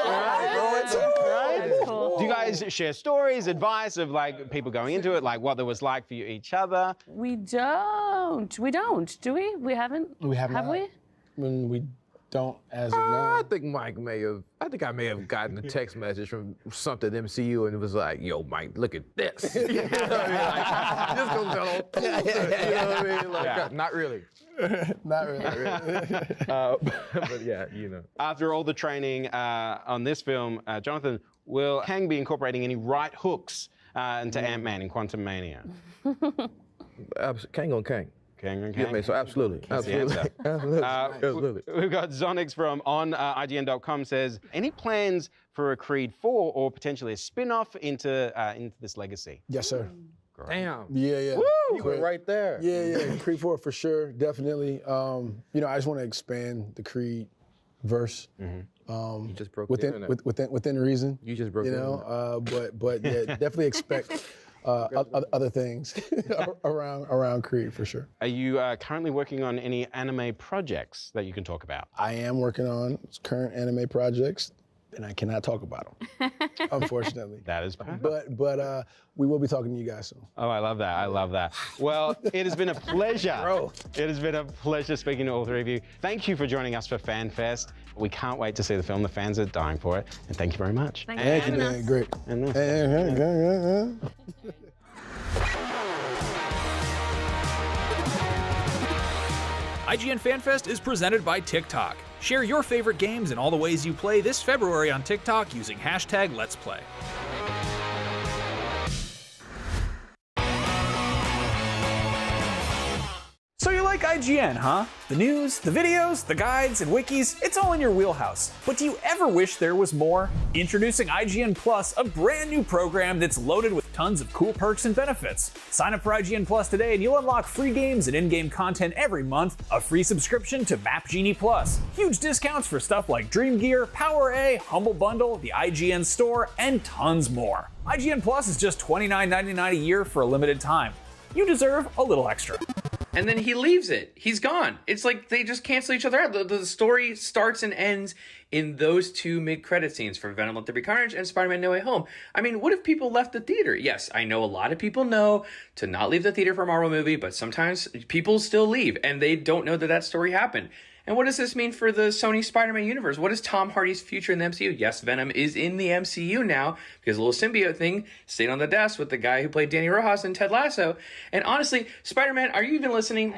Right? That's cool. Do you guys share stories, advice of like people going into it, like what it was like for you each other? We don't. We don't. Do we? We haven't. We have Have not. we? When we don't, as of I now. think Mike may have. I think I may have gotten a text message from something MCU, and it was like, "Yo, Mike, look at this." You know what I mean? Like, this goes down on Tuesday. You know what I mean? Like, not really. Not really. But yeah, you know. After all the training on this film, Jonathan, will Kang be incorporating any right hooks into Ant-Man in Quantumania? Kang on Kang. Kang on Yeah, Kang? man, so absolutely. That's the Absolutely. answer. Absolutely. We've got Zonix from on IGN.com says, any plans for a Creed 4 or potentially a spin-off into this legacy? Yes, sir. Damn. Yeah. Woo! You were right there. Yeah. Creed 4 for sure, definitely. You know, I just want to expand the Creed verse. You just broke the within internet. within reason. You just broke You the know, but yeah, definitely expect other things around Creed for sure. Are you currently working on any anime projects that you can talk about? I am working on current anime projects, and I cannot talk about them, unfortunately. That is perfect. But we will be talking to you guys soon. Oh, I love that. I love that. Well, it has been a pleasure. Bro. It has been a pleasure speaking to all three of you. Thank you for joining us for FanFest. We can't wait to see the film. The fans are dying for it. And thank you very much. Thank you, man. Great. And IGN FanFest is presented by TikTok. Share your favorite games and all the ways you play this February on TikTok using #Let'sPlay. So you like IGN, huh? The news, the videos, the guides, and wikis, it's all in your wheelhouse. But do you ever wish there was more? Introducing IGN Plus, a brand new program that's loaded with tons of cool perks and benefits. Sign up for IGN Plus today and you'll unlock free games and in-game content every month, a free subscription to Map Genie Plus, huge discounts for stuff like Dream Gear, Power A, Humble Bundle, the IGN Store, and tons more. IGN Plus is just $29.99 a year for a limited time. You deserve a little extra. And then he leaves it. He's gone. It's like they just cancel each other out. The story starts and ends in those two mid-credit scenes for Venom Let There Be Carnage and Spider-Man No Way Home. I mean, what if people left the theater? Yes, I know a lot of people know to not leave the theater for a Marvel movie, but sometimes people still leave and they don't know that that story happened. And what does this mean for the Sony Spider-Man universe? What is Tom Hardy's future in the MCU? Yes, Venom is in the MCU now because a little symbiote thing stayed on the desk with the guy who played Danny Rojas in Ted Lasso. And honestly, Spider-Man, are you even listening?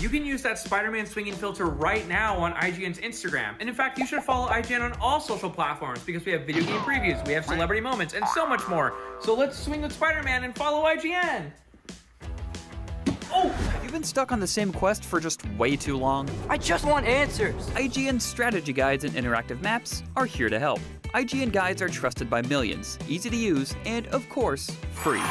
You can use that Spider-Man swinging filter right now on IGN's Instagram. And in fact, you should follow IGN on all social platforms because we have video game previews, we have celebrity moments, and so much more. So let's swing with Spider-Man and follow IGN. Oh! Have you been stuck on the same quest for just way too long? I just want answers! IGN strategy guides and interactive maps are here to help. IGN guides are trusted by millions, easy to use, and of course, free.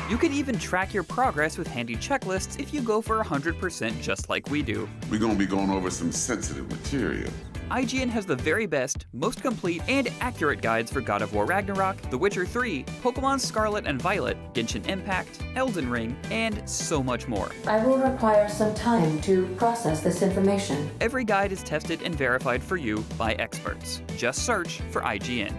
You can even track your progress with handy checklists if you go for 100% just like we do. We're gonna be going over some sensitive material. IGN has the very best, most complete, and accurate guides for God of War Ragnarok, The Witcher 3, Pokemon Scarlet and Violet, Genshin Impact, Elden Ring, and so much more. I will require some time to process this information. Every guide is tested and verified for you by experts. Just search for IGN.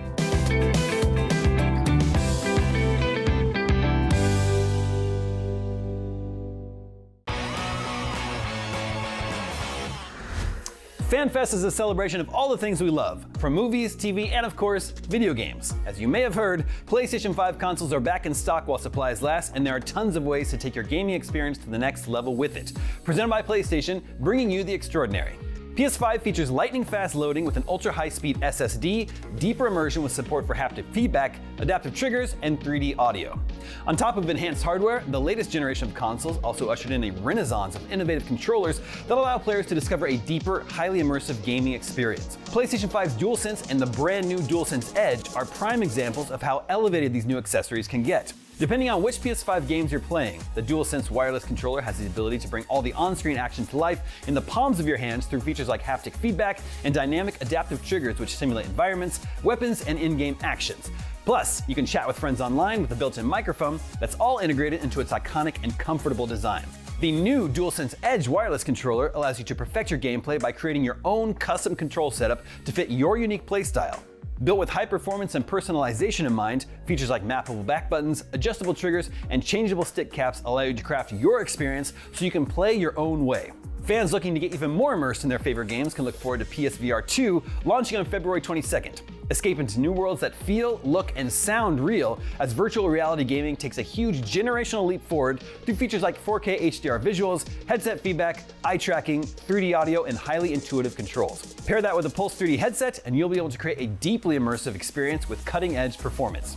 FanFest is a celebration of all the things we love, from movies, TV, and of course, video games. As you may have heard, PlayStation 5 consoles are back in stock while supplies last, and there are tons of ways to take your gaming experience to the next level with it. Presented by PlayStation, bringing you the extraordinary. PS5 features lightning-fast loading with an ultra-high-speed SSD, deeper immersion with support for haptic feedback, adaptive triggers, and 3D audio. On top of enhanced hardware, the latest generation of consoles also ushered in a renaissance of innovative controllers that allow players to discover a deeper, highly immersive gaming experience. PlayStation 5's DualSense and the brand new DualSense Edge are prime examples of how elevated these new accessories can get. Depending on which PS5 games you're playing, the DualSense wireless controller has the ability to bring all the on-screen action to life in the palms of your hands through features like haptic feedback and dynamic adaptive triggers which simulate environments, weapons, and in-game actions. Plus, you can chat with friends online with a built-in microphone that's all integrated into its iconic and comfortable design. The new DualSense Edge wireless controller allows you to perfect your gameplay by creating your own custom control setup to fit your unique playstyle. Built with high performance and personalization in mind, features like mappable back buttons, adjustable triggers, and changeable stick caps allow you to craft your experience so you can play your own way. Fans looking to get even more immersed in their favorite games can look forward to PSVR 2 launching on February 22nd. Escape into new worlds that feel, look, and sound real as virtual reality gaming takes a huge generational leap forward through features like 4K HDR visuals, headset feedback, eye tracking, 3D audio, and highly intuitive controls. Pair that with a Pulse 3D headset and you'll be able to create a deeply immersive experience with cutting-edge performance.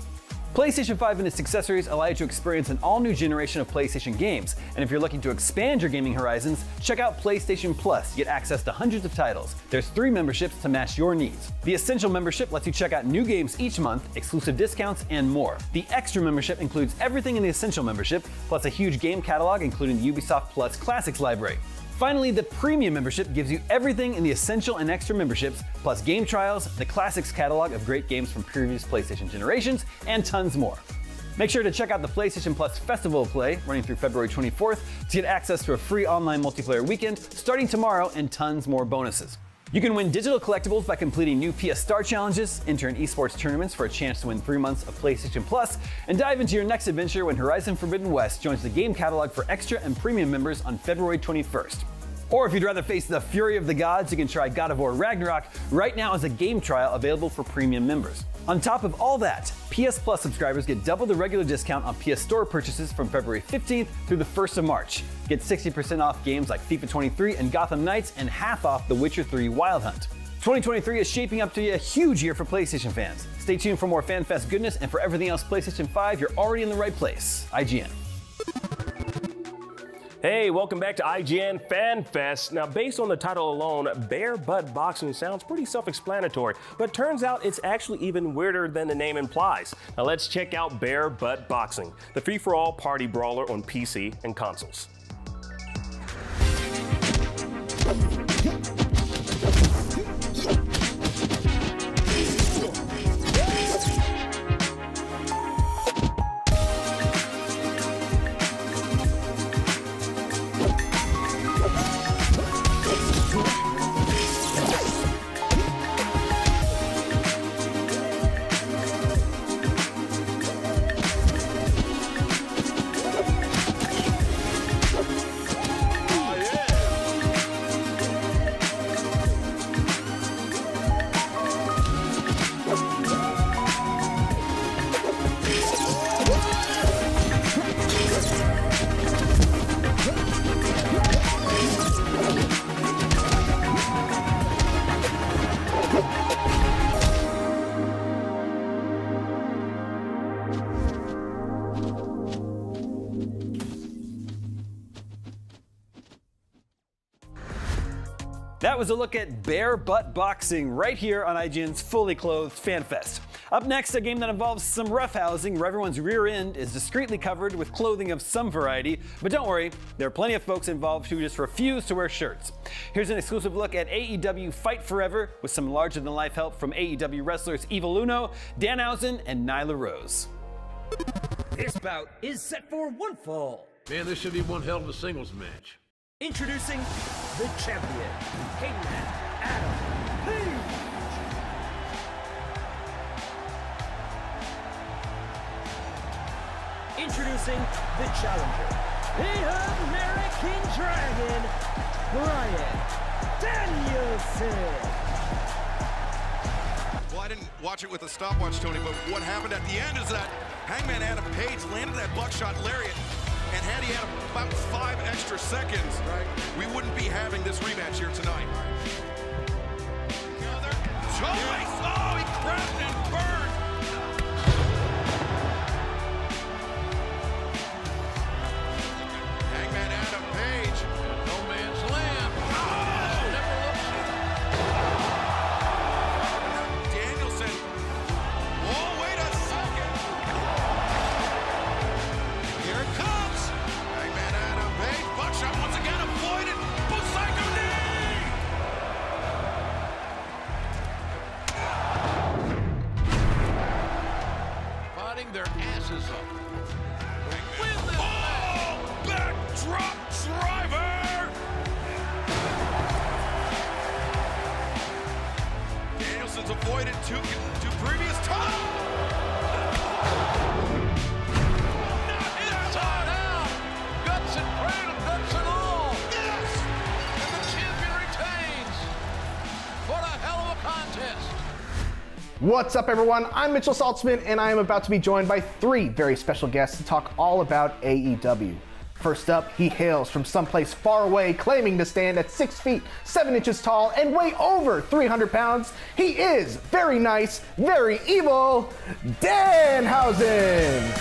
PlayStation 5 and its accessories allow you to experience an all-new generation of PlayStation games, and if you're looking to expand your gaming horizons, check out PlayStation Plus to get access to hundreds of titles. There's 3 memberships to match your needs. The Essential membership lets you check out new games each month, exclusive discounts, and more. The Extra membership includes everything in the Essential membership, plus a huge game catalog including the Ubisoft Plus Classics library. Finally, the Premium membership gives you everything in the Essential and Extra memberships, plus game trials, the Classics catalog of great games from previous PlayStation generations, and tons more. Make sure to check out the PlayStation Plus Festival of Play, running through February 24th, to get access to a free online multiplayer weekend starting tomorrow and tons more bonuses. You can win digital collectibles by completing new PS Star challenges, enter in esports tournaments for a chance to win 3 months of PlayStation Plus, and dive into your next adventure when Horizon Forbidden West joins the game catalog for Extra and Premium members on February 21st. Or if you'd rather face the fury of the gods, you can try God of War Ragnarok right now as a game trial available for premium members. On top of all that, PS Plus subscribers get double the regular discount on PS Store purchases from February 15th through the 1st of March. Get 60% off games like FIFA 23 and Gotham Knights and half off The Witcher 3 Wild Hunt. 2023 is shaping up to be a huge year for PlayStation fans. Stay tuned for more FanFest goodness, and for everything else PlayStation 5, you're already in the right place. IGN. Hey, welcome back to IGN FanFest. Now, based on the title alone, bare butt boxing sounds pretty self-explanatory, but turns out it's actually even weirder than the name implies. Now, let's check out Bare Butt Boxing, the free-for-all party brawler on PC and consoles. That was a look at bare butt boxing right here on IGN's Fully Clothed FanFest. Up next, a game that involves some roughhousing where everyone's rear end is discreetly covered with clothing of some variety, but don't worry, there are plenty of folks involved who just refuse to wear shirts. Here's an exclusive look at AEW Fight Forever with some larger-than-life help from AEW wrestlers Evil Uno, Danhausen, and Nyla Rose. This bout is set for one fall. Man, this should be one hell of a singles match. Introducing the champion, Hangman Adam Page. Introducing the challenger, the American Dragon, Bryan Danielson. Well, I didn't watch it with a stopwatch, Tony, but what happened at the end is that Hangman Adam Page landed that buckshot lariat, and had he had about 5 extra seconds, we wouldn't be having this rematch here tonight. Oh, he cracked and burned. Hangman Adam Page, no man's land. Oh, never looks. Danielson. Oh, wait a second. Here it comes. Hangman Adam Page, buckshot once again avoided. Psycho knee. Fighting their asses up. Oh, backdrop driver! Danielson's avoided two previous times. Not this time out. Guts and cradle, guts and all. Yes! And the champion retains. What a hell of a contest. What's up, everyone? I'm Mitchell Saltzman, and I am about to be joined by three very special guests to talk all about AEW. First up, he hails from someplace far away, claiming to stand at 6 feet, 7 inches tall, and weigh over 300 pounds. He is very nice, very evil, Danhausen!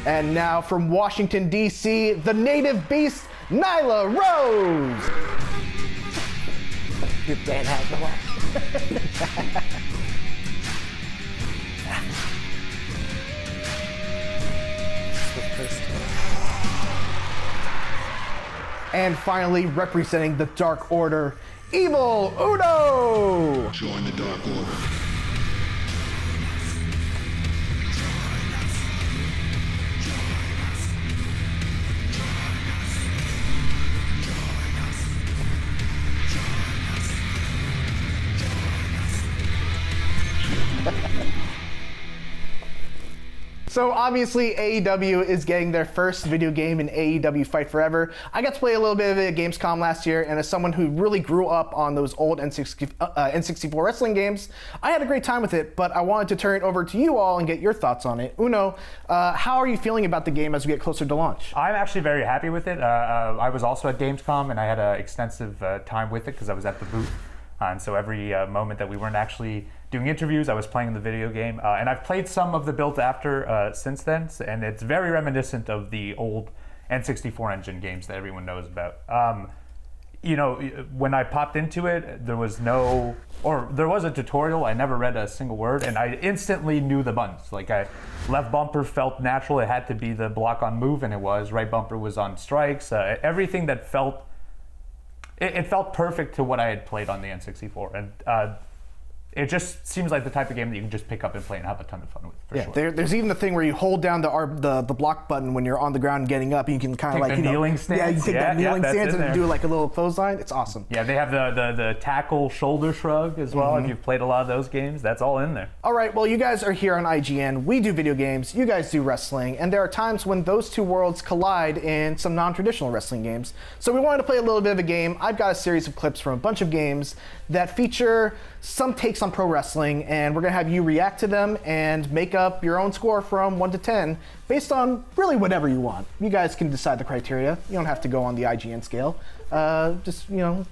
And now from Washington, D.C., the native beast, Nyla Rose. You can't have the And finally, representing the Dark Order, Evil Uno. Join the Dark Order. So obviously AEW is getting their first video game in AEW Fight Forever. I got to play a little bit of it at Gamescom last year, and as someone who really grew up on those old N64 wrestling games, I had a great time with it, but I wanted to turn it over to you all and get your thoughts on it. Uno, how are you feeling about the game as we get closer to launch? I'm actually very happy with it. I was also at Gamescom, and I had an extensive time with it because I was at the booth. And so every moment that we weren't actually doing interviews, I was playing the video game. And I've played some of the build after since then, and it's very reminiscent of the old N64 engine games that everyone knows about. You know, when I popped into it, there was a tutorial. I never read a single word, and I instantly knew the buttons. Like, left bumper felt natural. It had to be the block on move, and it was. Right bumper was on strikes. Everything that felt it felt perfect to what I had played on the N64, and it just seems like the type of game that you can just pick up and play and have a ton of fun with. For sure. There's even the thing where you hold down the block button when you're on the ground and getting up, and you can kind of like kneeling stance. Yeah, you take that kneeling stance and do like a little clothesline. It's awesome. Yeah, they have the tackle shoulder shrug as well. If you've played a lot of those games, that's all in there. All right, well, you guys are here on IGN. We do video games. You guys do wrestling, and there are times when those two worlds collide in some non-traditional wrestling games. So we wanted to play a little bit of a game. I've got a series of clips from a bunch of games that feature some takes on pro wrestling, and we're gonna have you react to them and make up your own score from 1 to 10 based on really whatever you want. You guys can decide the criteria. You don't have to go on the IGN scale. Just, you know,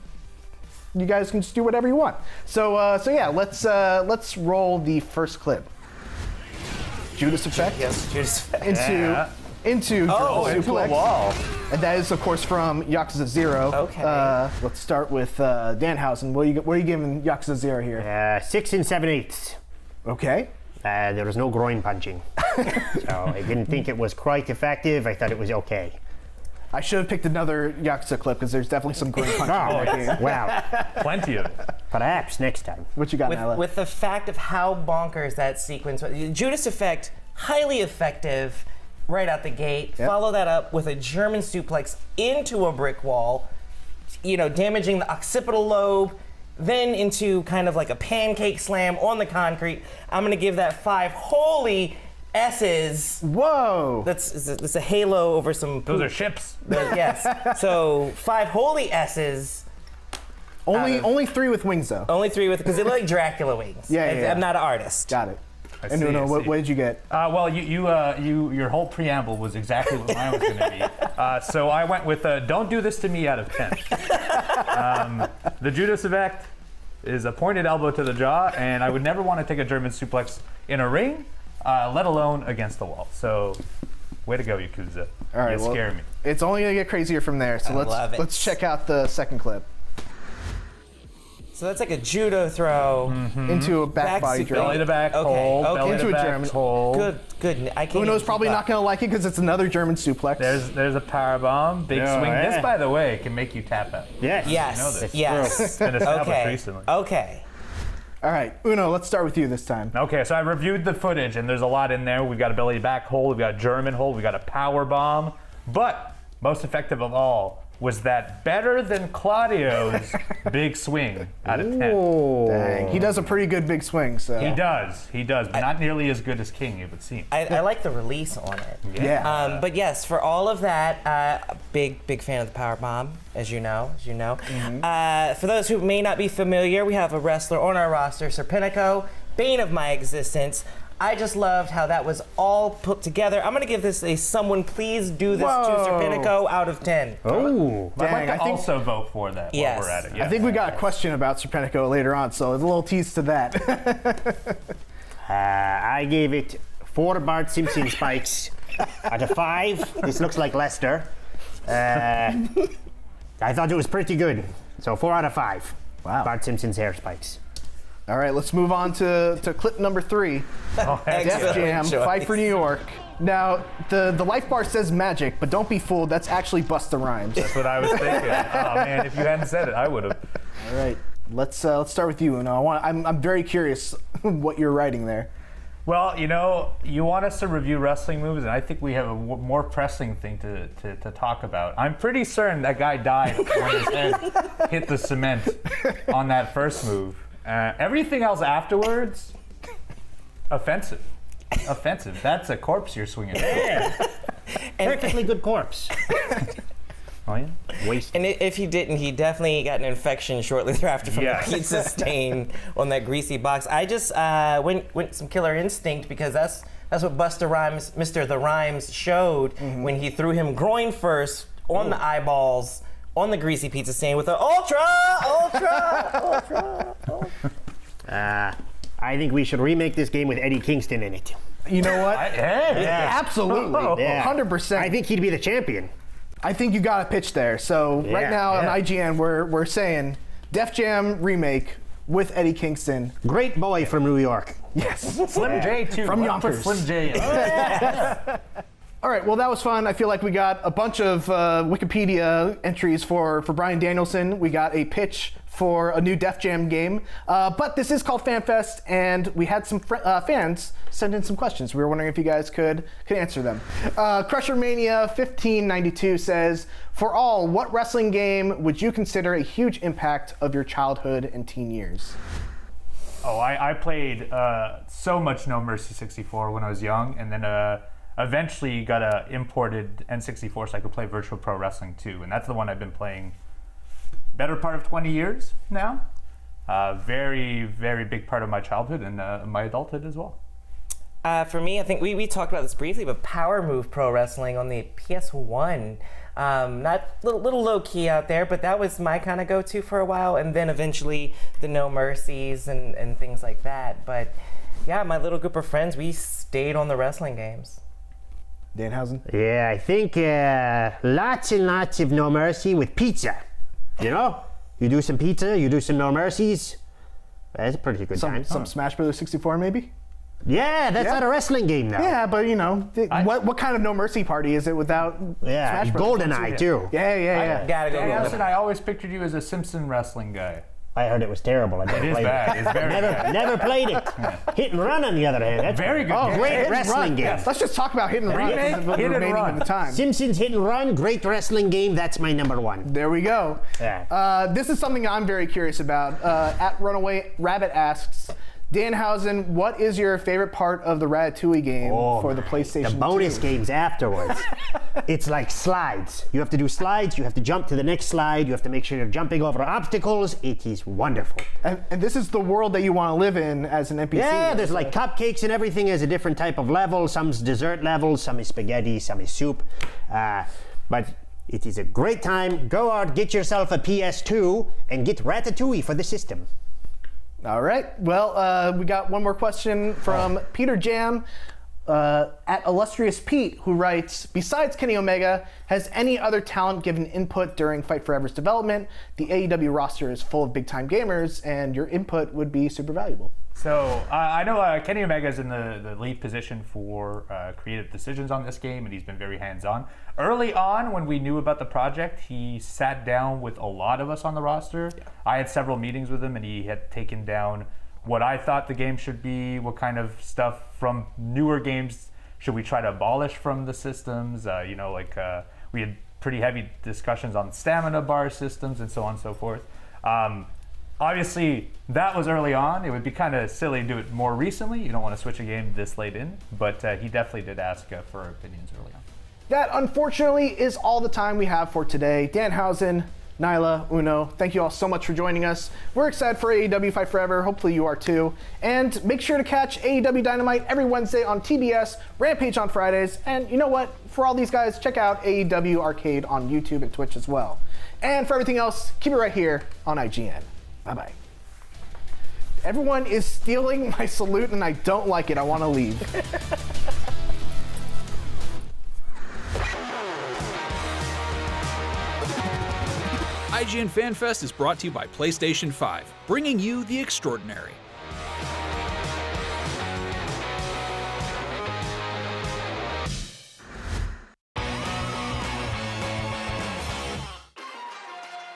you guys can just do whatever you want. So yeah, let's roll the first clip. Judas Effect. Yes, Judas Effect. Into a wall. And that is, of course, from Yakuza 0. Okay. Let's start with Danhausen. What are you giving Yakuza 0 here? 6 7/8. Okay. There was no groin punching. So I didn't think it was quite effective. I thought it was okay. I should have picked another Yakuza clip because there's definitely some groin punching in that game. Wow. Plenty of it. Perhaps next time. What you got, Nyla? With the fact of how bonkers that sequence was. Judas Effect, highly effective right out the gate. Yep. Follow that up with a German suplex into a brick wall, you know, damaging the occipital lobe, then into kind of like a pancake slam on the concrete. I'm gonna give that 5. Holy S's. Whoa. That's a halo over some poop. Those are ships. Yes. So 5 holy S's. Only 3 with wings though. Only 3 with, because they look like Dracula wings. Yeah. I'm not an artist. Got it. I And see, Uno, I what see. did you get? Well, your whole preamble was exactly what mine was going to be. So I went with "Don't do this to me" out of 10. The Judas effect is a pointed elbow to the jaw, and I would never want to take a German suplex in a ring, let alone against the wall. So, way to go, Yakuza. All right, You scare me. It's only gonna get crazier from there. So let's check out the second clip. So that's like a judo throw Into a back body suplex. drop. Belly to back Okay. hold, Okay. belly Into to a back German. hold. Good. I can't. Uno's even probably keep not up. gonna like it because it's another German suplex. There's a power bomb, big Oh, swing. yeah. This, by the way, can make you tap out. Yes. Yes. You know this. Yes. It's been established Okay. recently. Okay. All right, Uno, let's start with you this time. Okay, so I reviewed the footage, and there's a lot in there. We've got a belly back hold, we've got a German hold, we've got a power bomb. But most effective of all was that better than Claudio's big swing out of 10. Dang, he does a pretty good big swing. So He does, but not nearly as good as King, it would seem. I like the release on it. Yeah. But yes, for all of that, big fan of the power bomb, as you know. For those who may not be familiar, we have a wrestler on our roster, Serpentico, bane of my existence. I just loved how that was all put together. I'm gonna give this a "someone please do this to Serpentico" out of 10. Oh, I'd like Dang, to I think- also vote for that Yes. while we're at it. I think we got a question about Serpentico later on, so a little tease to that. I gave it 4 Bart Simpson spikes out of 5. This looks like Lester. I thought it was pretty good. So 4 out of 5. Wow. Bart Simpson's hair spikes. All right, let's move on to clip number 3. Def Jam, choice. Fight for New York. Now, the life bar says magic, but don't be fooled. That's actually Busta Rhymes. That's what I was thinking. Oh man, if you hadn't said it, I would have. All right, let's start with you, Uno. I'm very curious what you're writing there. Well, you want us to review wrestling movies, and I think we have a more pressing thing to talk about. I'm pretty certain that guy died when his head hit the cement on that first move. Everything else afterwards, offensive. That's a corpse you're swinging. Perfectly good corpse. Oh yeah. Waste. And if he didn't, he definitely got an infection shortly thereafter from Yes. the pizza stain on that greasy box. I just went some Killer Instinct because that's what Busta Rhymes, Mr. The Rhymes, showed when he threw him groin first on the eyeballs on the greasy pizza stain with an ultra. I think we should remake this game with Eddie Kingston in it. You know what? Yeah. Absolutely. Yeah. 100%. I think he'd be the champion. I think you got a pitch there. So right now on IGN, we're saying Def Jam remake with Eddie Kingston. Great boy from New York. Yes. Slim J too. From Let's Yonkers. put Slim J in. All right, well, that was fun. I feel like we got a bunch of Wikipedia entries for Bryan Danielson. We got a pitch for a new Def Jam game. But this is called FanFest, and we had some fans send in some questions. We were wondering if you guys could answer them. Crusher Mania 1592 says, for all, what wrestling game would you consider a huge impact of your childhood and teen years? Oh, I played so much No Mercy 64 when I was young, and then eventually got a imported N64 so I could play Virtual Pro Wrestling 2, and that's the one I've been playing better part of 20 years now. Very, very big part of my childhood and my adulthood as well. For me, I think we talked about this briefly, but Power Move Pro Wrestling on the PS1. Not little low key out there, but that was my kind of go-to for a while, and then eventually the No Mercies and things like that. But yeah, my little group of friends, we stayed on the wrestling games. Danhausen? Yeah, I think lots and lots of No Mercy with pizza. You know? You do some pizza, you do some No Mercies. That's a pretty good time. Some Smash Bros. 64 maybe? Yeah, that's not a wrestling game now. Yeah, but what kind of No Mercy party is it without Smash Bros? GoldenEye too. Yeah. Gotta go. Danhausen, I always pictured you as a Simpson wrestling guy. I heard it was terrible. I never It is played bad. it. It's very bad. Never played it. Hit and Run, on the other hand, that's Very good. Oh, game. great Hit and wrestling Run. game. Let's just talk about Hit and Run. Remake, This is what Hit and remaining Run. of the time. Simpsons Hit and Run, great wrestling game. That's my number one. There we go. Yeah. This is something I'm very curious about. At Runaway Rabbit asks, Danhausen, what is your favorite part of the Ratatouille game for the PlayStation 2? The bonus games afterwards. It's like slides. You have to do slides, you have to jump to the next slide, you have to make sure you're jumping over obstacles. It is wonderful. And this is the world that you want to live in as an NPC. Yeah, there's like cupcakes and everything is a different type of level. Some's dessert level, some is spaghetti, some is soup. But it is a great time. Go out, get yourself a PS2 and get Ratatouille for the system. All right. Well, we got one more question from Peter Jam at Illustrious Pete, who writes, besides Kenny Omega, has any other talent given input during Fight Forever's development? The AEW roster is full of big-time gamers, and your input would be super valuable. So I know Kenny Omega is in the lead position for creative decisions on this game, and he's been very hands-on. Early on, when we knew about the project, he sat down with a lot of us on the roster. Yeah. I had several meetings with him, and he had taken down what I thought the game should be, what kind of stuff from newer games should we try to abolish from the systems. We had pretty heavy discussions on stamina bar systems and so on and so forth. Obviously, that was early on. It would be kind of silly to do it more recently. You don't want to switch a game this late in, but he definitely did ask for opinions early on. That, unfortunately, is all the time we have for today. Danhausen, Nyla, Uno, thank you all so much for joining us. We're excited for AEW Fight Forever. Hopefully you are too. And make sure to catch AEW Dynamite every Wednesday on TBS, Rampage on Fridays, and you know what? For all these guys, check out AEW Arcade on YouTube and Twitch as well. And for everything else, keep it right here on IGN. Bye-bye. Everyone is stealing my salute and I don't like it. I want to leave. IGN FanFest is brought to you by PlayStation 5, bringing you the extraordinary.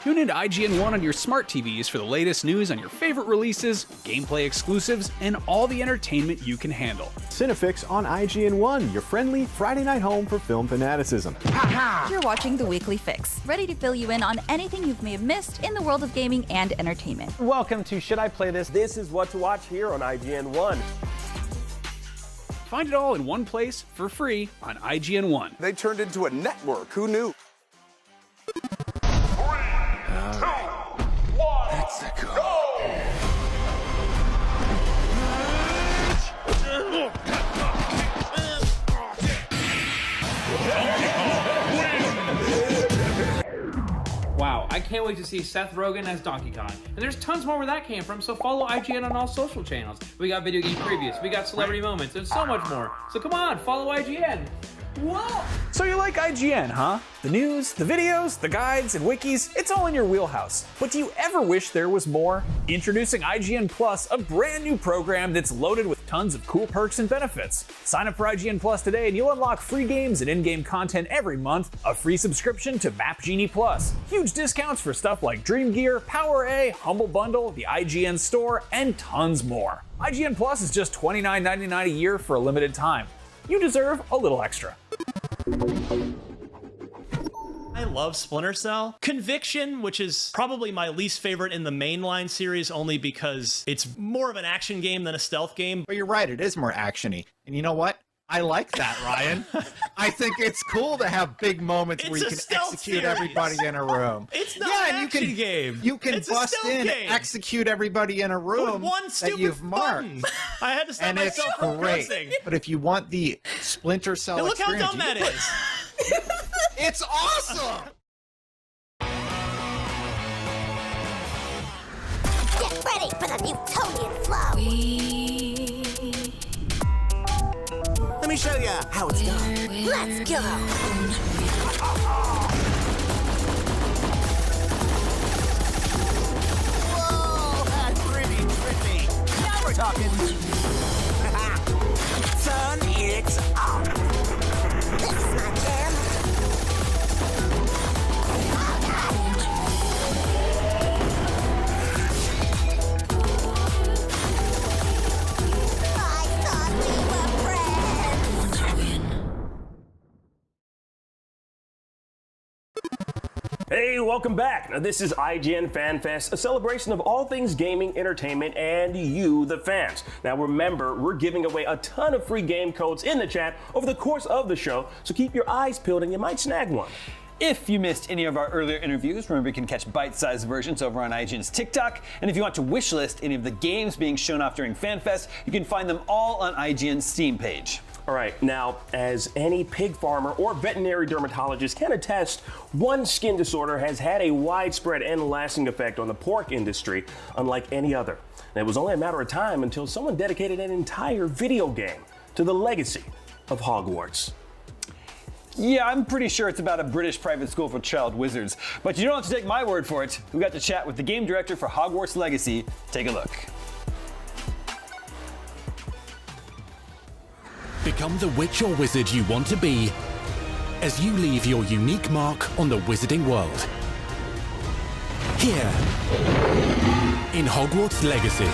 Tune into IGN 1 on your smart TVs for the latest news on your favorite releases, gameplay exclusives, and all the entertainment you can handle. Cinefix on IGN 1, your friendly Friday night home for film fanaticism. You're watching The Weekly Fix, ready to fill you in on anything you may have missed in the world of gaming and entertainment. Welcome to Should I Play This? This is what to watch here on IGN 1. Find it all in one place for free on IGN 1. They turned into a network. Who knew? Let's go. Wow, I can't wait to see Seth Rogen as Donkey Kong. And there's tons more where that came from, so follow IGN on all social channels. We got video game previews, we got celebrity moments, and so much more. So come on, follow IGN. Whoa! So you like IGN, huh? The news, the videos, the guides, and wikis, it's all in your wheelhouse. But do you ever wish there was more? Introducing IGN Plus, a brand new program that's loaded with tons of cool perks and benefits. Sign up for IGN Plus today and you'll unlock free games and in-game content every month, a free subscription to Map Genie Plus, huge discounts for stuff like Dream Gear, Power A, Humble Bundle, the IGN Store, and tons more. IGN Plus is just $29.99 a year for a limited time. You deserve a little extra. I love Splinter Cell. Conviction, which is probably my least favorite in the mainline series, only because it's more of an action game than a stealth game. But you're right, it is more actiony. And you know what? I like that, Ryan. I think it's cool to have big moments where you can execute everybody in a room. It's not an action game. You can bust in, execute everybody in a room that you've marked. I had to stop myself from cursing. But if you want the Splinter Cell Look experience, how dumb that is. It's awesome! Get ready for the Newtonian flow! Let me show you how it's done. Let's go! Whoa, that's pretty trippy. Now we're talking. Turn it on. This is my jam. Hey, welcome back. Now, this is IGN FanFest, a celebration of all things gaming, entertainment, and you, the fans. Now, remember, we're giving away a ton of free game codes in the chat over the course of the show, so keep your eyes peeled and you might snag one. If you missed any of our earlier interviews, remember you can catch bite-sized versions over on IGN's TikTok. And if you want to wishlist any of the games being shown off during FanFest, you can find them all on IGN's Steam page. All right, now, as any pig farmer or veterinary dermatologist can attest, one skin disorder has had a widespread and lasting effect on the pork industry, unlike any other. And it was only a matter of time until someone dedicated an entire video game to the legacy of Hogwarts. Yeah, I'm pretty sure it's about a British private school for child wizards, but you don't have to take my word for it. We got to chat with the game director for Hogwarts Legacy. Take a look. Become the witch or wizard you want to be as you leave your unique mark on the wizarding world. Here, in Hogwarts Legacy.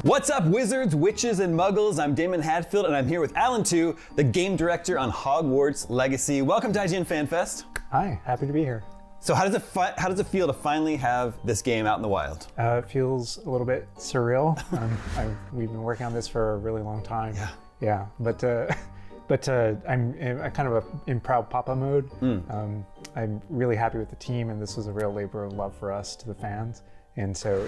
What's up, wizards, witches, and muggles? I'm Damon Hadfield, and I'm here with Alan Tu, the game director on Hogwarts Legacy. Welcome to IGN FanFest. Hi, happy to be here. So how does it feel to finally have this game out in the wild? It feels a little bit surreal. We've been working on this for a really long time. Yeah, but I'm kind of in proud papa mode. I'm really happy with the team, and this was a real labor of love for us to the fans, and so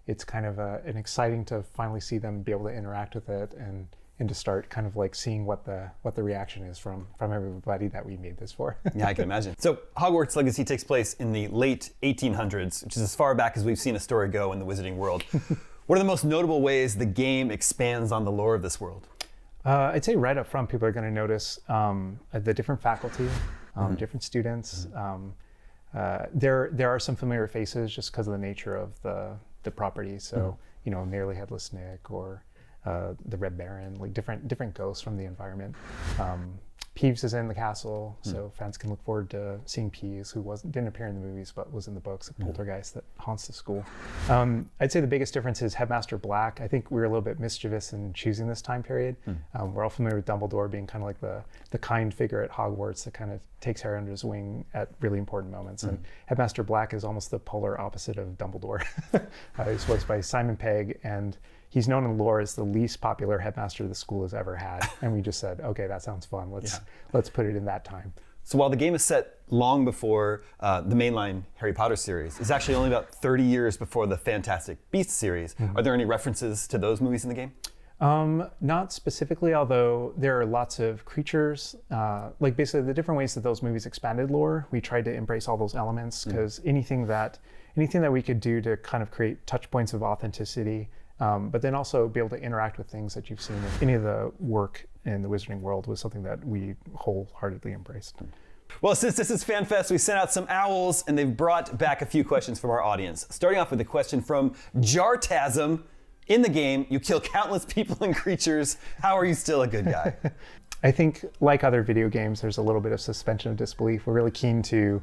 it's kind of an exciting to finally see them be able to interact with it and to start kind of like seeing what the reaction is from everybody that we made this for. Yeah, I can imagine. So Hogwarts Legacy takes place in the late 1800s, which is as far back as we've seen a story go in the wizarding world. What are the most notable ways the game expands on the lore of this world? I'd say right up front, people are going to notice the different faculty, different students. There are some familiar faces just because of the nature of the property. So, you know, Nearly Headless Nick or the Red Baron, like different ghosts from the environment. Peeves is in the castle, so fans can look forward to seeing Peeves, who didn't appear in the movies but was in the books, a poltergeist that haunts the school. I'd say the biggest difference is Headmaster Black. I think we were a little bit mischievous in choosing this time period. We're all familiar with Dumbledore being kind of like the kind figure at Hogwarts that kind of takes Harry under his wing at really important moments. And Headmaster Black is almost the polar opposite of Dumbledore. He's voiced by Simon Pegg, and he's known in lore as the least popular headmaster the school has ever had. And we just said, okay, that sounds fun. Let's put it in that time. So while the game is set long before the mainline Harry Potter series, it's actually only about 30 years before the Fantastic Beasts series. Are there any references to those movies in the game? Not specifically, although there are lots of creatures. Like basically the different ways that those movies expanded lore, we tried to embrace all those elements because anything that we could do to kind of create touch points of authenticity, but then also be able to interact with things that you've seen in any of the work in the wizarding world was something that we wholeheartedly embraced. Well, since this is FanFest, we sent out some owls, and they've brought back a few questions from our audience. Starting off with a question from Jartasm. In the game, you kill countless people and creatures. How are you still a good guy? I think, like other video games, there's a little bit of suspension of disbelief. We're really keen to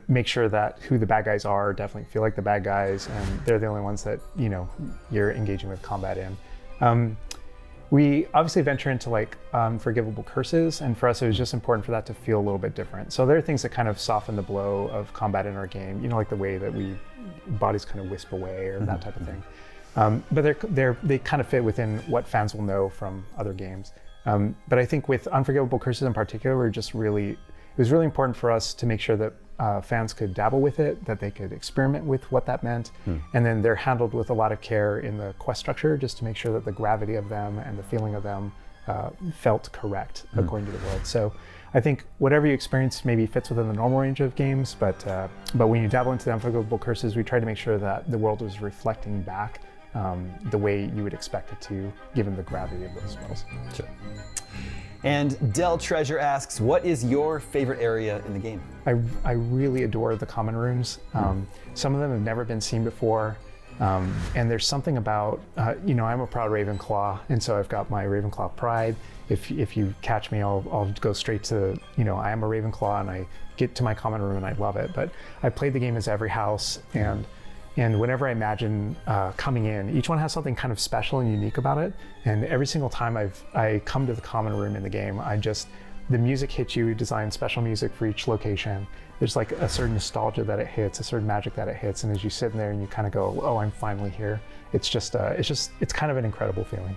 make sure that who the bad guys are definitely feel like the bad guys, and they're the only ones that, you know, you're engaging with combat in. We obviously venture into like unforgivable curses, and for us it was just important for that to feel a little bit different. So there are things that kind of soften the blow of combat in our game, you know, like the way that bodies kind of wisp away or that type of thing. But they kind of fit within what fans will know from other games. But I think with Unforgivable Curses in particular, it was really important for us to make sure that fans could dabble with it, that they could experiment with what that meant, and then they're handled with a lot of care in the quest structure, just to make sure that the gravity of them and the feeling of them felt correct according to the world. So I think whatever you experience maybe fits within the normal range of games, but when you dabble into the Unforgivable Curses, we try to make sure that the world was reflecting back the way you would expect it to, given the gravity of those spells. Sure. And Del Treasure asks, what is your favorite area in the game? I really adore the common rooms. Some of them have never been seen before. And there's something about, I'm a proud Ravenclaw, and so I've got my Ravenclaw pride. If you catch me, I'll go straight to, I am a Ravenclaw, and I get to my common room and I love it. But I played the game as every house, and whenever I imagine coming in, each one has something kind of special and unique about it. And every single time I come to the common room in the game, the music hits you. We designed special music for each location. There's like a certain nostalgia that it hits, a certain magic that it hits, and as you sit in there and you kind of go, oh, I'm finally here. It's kind of an incredible feeling.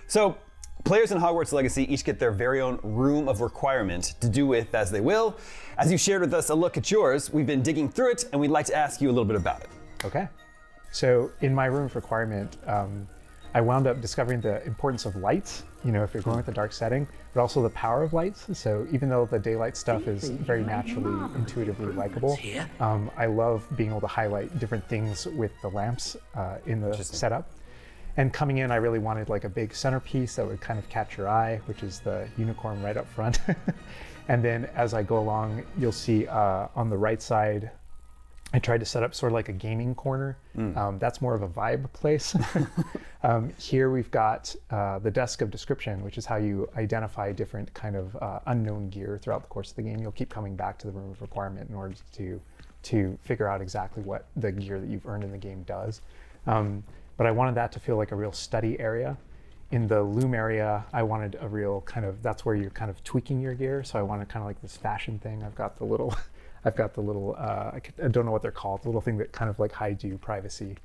So, players in Hogwarts Legacy each get their very own room of requirement to do with as they will. As you shared with us a look at yours, we've been digging through it and we'd like to ask you a little bit about it. Okay. So in my room of requirement, I wound up discovering the importance of lights, if you're going with a dark setting, but also the power of lights. So even though the daylight stuff is very naturally, intuitively likable, I love being able to highlight different things with the lamps in the setup. And coming in, I really wanted like a big centerpiece that would kind of catch your eye, which is the unicorn right up front. And then as I go along, you'll see on the right side, I tried to set up sort of like a gaming corner. That's more of a vibe place. Here we've got the desk of description, which is how you identify different kind of unknown gear throughout the course of the game. You'll keep coming back to the room of requirement in order to figure out exactly what the gear that you've earned in the game does. But I wanted that to feel like a real study area. In the loom area, I wanted a real kind of, that's where you're kind of tweaking your gear. So I wanted kind of like this fashion thing. I've got the little, I don't know what they're called, the little thing that kind of like hides you privacy,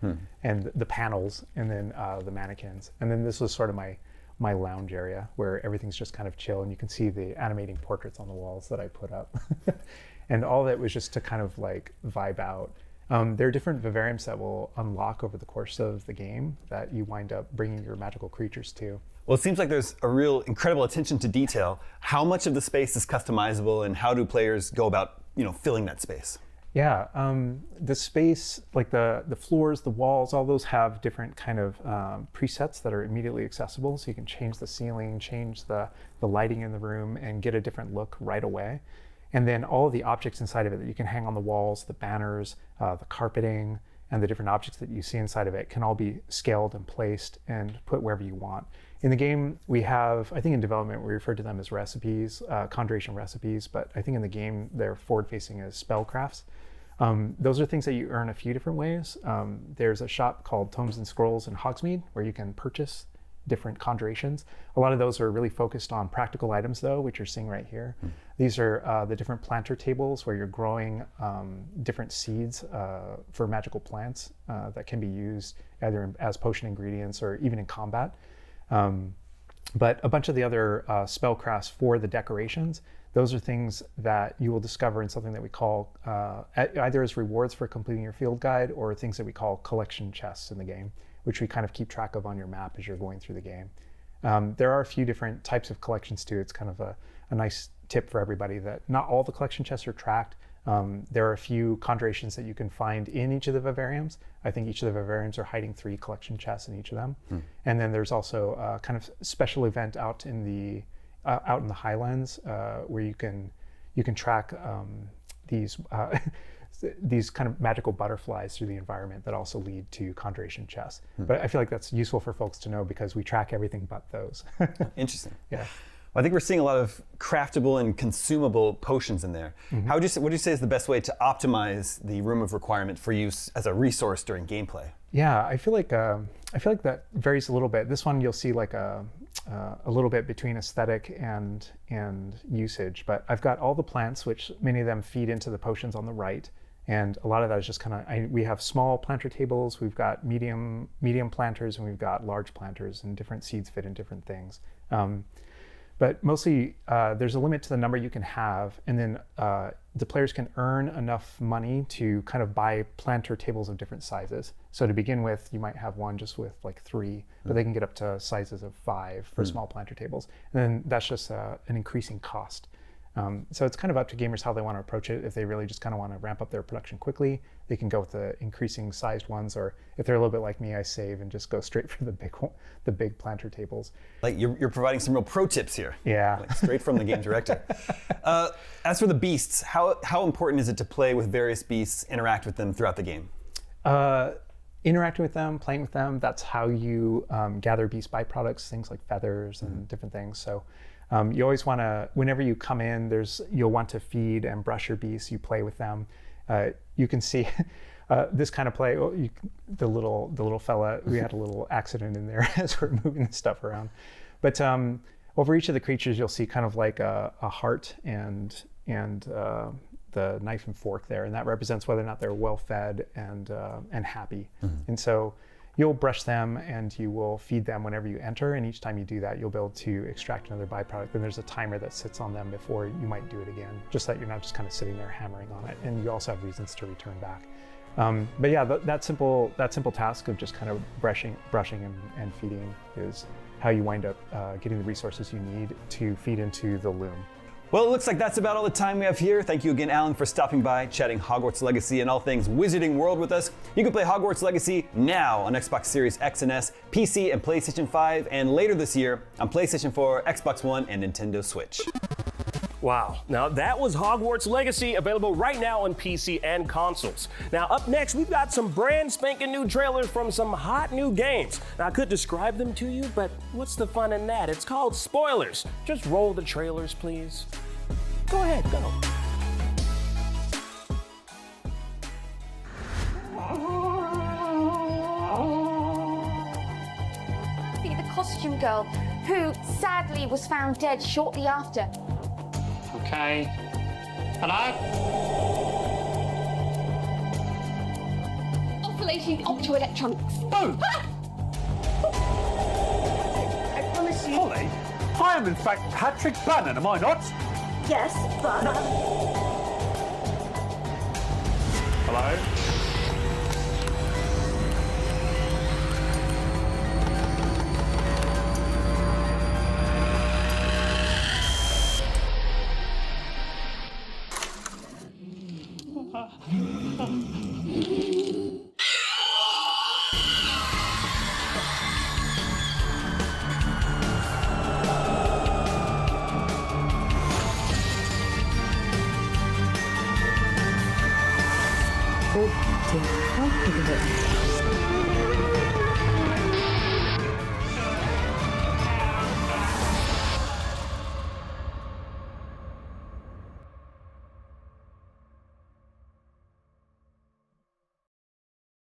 and the panels, and then the mannequins. And then this was sort of my lounge area where everything's just kind of chill, and you can see the animating portraits on the walls that I put up. And all that was just to kind of like vibe out. There are different vivariums that will unlock over the course of the game that you wind up bringing your magical creatures to. Well, it seems like there's a real incredible attention to detail. How much of the space is customizable, and how do players go about, filling that space? Yeah, the space, like the floors, the walls, all those have different kind of presets that are immediately accessible. So you can change the ceiling, change the lighting in the room, and get a different look right away. And then all of the objects inside of it that you can hang on the walls, the banners, the carpeting, and the different objects that you see inside of it can all be scaled and placed and put wherever you want. In the game, we have, I think in development, we refer to them as recipes, conjuration recipes, but I think in the game, they're forward-facing as spellcrafts. Those are things that you earn a few different ways. There's a shop called Tomes and Scrolls in Hogsmeade where you can purchase different conjurations. A lot of those are really focused on practical items though, which you're seeing right here. These are the different planter tables where you're growing different seeds for magical plants that can be used either as potion ingredients or even in combat. But a bunch of the other spellcrafts for the decorations, those are things that you will discover in something that we call either as rewards for completing your field guide or things that we call collection chests in the game, which we kind of keep track of on your map as you're going through the game. There are a few different types of collections too. It's kind of a nice tip for everybody that not all the collection chests are tracked. There are a few conjurations that you can find in each of the vivariums. I think each of the vivariums are hiding 3 collection chests in each of them. And then there's also a kind of special event out in the Highlands where you can track these kind of magical butterflies through the environment that also lead to conjuration chests. But I feel like that's useful for folks to know because we track everything but those. Interesting. Yeah. Well, I think we're seeing a lot of craftable and consumable potions in there. What would you say is the best way to optimize the room of requirement for use as a resource during gameplay? Yeah, I feel like that varies a little bit. This one you'll see like a little bit between aesthetic and usage, but I've got all the plants, which many of them feed into the potions on the right. And a lot of that is just kind of, we have small planter tables, we've got medium planters, and we've got large planters, and different seeds fit in different things. But mostly there's a limit to the number you can have, and then the players can earn enough money to kind of buy planter tables of different sizes. So to begin with, you might have one just with like 3, but they can get up to sizes of 5 for small planter tables. And then that's just an increasing cost. So it's kind of up to gamers how they want to approach it. If they really just kind of want to ramp up their production quickly, they can go with the increasing sized ones, or if they're a little bit like me, I save and just go straight for the big planter tables. Like you're providing some real pro tips here. Yeah. Like straight from the game director. As for the beasts, how important is it to play with various beasts, interact with them throughout the game? Interacting with them, playing with them, that's how you gather beast byproducts, things like feathers and different things. So you always want to, whenever you come in, you'll want to feed and brush your beasts, you play with them. You can see this kind of play, the little fella, we had a little accident in there as we're moving the stuff around. But over each of the creatures, you'll see kind of like a heart and the knife and fork there, and that represents whether or not they're well fed and happy. And so you'll brush them and you will feed them whenever you enter, and each time you do that, you'll be able to extract another byproduct. And there's a timer that sits on them before you might do it again, just so that you're not just kind of sitting there hammering on it. And you also have reasons to return back. But yeah, that simple task of just kind of brushing and feeding is how you wind up getting the resources you need to feed into the loom. Well, it looks like that's about all the time we have here. Thank you again, Alan, for stopping by, chatting Hogwarts Legacy and all things Wizarding World with us. You can play Hogwarts Legacy now on Xbox Series X and S, PC, and PlayStation 5, and later this year on PlayStation 4, Xbox One, and Nintendo Switch. Wow. Now that was Hogwarts Legacy, available right now on PC and consoles. Now up next, we've got some brand spanking new trailers from some hot new games. Now I could describe them to you, but what's the fun in that? It's called spoilers. Just roll the trailers, please. Go ahead, go. Be the costume girl who sadly was found dead shortly after. Okay. Hello? Oscillating optoelectronics. Boom! I promise you. Holly, I am in fact Patrick Bannon, am I not? Yes, but. Hello?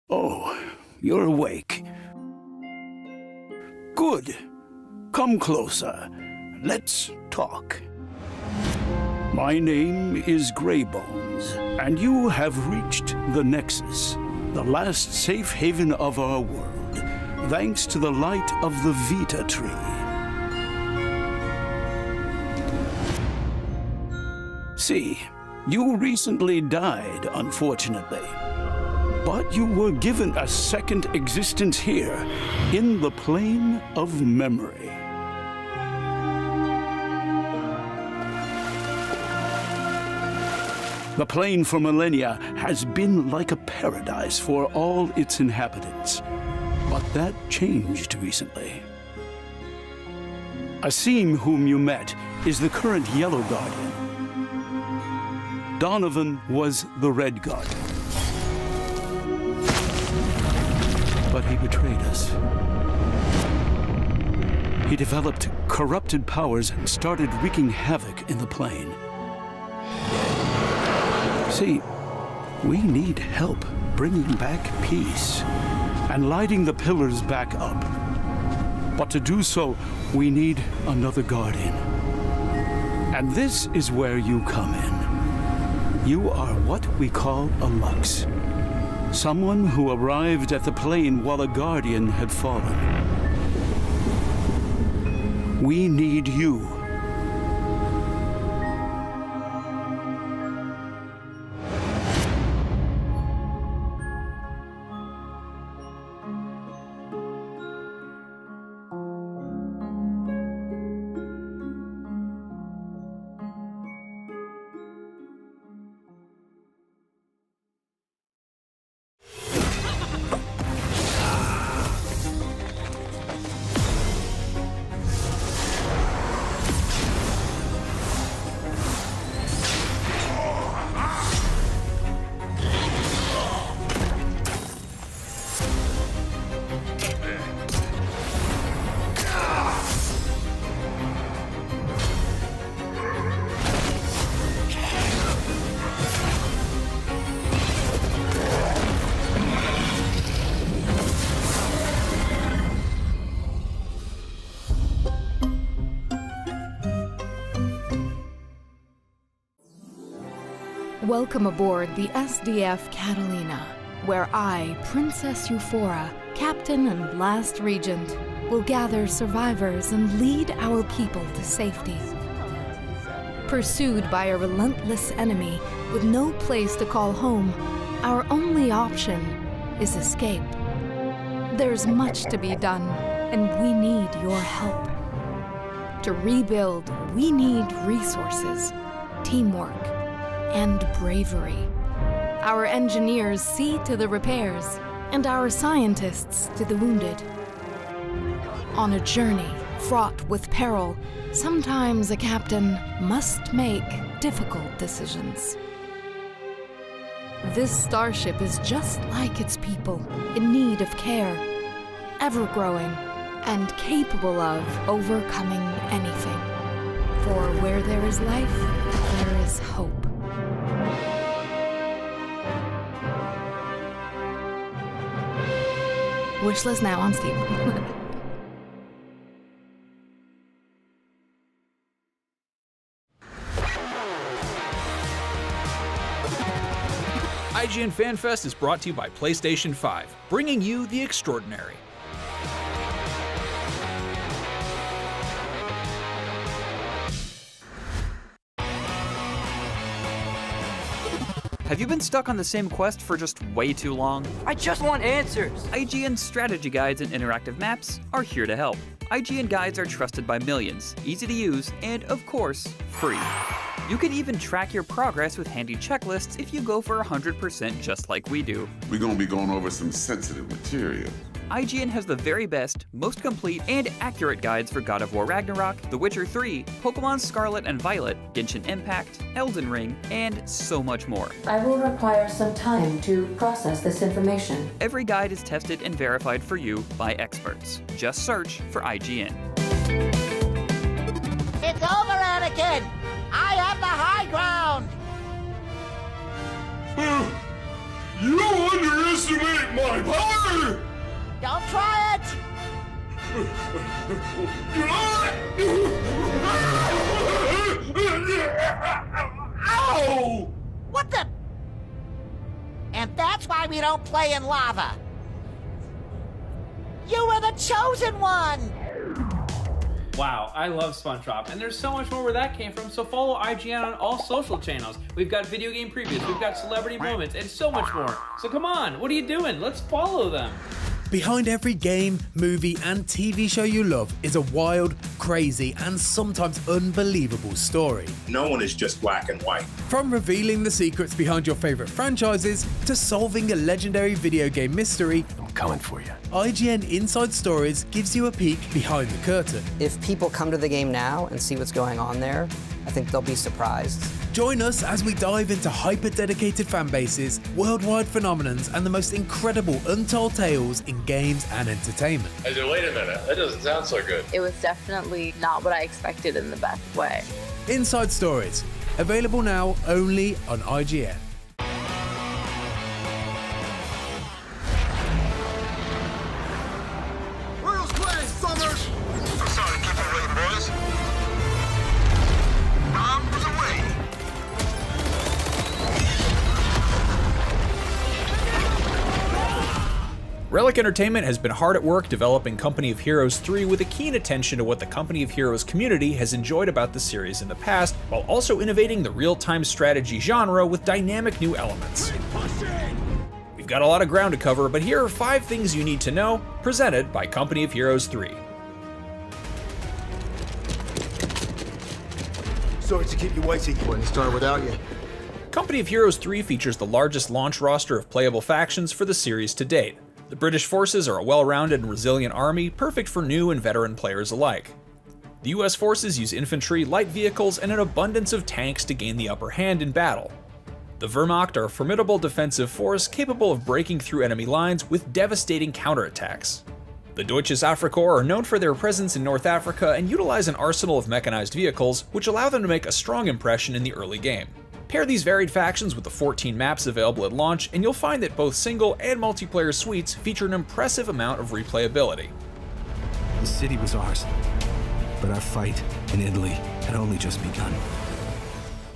Oh, you're awake. Good. Come closer. Let's talk. My name is Greybones, and you have reached the Nexus, the last safe haven of our world, thanks to the light of the Vita tree. See, you recently died, unfortunately. But you were given a second existence here, in the plane of memory. The plane for millennia has been like a paradise for all its inhabitants. But that changed recently. Asim, whom you met, is the current Yellow Guardian. Donovan was the Red Guardian. But he betrayed us. He developed corrupted powers and started wreaking havoc in the plane. See, we need help bringing back peace and lighting the pillars back up. But to do so, we need another guardian. And this is where you come in. You are what we call a Lux. Someone who arrived at the plane while a guardian had fallen. We need you. Welcome aboard the SDF Catalina, where I, Princess Euphora, Captain and Last Regent, will gather survivors and lead our people to safety. Pursued by a relentless enemy with no place to call home, our only option is escape. There's much to be done, and we need your help. To rebuild, we need resources, teamwork, and bravery. Our engineers see to the repairs, and our scientists to the wounded. On a journey fraught with peril, sometimes a captain must make difficult decisions. This starship is just like its people, in need of care, ever-growing, and capable of overcoming anything. For where there is life, there is hope. Wishlist now on Steam. IGN FanFest is brought to you by PlayStation 5, bringing you the extraordinary. Have you been stuck on the same quest for just way too long? I just want answers! IGN strategy guides and interactive maps are here to help. IGN guides are trusted by millions, easy to use, and of course, free. You can even track your progress with handy checklists if you go for 100% just like we do. We're gonna be going over some sensitive material. IGN has the very best, most complete, and accurate guides for God of War Ragnarok, The Witcher 3, Pokemon Scarlet and Violet, Genshin Impact, Elden Ring, and so much more. I will require some time to process this information. Every guide is tested and verified for you by experts. Just search for IGN. It's over, Anakin! I have the high ground! You underestimate my power! Don't try it! Ow! What the? And that's why we don't play in lava. You were the chosen one! Wow, I love SpongeBob, and there's so much more where that came from, so follow IGN on all social channels. We've got video game previews, we've got celebrity moments, and so much more. So come on, what are you doing? Let's follow them. Behind every game, movie, and TV show you love is a wild, crazy, and sometimes unbelievable story. No one is just black and white. From revealing the secrets behind your favorite franchises to solving a legendary video game mystery, I'm coming for you. IGN Inside Stories gives you a peek behind the curtain. If people come to the game now and see what's going on there, I think they'll be surprised. Join us as we dive into hyper-dedicated fan bases, worldwide phenomenons, and the most incredible untold tales in games and entertainment. I said, wait a minute, that doesn't sound so good. It was definitely not what I expected in the best way. Inside Stories, available now only on IGN. Where's play, Summers? Sorry, keep it waiting, boys. Bombs away. Relic Entertainment has been hard at work developing Company of Heroes 3 with a keen attention to what the Company of Heroes community has enjoyed about the series in the past, while also innovating the real-time strategy genre with dynamic new elements. We've got a lot of ground to cover, but here are 5 things you need to know, presented by Company of Heroes 3. Sorry to keep you waiting. Wouldn't start without you. Company of Heroes 3 features the largest launch roster of playable factions for the series to date. The British forces are a well-rounded and resilient army, perfect for new and veteran players alike. The US forces use infantry, light vehicles, and an abundance of tanks to gain the upper hand in battle. The Wehrmacht are a formidable defensive force capable of breaking through enemy lines with devastating counterattacks. The Deutsches Afrikorps are known for their presence in North Africa and utilize an arsenal of mechanized vehicles, which allow them to make a strong impression in the early game. Pair these varied factions with the 14 maps available at launch, and you'll find that both single and multiplayer suites feature an impressive amount of replayability. The city was ours, but our fight in Italy had only just begun.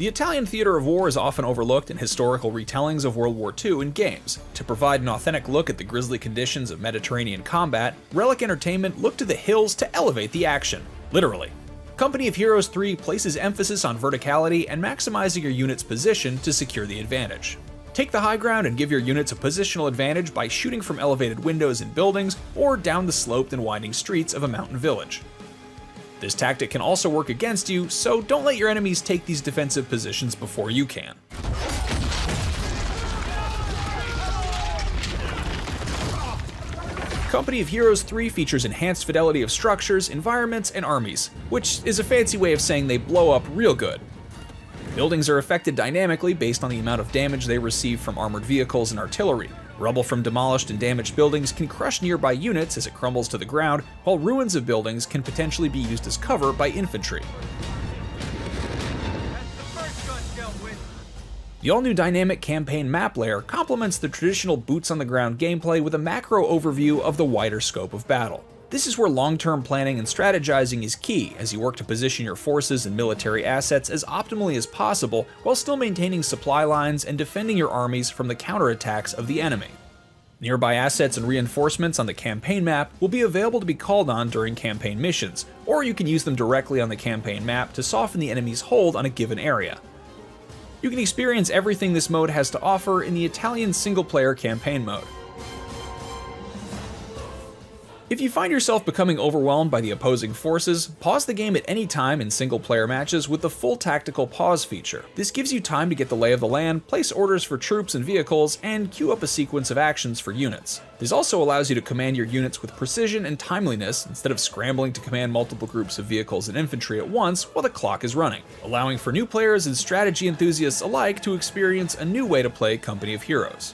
The Italian theater of war is often overlooked in historical retellings of World War II in games. To provide an authentic look at the grisly conditions of Mediterranean combat, Relic Entertainment looked to the hills to elevate the action. Literally. Company of Heroes 3 places emphasis on verticality and maximizing your unit's position to secure the advantage. Take the high ground and give your units a positional advantage by shooting from elevated windows in buildings or down the sloped and winding streets of a mountain village. This tactic can also work against you, so don't let your enemies take these defensive positions before you can. Company of Heroes 3 features enhanced fidelity of structures, environments, and armies, which is a fancy way of saying they blow up real good. Buildings are affected dynamically based on the amount of damage they receive from armored vehicles and artillery. Rubble from demolished and damaged buildings can crush nearby units as it crumbles to the ground, while ruins of buildings can potentially be used as cover by infantry. The all-new dynamic campaign map layer complements the traditional boots-on-the-ground gameplay with a macro overview of the wider scope of battle. This is where long-term planning and strategizing is key as you work to position your forces and military assets as optimally as possible while still maintaining supply lines and defending your armies from the counterattacks of the enemy. Nearby assets and reinforcements on the campaign map will be available to be called on during campaign missions, or you can use them directly on the campaign map to soften the enemy's hold on a given area. You can experience everything this mode has to offer in the Italian single-player campaign mode. If you find yourself becoming overwhelmed by the opposing forces, pause the game at any time in single-player matches with the full tactical pause feature. This gives you time to get the lay of the land, place orders for troops and vehicles, and queue up a sequence of actions for units. This also allows you to command your units with precision and timeliness instead of scrambling to command multiple groups of vehicles and infantry at once while the clock is running, allowing for new players and strategy enthusiasts alike to experience a new way to play Company of Heroes.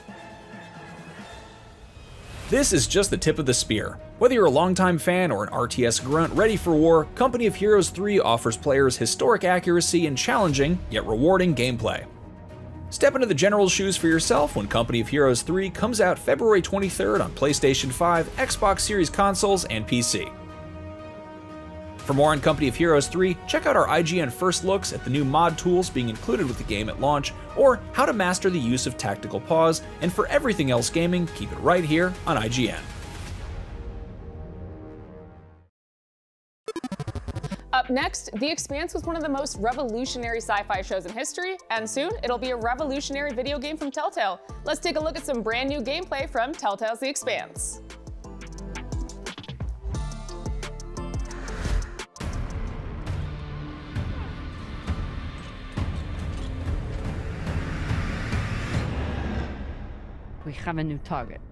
This is just the tip of the spear. Whether you're a longtime fan or an RTS grunt ready for war, Company of Heroes 3 offers players historic accuracy and challenging, yet rewarding gameplay. Step into the general's shoes for yourself when Company of Heroes 3 comes out February 23rd on PlayStation 5, Xbox Series consoles, and PC. For more on Company of Heroes 3, check out our IGN first looks at the new mod tools being included with the game at launch, or how to master the use of tactical pause, and for everything else gaming, keep it right here on IGN. Up next, The Expanse was one of the most revolutionary sci-fi shows in history, and soon it'll be a revolutionary video game from Telltale. Let's take a look at some brand new gameplay from Telltale's The Expanse. We have a new target.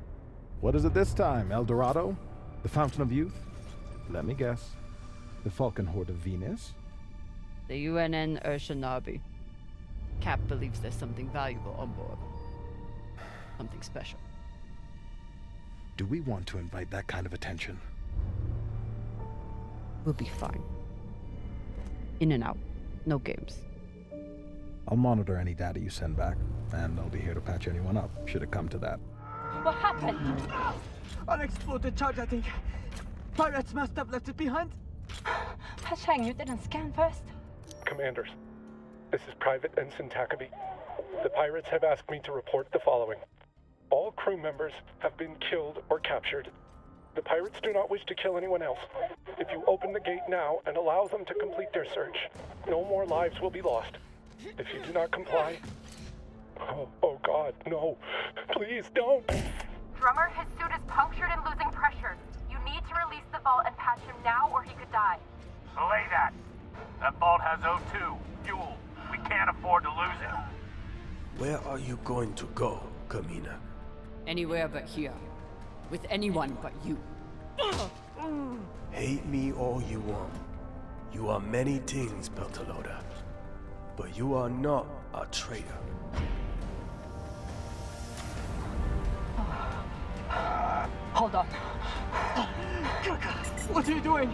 What is it this time, El Dorado? The Fountain of Youth? Let me guess. The Falcon Horde of Venus? The UNN Urshanabi. Cap believes there's something valuable on board. Something special. Do we want to invite that kind of attention? We'll be fine. In and out. No games. I'll monitor any data you send back, and I'll be here to patch anyone up, should it come to that. What happened? Unexploded charge, I think. Pirates must have left it behind. Pashang, you didn't scan first? Commanders, this is Private Ensign Takabi. The pirates have asked me to report the following. All crew members have been killed or captured. The pirates do not wish to kill anyone else. If you open the gate now and allow them to complete their search, no more lives will be lost. If you do not comply... Oh God, no. Please don't. Drummer, his suit is punctured and losing pressure. You need to release the vault and patch him now or he could die. Belay that. That vault has O2, fuel. We can't afford to lose it. Where are you going to go, Kamina? Anywhere but here. With anyone but you. Hate me all you want. You are many things, Beltalowda. But you are not a traitor. Hold on. What are you doing?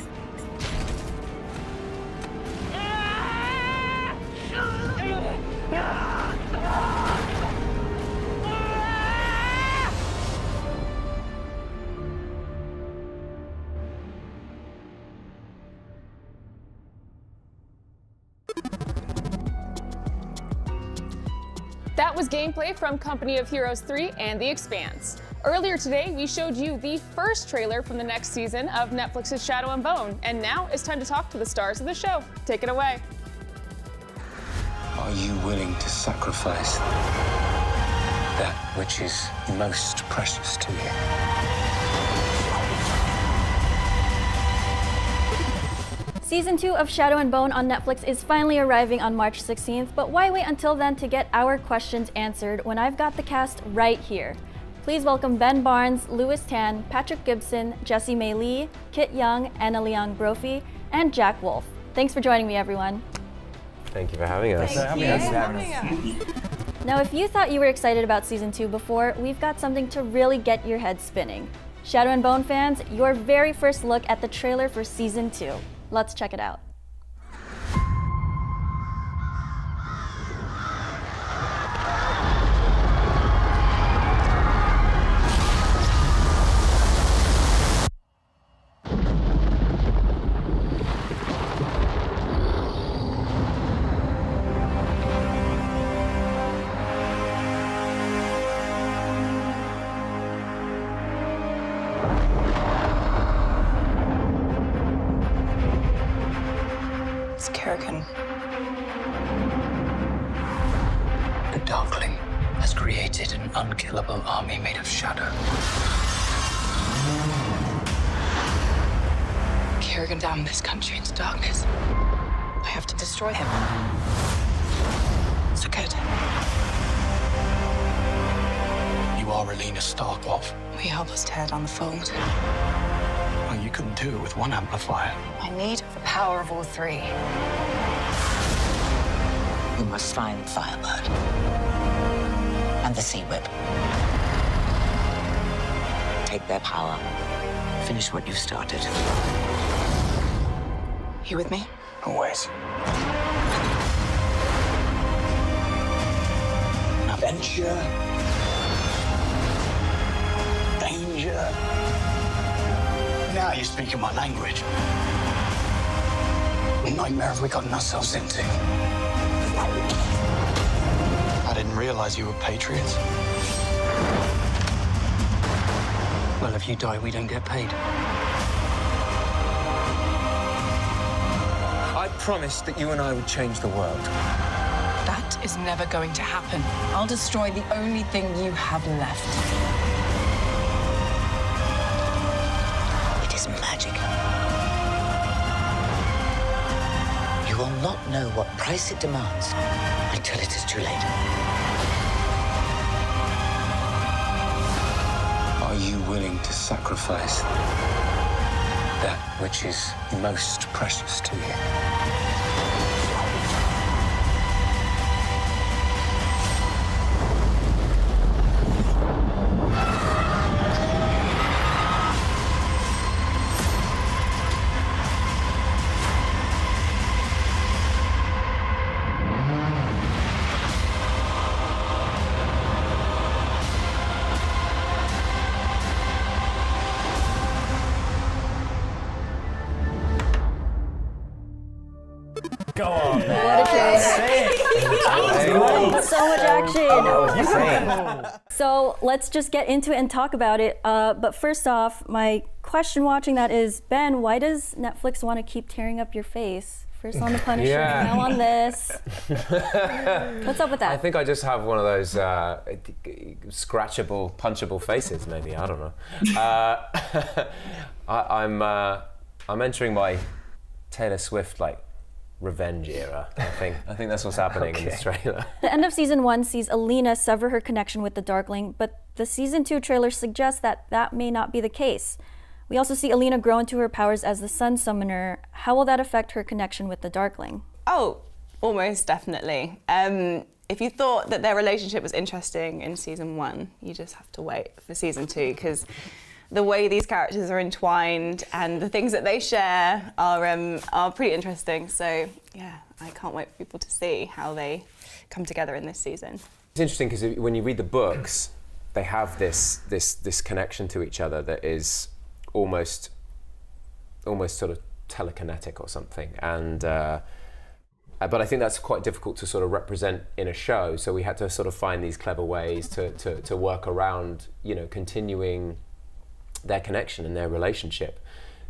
That was gameplay from Company of Heroes 3 and The Expanse. Earlier today, we showed you the first trailer from the next season of Netflix's Shadow and Bone, and now it's time to talk to the stars of the show. Take it away. Are you willing to sacrifice that which is most precious to you? Season 2 of Shadow and Bone on Netflix is finally arriving on March 16th, but why wait until then to get our questions answered when I've got the cast right here? Please welcome Ben Barnes, Louis Tan, Patrick Gibson, Jessie May Lee, Kit Young, Anna Leong Brophy, and Jack Wolf. Thanks for joining me, everyone. Thank you for having us. Now, if you thought you were excited about Season 2 before, we've got something to really get your head spinning. Shadow and Bone fans, your very first look at the trailer for Season 2. Let's check it out. The Darkling has created an unkillable army made of shadow. Kerrigan damned this country into darkness. I have to destroy him. So good. You are Relena Starkov. We help us tear down the fold. Well, you couldn't do it with one amplifier. I need the power of all three. We must find Firebird and the Sea Whip. Take their power. Finish what you started. You with me? Always. Adventure. Danger. Now you're speaking my language. What nightmare have we gotten ourselves into? I didn't realize you were patriots. Well, if you die, we don't get paid. I promised that you and I would change the world. That is never going to happen. I'll destroy the only thing you have left. It is magic. You will not know what price it demands until it is too late. Are you willing to sacrifice that which is most precious to you? Go on, man. What a trailer. So much action. So let's just get into it and talk about it. But first off, my question watching that is, Ben, why does Netflix want to keep tearing up your face? First on The Punisher, Yeah. now on this. What's up with that? I think I just have one of those scratchable, punchable faces. Maybe, I don't know. I'm entering my Taylor Swift revenge era. I think that's what's happening in this trailer. The end of Season 1 sees Alina sever her connection with the Darkling, but the Season 2 trailer suggests that that may not be the case. We also see Alina grow into her powers as the Sun Summoner. How will that affect her connection with the Darkling? Oh, almost definitely. If you thought that their relationship was interesting in Season 1, you just have to wait for Season 2, because the way these characters are entwined and the things that they share are pretty interesting. So yeah, I can't wait for people to see how they come together in this season. It's interesting because when you read the books, they have this connection to each other that is almost sort of telekinetic or something. And But I think that's quite difficult to sort of represent in a show. So we had to sort of find these clever ways to work around, you know, continuing their connection and their relationship.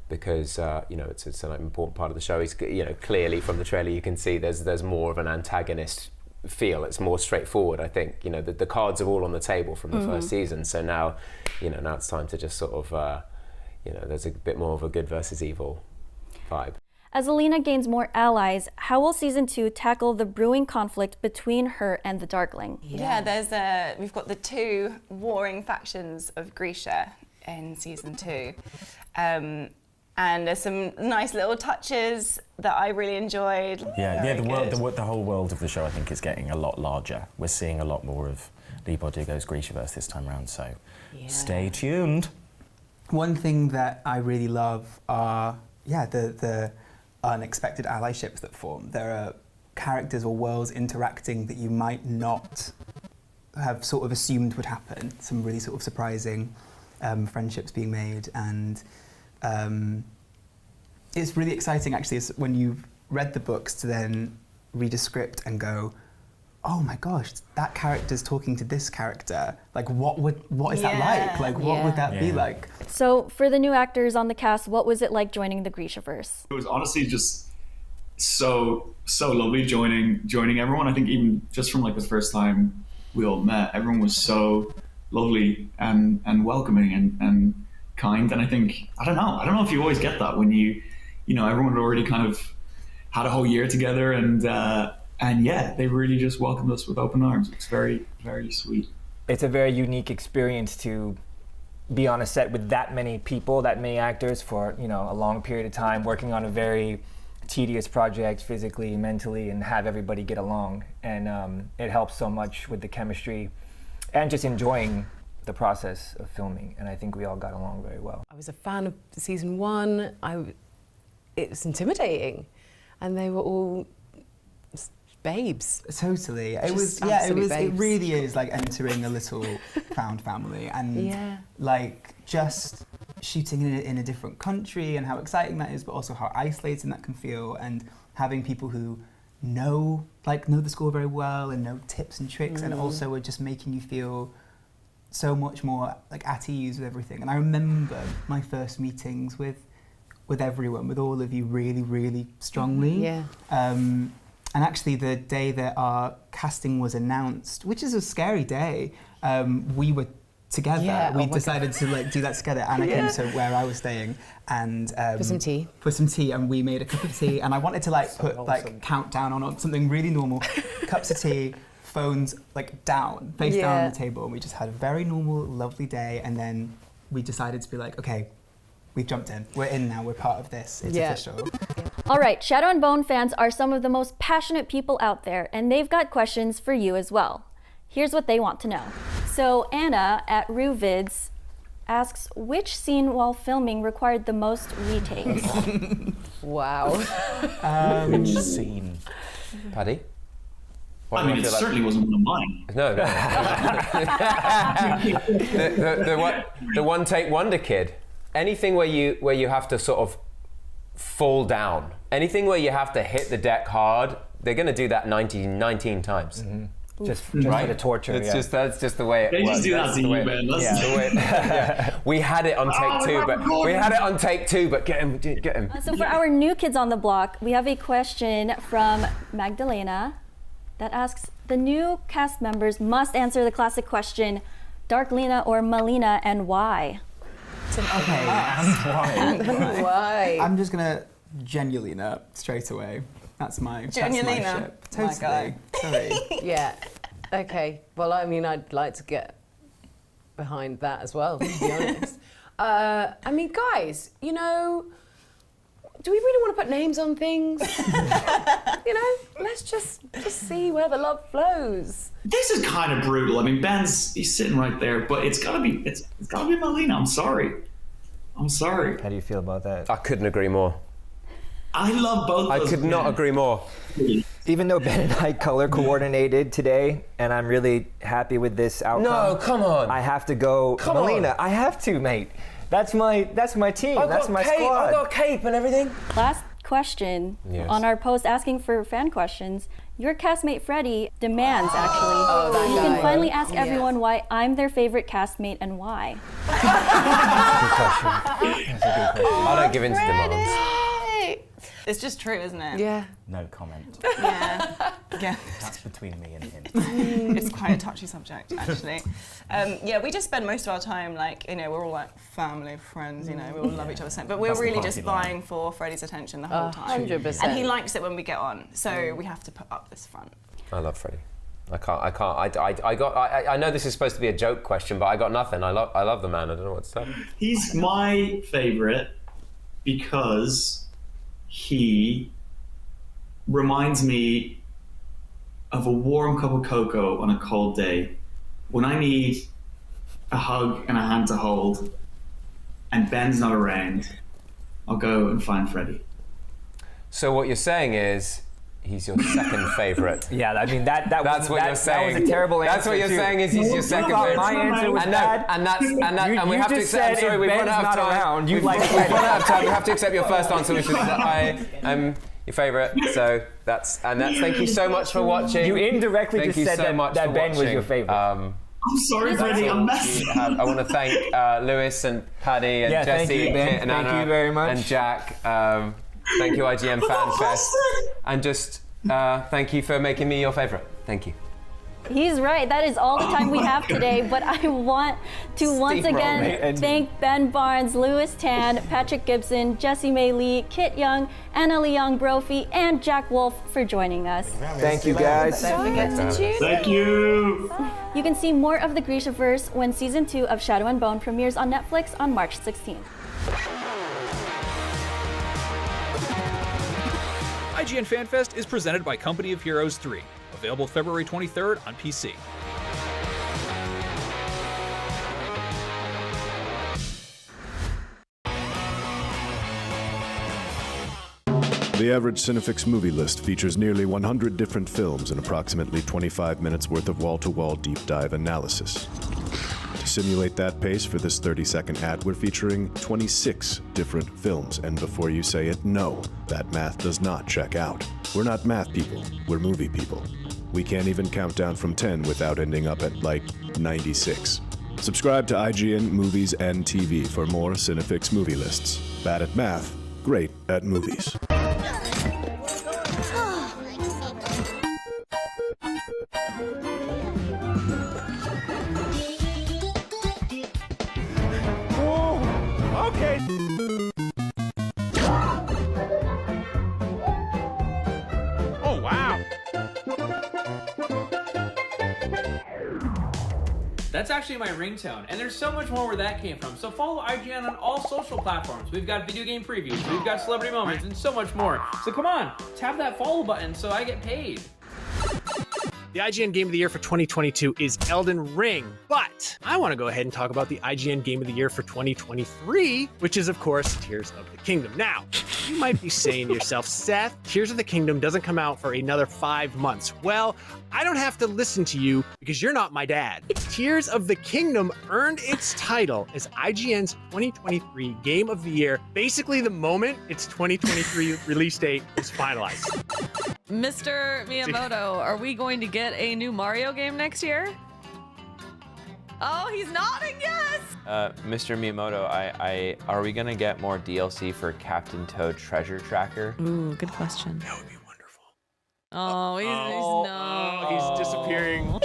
Because you know, it's an important part of the show. It's, you know, clearly from the trailer you can see there's more of an antagonist feel. It's more straightforward. I think, you know, the cards are all on the table from the first season. So now, you know, now it's time to just sort of, you know, there's a bit more of a good versus evil vibe. As Alina gains more allies, how will season 2 tackle the brewing conflict between her and the Darkling? Yeah, we've got the 2 warring factions of Grisha in season 2. And there's some nice little touches that I really enjoyed. The whole world of the show, I think, is getting a lot larger. We're seeing a lot more of Lee Bardugo's Grishaverse this time around, so stay tuned. One thing that I really love are, the unexpected allyships that form. There are characters or worlds interacting that you might not have sort of assumed would happen. Some really sort of surprising friendships being made, and it's really exciting actually when you've read the books to then read a script and go, oh my gosh, that character's talking to this character. Like, what is that like? Like, what would that be like? So, for the new actors on the cast, what was it like joining the Grishaverse? It was honestly just so lovely joining everyone. I think even just from like the first time we all met, everyone was so lovely and welcoming and kind. And I think, I don't know if you always get that when you know, everyone had already kind of had a whole year together, and yeah, they really just welcomed us with open arms. It's very, very sweet. It's a very unique experience to be on a set with that many people, that many actors for, you know, a long period of time, working on a very tedious project physically, mentally, and have everybody get along. And it helps so much with the chemistry and just enjoying the process of filming. And I think we all got along very well. I was a fan of season 1. It was intimidating, and they were all babes. Totally. It Just was, absolute it babes. really is like entering a little found family, and like just shooting in a different country and how exciting that is, but also how isolating that can feel, and having people who know the score very well and know tips and tricks, and also are just making you feel so much more like at ease with everything. And I remember my first meetings with everyone, with all of you, really, really strongly. And actually the day that our casting was announced, which is a scary day, we were together. We decided to like do that together. Anna came to where I was staying, and for some tea. And we made a cup of tea, and I wanted to like put like countdown on something really normal. Cups of tea, phones like down, face down on the table, and we just had a very normal, lovely day. And then we decided to be like, okay, we've jumped in. We're in now. We're part of this. It's official. All right, Shadow and Bone fans are some of the most passionate people out there, and they've got questions for you as well. Here's what they want to know. So Anna at RuVids asks, which scene while filming required the most retakes? Wow. Which scene? Paddy? I mean, it certainly wasn't one of mine. No. The one take wonder kid. Anything where you have to sort of fall down, anything where you have to hit the deck hard, they're going to do that 19 times. Just for the torture. That's just the way it they was. Just do that to you, man. We had it on take two, but get him. So for our new kids on the block, we have a question from Magdalena that asks, the new cast members must answer the classic question, Darklina or Melina, and why? Okay, and why? I'm just gonna Genulina straight away. That's my ship. Totally. Sorry. Yeah. Okay. Well, I mean, I'd like to get behind that as well, to be honest. I mean, guys, you know, do we really want to put names on things? You know, let's just see where the love flows. This is kind of brutal. I mean, he's sitting right there, but it's gotta be Melina. I'm sorry. How do you feel about that? I couldn't agree more. I love both. I could not agree more. Even though Ben and I color coordinated today, and I'm really happy with this outcome. No, come on. I have to go Melina. I have to, mate. That's my team. That's my squad. I've got cape and everything. Last question Yes. on our post asking for fan questions. Your castmate Freddie demands, actually, that you guy. can finally ask Yeah. everyone why I'm their favorite castmate and why. I don't give in to demands. It's just true, isn't it? Yeah. No comment. Yeah. Yeah. That's between me and him. It's quite a touchy subject, actually. Yeah, we just spend most of our time, like, you know, we're all like family, friends, you know, we all love each other. But we're That's the really party just line. vying for Freddie's attention the whole time. 100%. And he likes it when we get on, so we have to put up this front. I love Freddie. I know this is supposed to be a joke question, but I got nothing. I love the man. I don't know what to say. He's my favorite because he reminds me of a warm cup of cocoa on a cold day. When I need a hug and a hand to hold, and Ben's not around, I'll go and find Freddie. So what you're saying is, he's your second favorite. Yeah, I mean that's what you're saying. That was a terrible answer. That's what you're too. saying is he's your second You thought favorite. my answer was bad. And we have to accept. I'm sorry, we've run out of time. Around, We've run out of time. We have to accept your first answer, which is that I am your favorite. So that's. Thank you so much for watching. You indirectly Thank just you said so much that for Ben was watching. your favorite. I'm sorry, Freddie, I'm messing up. I want to thank Lewis and Paddy and Yeah, thank Jesse you, and Ben. Kit and Thank Anna you very much. and Jack. Thank you, IGN FanFest. And just thank you for making me your favorite. Thank you. He's right. That is all the time we have today. But I want to once again thank Ben Barnes, Lewis Tan, Patrick Gibson, Jessie May Lee, Kit Young, Anna Leong Brophy, and Jack Wolf for joining us. Thank you, guys. Don't forget to tune in. Thank you. You can see more of the Grishaverse when Season 2 of Shadow and Bone premieres on Netflix on March 16th. IGN FanFest is presented by Company of Heroes 3, available February 23rd on PC. The average Cinefix movie list features nearly 100 different films and approximately 25 minutes worth of wall-to-wall deep dive analysis. To simulate that pace for this 30-second ad, we're featuring 26 different films, and before you say it, no, that math does not check out. We're not math people, we're movie people. We can't even count down from 10 without ending up at, like, 96. Subscribe to IGN Movies and TV for more Cinefix movie lists. Bad at math, great at movies. Okay. Oh, wow. That's actually my ringtone, and there's so much more where that came from. So follow IGN on all social platforms. We've got video game previews, we've got celebrity moments, and so much more. So come on, tap that follow button so I get paid. The IGN Game of the Year for 2022 is Elden Ring, but I want to go ahead and talk about the IGN Game of the Year for 2023, which is, of course, Tears of the Kingdom. Now, you might be saying to yourself, Seth, Tears of the Kingdom doesn't come out for another 5 months. Well, I don't have to listen to you because you're not my dad. Tears of the Kingdom earned its title as IGN's 2023 Game of the Year, basically the moment its 2023 release date was finalized. Mr. Miyamoto, are we going to get a new Mario game next year? Oh, he's nodding yes! Mr. Miyamoto, are we gonna get more DLC for Captain Toad Treasure Tracker? Ooh, good question. That would be wonderful. Oh, He's disappearing.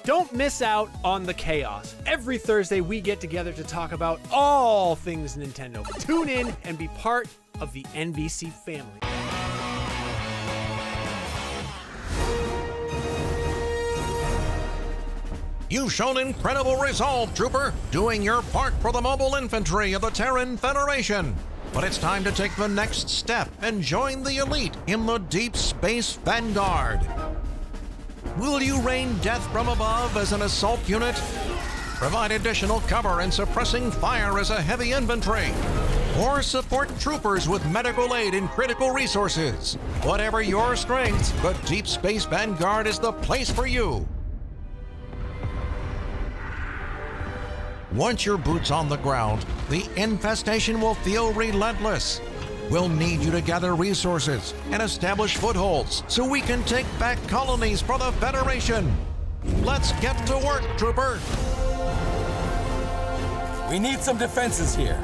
Don't miss out on the chaos. Every Thursday, we get together to talk about all things Nintendo. Tune in and be part of the NBC family. You've shown incredible resolve, Trooper, doing your part for the mobile infantry of the Terran Federation. But it's time to take the next step and join the elite in the Deep Space Vanguard. Will you rain death from above as an assault unit? Provide additional cover and suppressing fire as a heavy infantry? Or support troopers with medical aid and critical resources? Whatever your strengths, the Deep Space Vanguard is the place for you. Once your boot's on the ground, the infestation will feel relentless. We'll need you to gather resources and establish footholds so we can take back colonies for the Federation. Let's get to work, Trooper. We need some defenses here.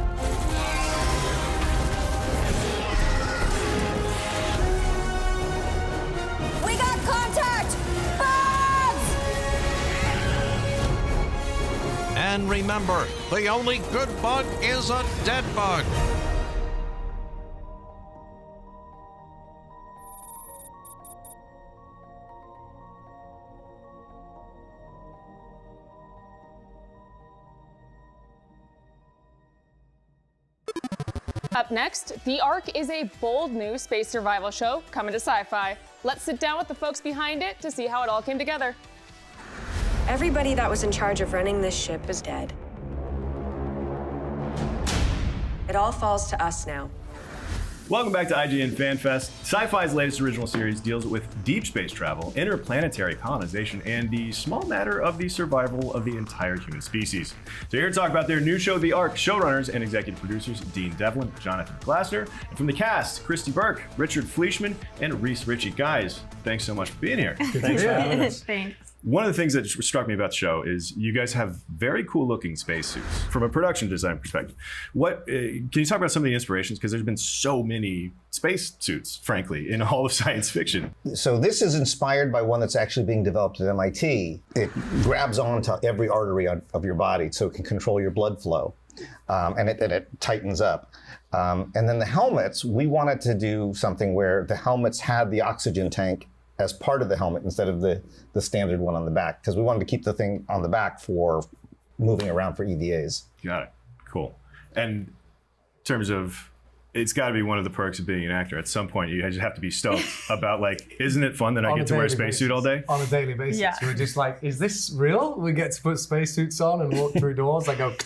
We got contact! Bugs! And remember, the only good bug is a dead bug. Up next, The Ark is a bold new space survival show coming to Sci-Fi. Let's sit down with the folks behind it to see how it all came together. Everybody that was in charge of running this ship is dead. It all falls to us now. Welcome back to IGN FanFest. Sci-Fi's latest original series deals with deep space travel, interplanetary colonization, and the small matter of the survival of the entire human species. So here to talk about their new show, The Ark, showrunners and executive producers Dean Devlin, Jonathan Glasner, and from the cast, Christy Burke, Richard Fleischman, and Reese Ritchie. Guys, thanks so much for being here. Thanks for having us. Thanks. One of the things that struck me about the show is you guys have very cool looking spacesuits from a production design perspective. What can you talk about some of the inspirations? Because there's been so many spacesuits, frankly, in all of science fiction. So this is inspired by one that's actually being developed at MIT. It grabs onto every artery of your body so it can control your blood flow, and it tightens up. And then the helmets, we wanted to do something where the helmets had the oxygen tank as part of the helmet instead of the standard one on the back, because we wanted to keep the thing on the back for moving around for EVAs. Got it. Cool. And in terms of, it's got to be one of the perks of being an actor. At some point, you just have to be stoked about, like, isn't it fun that I get to wear a spacesuit all day? On a daily basis. Yeah. We're just like, is this real? We get to put spacesuits on and walk through doors. I go,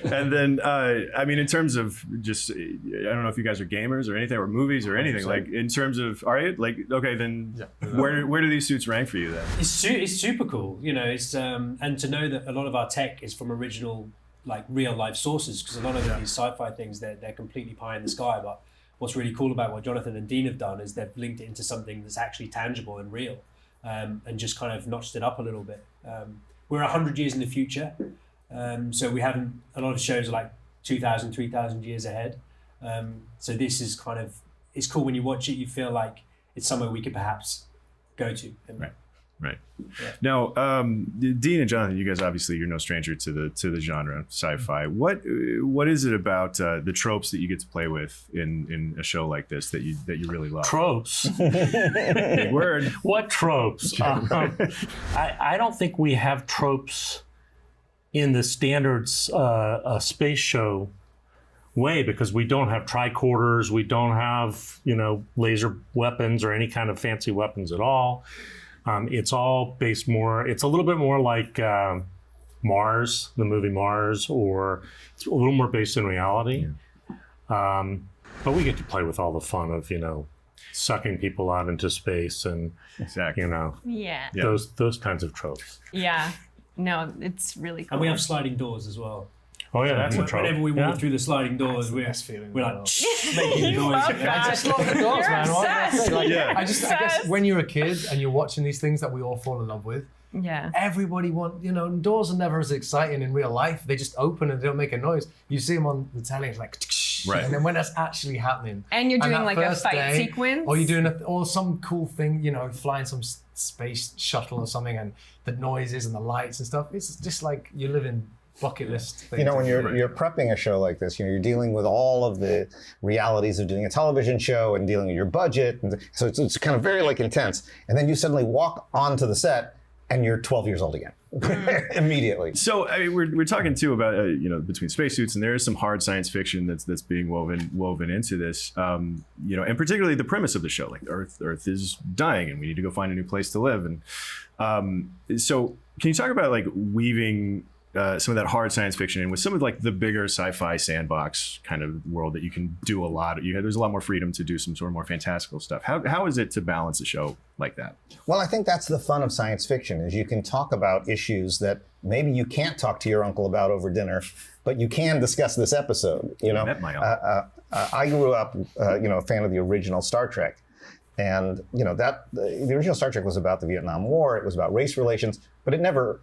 And then, I mean, in terms of just, I don't know if you guys are gamers or anything, or movies or anything. Like, in terms of, are you? Like, okay, then where do these suits rank for you then? It's super cool, you know. It's and to know that a lot of our tech is from original, like, real life sources, because a lot of these sci-fi things they're completely pie in the sky. But what's really cool about what Jonathan and Dean have done is they've linked it into something that's actually tangible and real, and just kind of notched it up a little bit. We're 100 years in the future. So we haven't, a lot of shows are like 2,000, 3,000 years ahead. So this is kind of, it's cool when you watch it, you feel like it's somewhere we could perhaps go to. And, Right. Yeah. Now, Dean and Jonathan, you guys obviously you're no stranger to the genre sci-fi. What is it about the tropes that you get to play with in a show like this that you really love? Tropes. Big word. What tropes? I don't think we have tropes in the standard space show way, because we don't have tricorders, we don't have, you know, laser weapons or any kind of fancy weapons at all. It's all based more, it's a little bit more like Mars, the movie Mars, or it's a little more based in reality. Yeah. But we get to play with all the fun of, you know, sucking people out into space and, you know, those kinds of tropes. Yeah. No, it's really cool. And we have sliding doors as well. Oh yeah, that's a trope. Whenever we walk through the sliding doors, we're like making noise. I just love the doors, man. You're I guess when you're a kid and you're watching these things that we all fall in love with, yeah, everybody you know, doors are never as exciting in real life. They just open and they don't make a noise. You see them on the telly, it's like, right. And then when that's actually happening, and you're doing that like a first fight sequence, or you're doing or some cool thing, you know, flying some space shuttle or something, and the noises and the lights and stuff. It's just like you're living bucket list things. You know, when you're prepping a show like this, you know, you're dealing with all of the realities of doing a television show and dealing with your budget, and so it's kind of very like intense. And then you suddenly walk onto the set and you're 12 years old again. Immediately. So I mean, we're talking too about you know, between spacesuits, and there is some hard science fiction that's being woven into this. You know, and particularly the premise of the show, like Earth is dying and we need to go find a new place to live. And so can you talk about like weaving some of that hard science fiction in with some of like the bigger sci-fi sandbox kind of world that you can do a lot of? There's a lot more freedom to do some sort of more fantastical stuff. How is it to balance a show like that? Well, I think that's the fun of science fiction, is you can talk about issues that maybe you can't talk to your uncle about over dinner, but you can discuss this episode. You know, I met my uncle. I grew up, a fan of the original Star Trek. And, that the original Star Trek was about the Vietnam War. It was about race relations, but it never,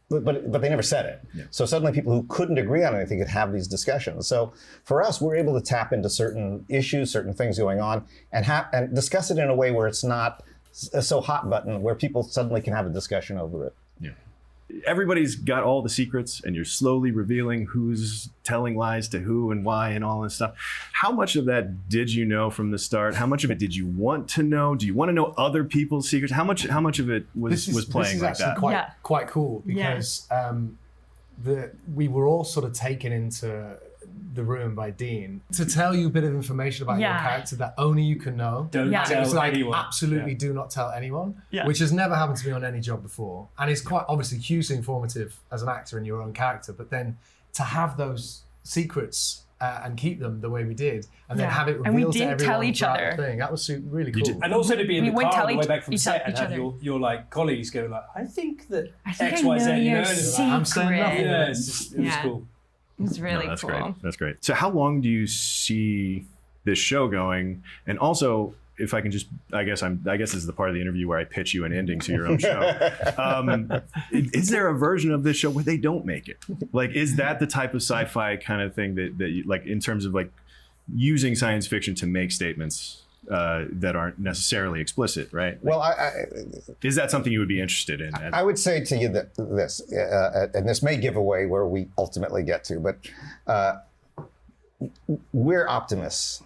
but they never said it. Yeah. So suddenly people who couldn't agree on anything could have these discussions. So for us, we're able to tap into certain issues, certain things going on, and discuss it in a way where it's not so hot button, where people suddenly can have a discussion over it. Yeah. Everybody's got all the secrets, and you're slowly revealing who's telling lies to who and why and all this stuff. How much of that did you know from the start? How much of it did you want to know? Do you want to know other people's secrets? How much of it was playing like that? This is actually quite cool, because we were all sort of taken into the room by Dean to tell you a bit of information about your character that only you can know. Don't tell anyone. Absolutely do not tell anyone, which has never happened to me on any job before. And it's quite obviously hugely informative as an actor in your own character, but then to have those secrets and keep them the way we did, and then have it revealed to everyone tell each other. thing. That was really cool. And also to be in the wouldn't car tell on the way each- back from each- set and each have other. your like colleagues go like, I think that I think X, I Y, Z, know you know, your and it's like, I'm saying nothing. secret. Yeah, it was Yeah. cool. It's really that's cool. great. That's great. So how long do you see this show going? And also, if I can just, I guess this is the part of the interview where I pitch you an ending to your own show. Is there a version of this show where they don't make it? Like, is that the type of sci-fi kind of thing that you, like, in terms of like using science fiction to make statements that aren't necessarily explicit, right? Like, Well, is that something you would be interested in? I would say to you that this, and this may give away where we ultimately get to, but we're optimists.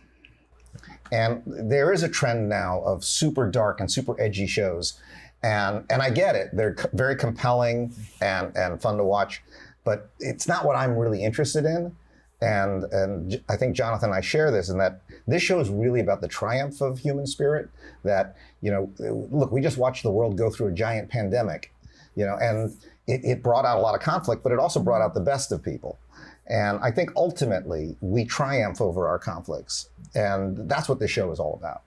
And there is a trend now of super dark and super edgy shows. And I get it. They're very compelling and fun to watch, but it's not what I'm really interested in. And I think Jonathan and I share this, in that this show is really about the triumph of human spirit. That, look, we just watched the world go through a giant pandemic, and it brought out a lot of conflict, but it also brought out the best of people. And I think ultimately we triumph over our conflicts. And that's what this show is all about.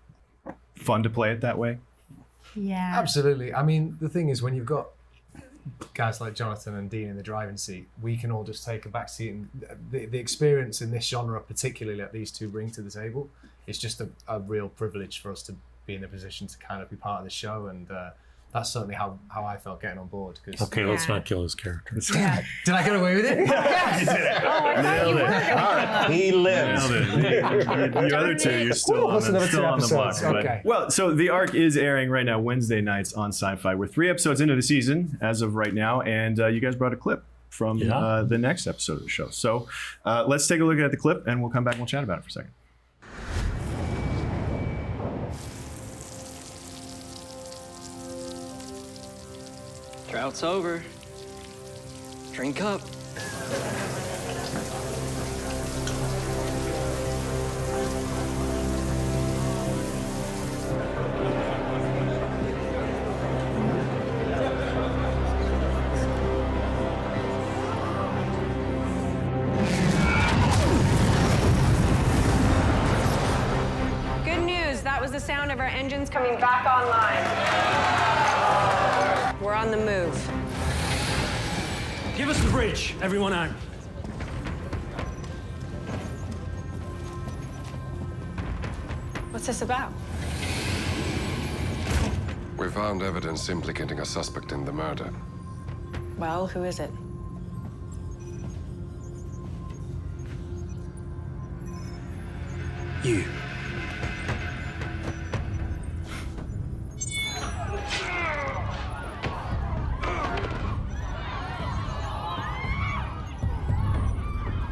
Fun to play it that way? Yeah. Absolutely. I mean, the thing is, when you've got guys like Jonathan and Dean in the driving seat, we can all just take a back seat, and the experience in this genre, particularly that these two bring to the table, it's just a real privilege for us to be in a position to kind of be part of the show. And that's certainly how I felt getting on board. Okay, let's not kill his character. Yeah. Did I get away with it? Yes. Oh, I thought you were gonna kill him. He lives. The other two, you're still on the block. Okay. Well, so The Arc is airing right now Wednesday nights on Sci-Fi. We're 3 episodes into the season as of right now, and you guys brought a clip from the next episode of the show. So let's take a look at the clip, and we'll come back and we'll chat about it for a second. Drought's over. Drink up. Good news, that was the sound of our engines coming back online. We're on the move. Give us the bridge, everyone armed. What's this about? We found evidence implicating a suspect in the murder. Well, who is it? You.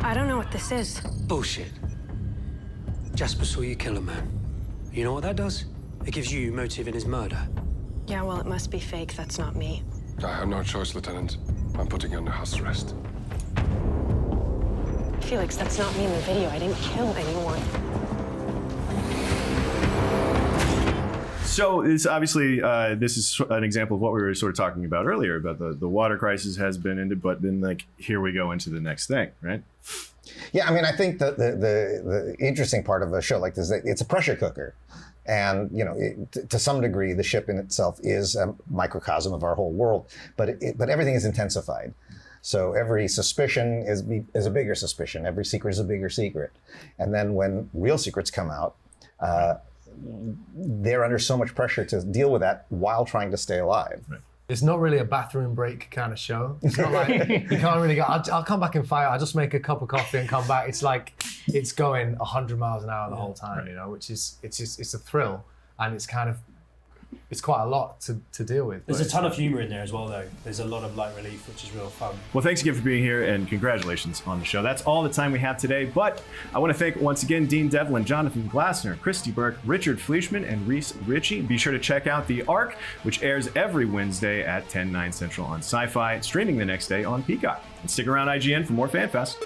I don't know what this is. Bullshit. Jasper saw you kill a man. You know what that does? It gives you motive in his murder. Yeah, well, it must be fake. That's not me. I have no choice, Lieutenant. I'm putting you under house arrest. Felix, that's not me in the video. I didn't kill anyone. So it's obviously, this is an example of what we were sort of talking about earlier, about the water crisis has been ended, but then like, here we go into the next thing, right? Yeah, I mean, I think the interesting part of a show like this is that it's a pressure cooker. And, to some degree, the ship in itself is a microcosm of our whole world, but everything is intensified. So every suspicion is a bigger suspicion. Every secret is a bigger secret. And then when real secrets come out, they're under so much pressure to deal with that while trying to stay alive. Right. It's not really a bathroom break kind of show. It's not like you can't really go, I'll come back and fight. I'll just make a cup of coffee and come back. It's like it's going 100 miles an hour the whole time, you know, which is it's a thrill, and it's kind of it's quite a lot to deal with. There's a ton of humor in there as well, though. There's a lot of light relief, which is real fun. Well, thanks again for being here, and congratulations on the show. That's all the time we have today, but I want to thank once again Dean Devlin, Jonathan Glassner, Christy Burke, Richard Fleischman, and Reese Ritchie. Be sure to check out The Arc, which airs every Wednesday at 10/9 Central on Sci-Fi, streaming the next day on Peacock. And stick around IGN for more FanFest.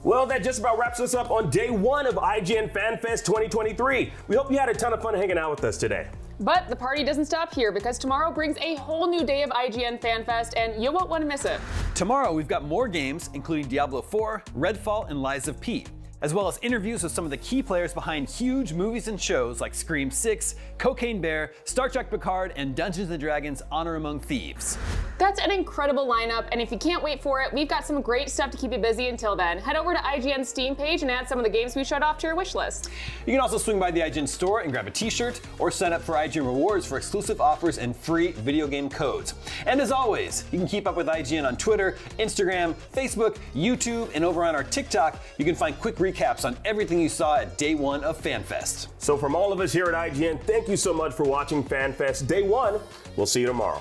Well, that just about wraps us up on day one of IGN FanFest 2023. We hope you had a ton of fun hanging out with us today. But the party doesn't stop here, because tomorrow brings a whole new day of IGN FanFest, and you won't want to miss it. Tomorrow we've got more games, including Diablo 4, Redfall, and Lies of P, as well as interviews with some of the key players behind huge movies and shows like Scream 6, Cocaine Bear, Star Trek Picard, and Dungeons & Dragons Honor Among Thieves. That's an incredible lineup, and if you can't wait for it, we've got some great stuff to keep you busy until then. Head over to IGN's Steam page and add some of the games we showed off to your wish list. You can also swing by the IGN store and grab a t-shirt, or sign up for IGN Rewards for exclusive offers and free video game codes. And as always, you can keep up with IGN on Twitter, Instagram, Facebook, YouTube, and over on our TikTok, you can find quick recaps on everything you saw at day one of FanFest. So from all of us here at IGN, thank you so much for watching FanFest Day 1. We'll see you tomorrow.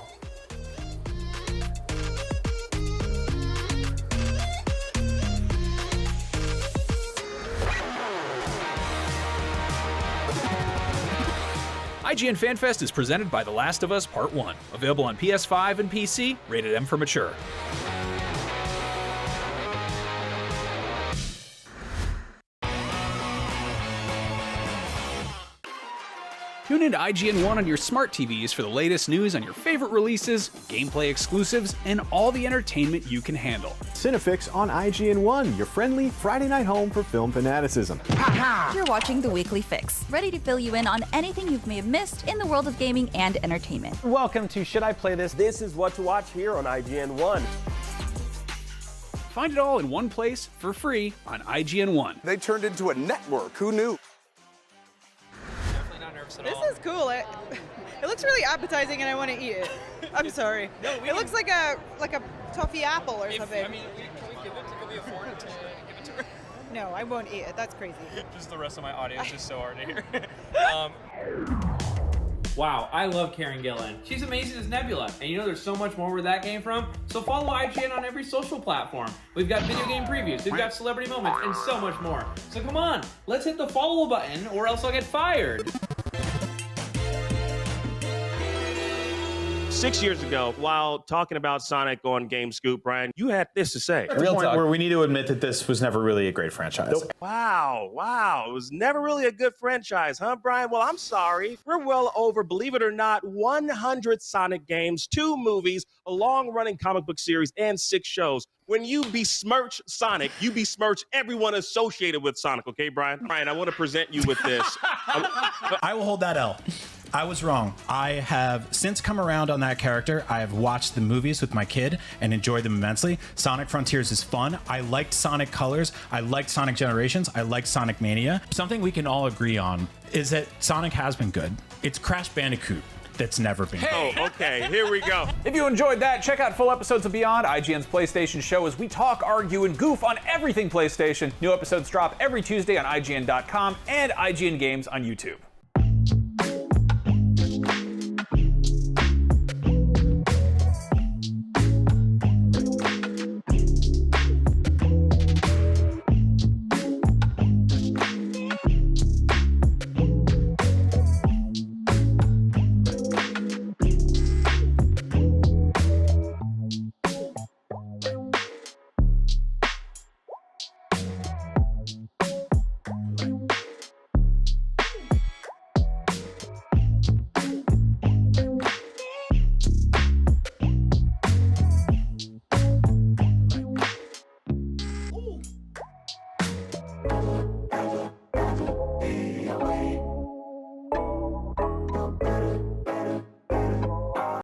IGN FanFest is presented by The Last of Us Part 1, available on PS5 and PC, rated M for mature. Tune into IGN 1 on your smart TVs for the latest news on your favorite releases, gameplay exclusives, and all the entertainment you can handle. Cinefix on IGN 1, your friendly Friday night home for film fanaticism. You're watching The Weekly Fix, ready to fill you in on anything you may have missed in the world of gaming and entertainment. Welcome to Should I Play This? This is what to watch here on IGN 1. Find it all in one place for free on IGN 1. They turned into a network. Who knew? This is cool. It looks really appetizing, and I want to eat it. I'm sorry. It looks like a toffee apple or something. I mean, can we afford to give it to her? No, I won't eat it. That's crazy. Just the rest of my audience is so hard to hear. Wow, I love Karen Gillan. She's amazing as Nebula, and you know there's so much more where that came from. So follow IGN on every social platform. We've got video game previews, we've got celebrity moments, and so much more. So come on, let's hit the follow button, or else I'll get fired. 6 years ago, while talking about Sonic on Game Scoop, Brian, you had this to say. Real point where we need to admit that this was never really a great franchise. Wow. It was never really a good franchise, huh, Brian? Well, I'm sorry. We're well over, believe it or not, 100 Sonic games, 2 movies, a long-running comic book series, and 6 shows. When you besmirch Sonic, you besmirch everyone associated with Sonic, okay, Brian? Brian, I want to present you with this. I will hold that L. I was wrong. I have since come around on that character. I have watched the movies with my kid and enjoyed them immensely. Sonic Frontiers is fun. I liked Sonic Colors. I liked Sonic Generations. I liked Sonic Mania. Something we can all agree on is that Sonic has been good. It's Crash Bandicoot that's never been good. Oh, okay. Here we go. If you enjoyed that, check out full episodes of Beyond, IGN's PlayStation show, as we talk, argue, and goof on everything PlayStation. New episodes drop every Tuesday on IGN.com and IGN Games on YouTube.